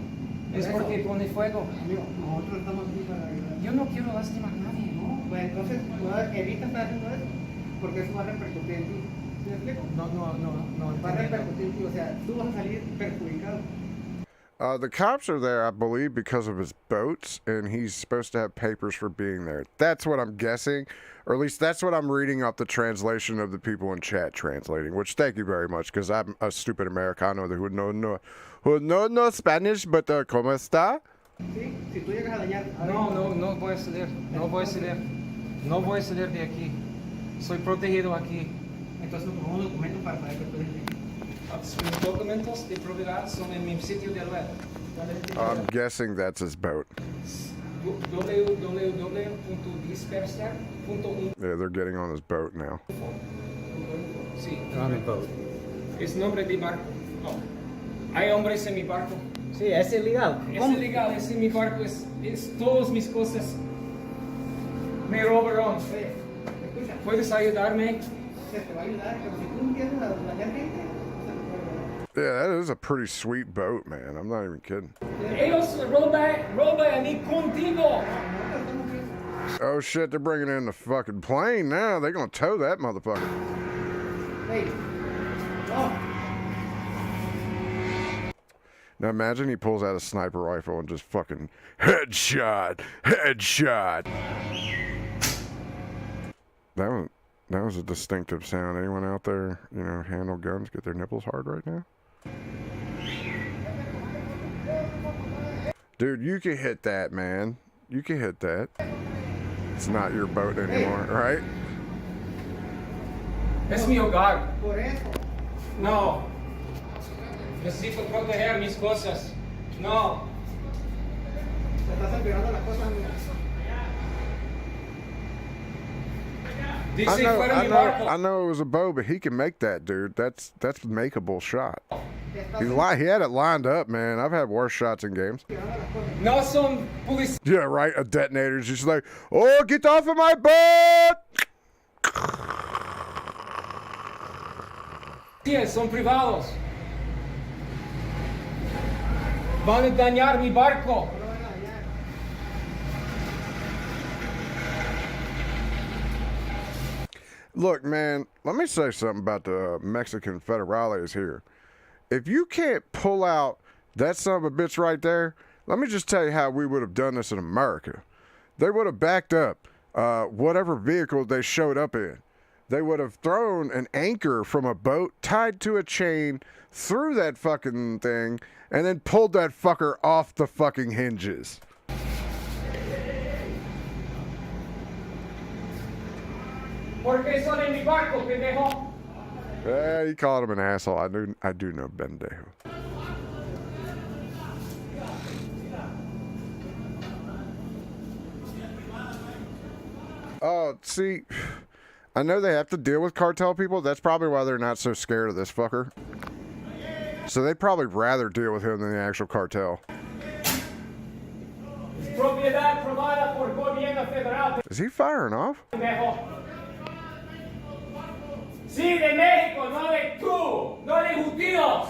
Es porque pone fuego. Nosotros estamos aquí para ayudar. Yo no quiero lastimar a nadie, ¿no? Pues entonces, ¿evita estar haciendo eso? porque eso va a repercutir en ti. ¿Sí me explico? No. Va a repercutir en ti, o sea, tú vas a salir perjudicado. The cops are there, I believe, because of his boats, and he's supposed to have papers for being there. That's what I'm guessing, or at least that's what I'm reading off the translation of the people in chat translating, which thank you very much, because I'm a stupid Americano who no Spanish, but ¿cómo está? Sí, si tú llegas a dañar... No voy a salir, no voy a salir. No voy a salir de aquí. Soy protegido aquí. Entonces, un documento para poder protegerte. Mis documentos de propiedad son en mi sitio de web. I'm guessing that's his boat. www.disperser.1. Yeah, they're getting on his boat now. Sí, On the boat. es nombre de barco. Oh. Hay hombres en mi barco. Sí, es ilegal. Es ilegal, es en mi barco, es todas mis cosas. Me robaron. ¿Puedes ayudarme? Se te va a ayudar, pero si tú empiezas a dañar gente... Yeah, that is a pretty sweet boat, man. I'm not even kidding. Ellos roban a mí contigo. Oh shit, they're bringing in the fucking plane now. They're gonna tow that motherfucker. Hey. Oh. Now imagine he pulls out a sniper rifle and just fucking headshot. That was a distinctive sound. Anyone out there, handle guns, get their nipples hard right now? Dude, you can hit that, man. You can hit that. It's not your boat anymore, right? Es mi hogar. No. Necesito proteger mis cosas. No. I know it was a bow, but he can make that, dude. That's makeable shot. He had it lined up, man. I've had worse shots in games. No son police. Yeah, right. A detonator's just like, oh, get off of my boat! Son privados. Van a dañar mi barco. Look, man, let me say something about the Mexican federales here. If you can't pull out that son of a bitch right there, let me just tell you how we would have done this in America. They would have backed up whatever vehicle they showed up in. They would have thrown an anchor from a boat tied to a chain through that fucking thing and then pulled that fucker off the fucking hinges. Porque son en mi barco, pendejo. Yeah, he called him an asshole. I do know pendejo. Oh, see, I know they have to deal with cartel people. That's probably why they're not so scared of this fucker. So they'd probably rather deal with him than the actual cartel. Propiedad probada por gobierno federal. Is he firing off? Sí, de México, no de tú, no de judíos.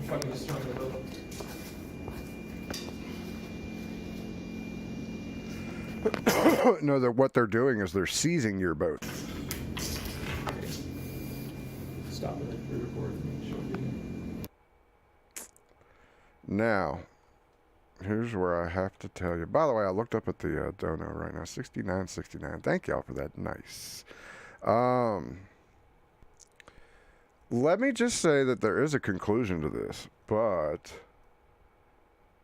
Fucking destroying the boat. No, what they're doing is they're seizing your boat. Stop it. Re-record. Now, here's where I have to tell you. By the way, I looked up at the dono right now. 69.69. Thank y'all for that. Nice. Let me just say that there is a conclusion to this, but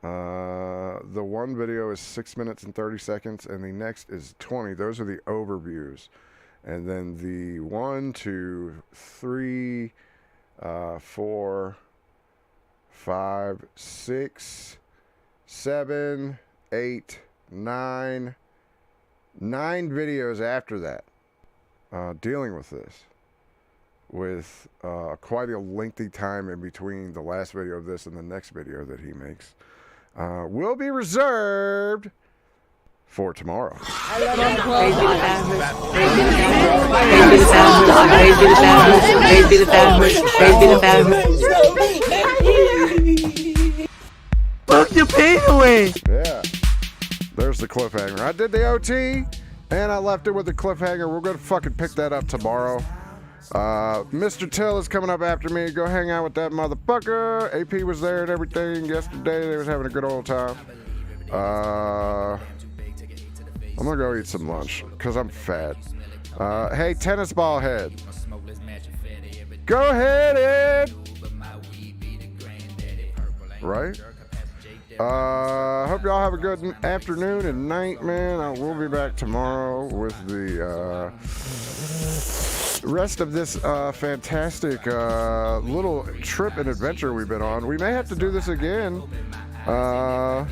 the one video is 6 minutes and 30 seconds, and the next is 20. Those are the overviews. And then the 1, 2, 3, 4, 5, 6, 7, 8, 9 videos after that dealing with this, with quite a lengthy time in between the last video of this and the next video that he makes, will be reserved for tomorrow. Fuck your pain away. Yeah. was the cliffhanger. I did the OT, and I left it with the cliffhanger. We're going to fucking pick that up tomorrow. Mr. Till is coming up after me. Go hang out with that motherfucker. AP was there and everything yesterday. They was having a good old time. I'm going to go eat some lunch because I'm fat. Hey, tennis ball head. Go ahead, Ed. Right? Hope y'all have a good afternoon and night, man. I will be back tomorrow with the rest of this fantastic little trip and adventure we've been on. We may have to do this again on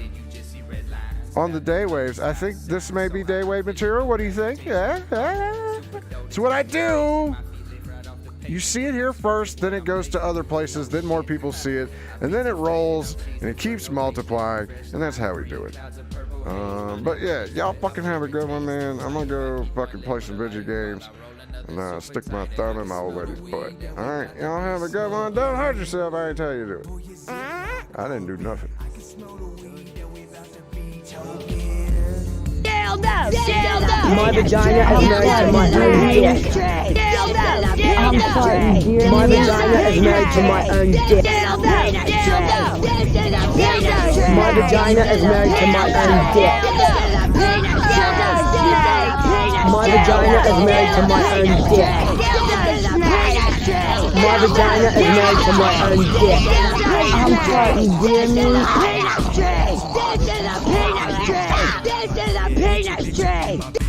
the day waves. I think this may be day wave material. What do you think? Yeah. It's what I do. You see it here first, then it goes to other places, then more people see it, and then it rolls, and it keeps multiplying, and that's how we do it. But yeah, y'all fucking have a good one, man. I'm gonna go fucking play some video games and stick my thumb in my old lady's butt. Alright, y'all have a good one. Don't hurt yourself, I ain't tell you to do it. I didn't do nothing. My vagina is married to my own dick. I'm sorry, dear. My vagina is married to my own dick. My vagina is married to my own dick. My vagina is married to my own dick. My vagina is married to my own dick. I'm sorry, dear me. This is a peanut tree.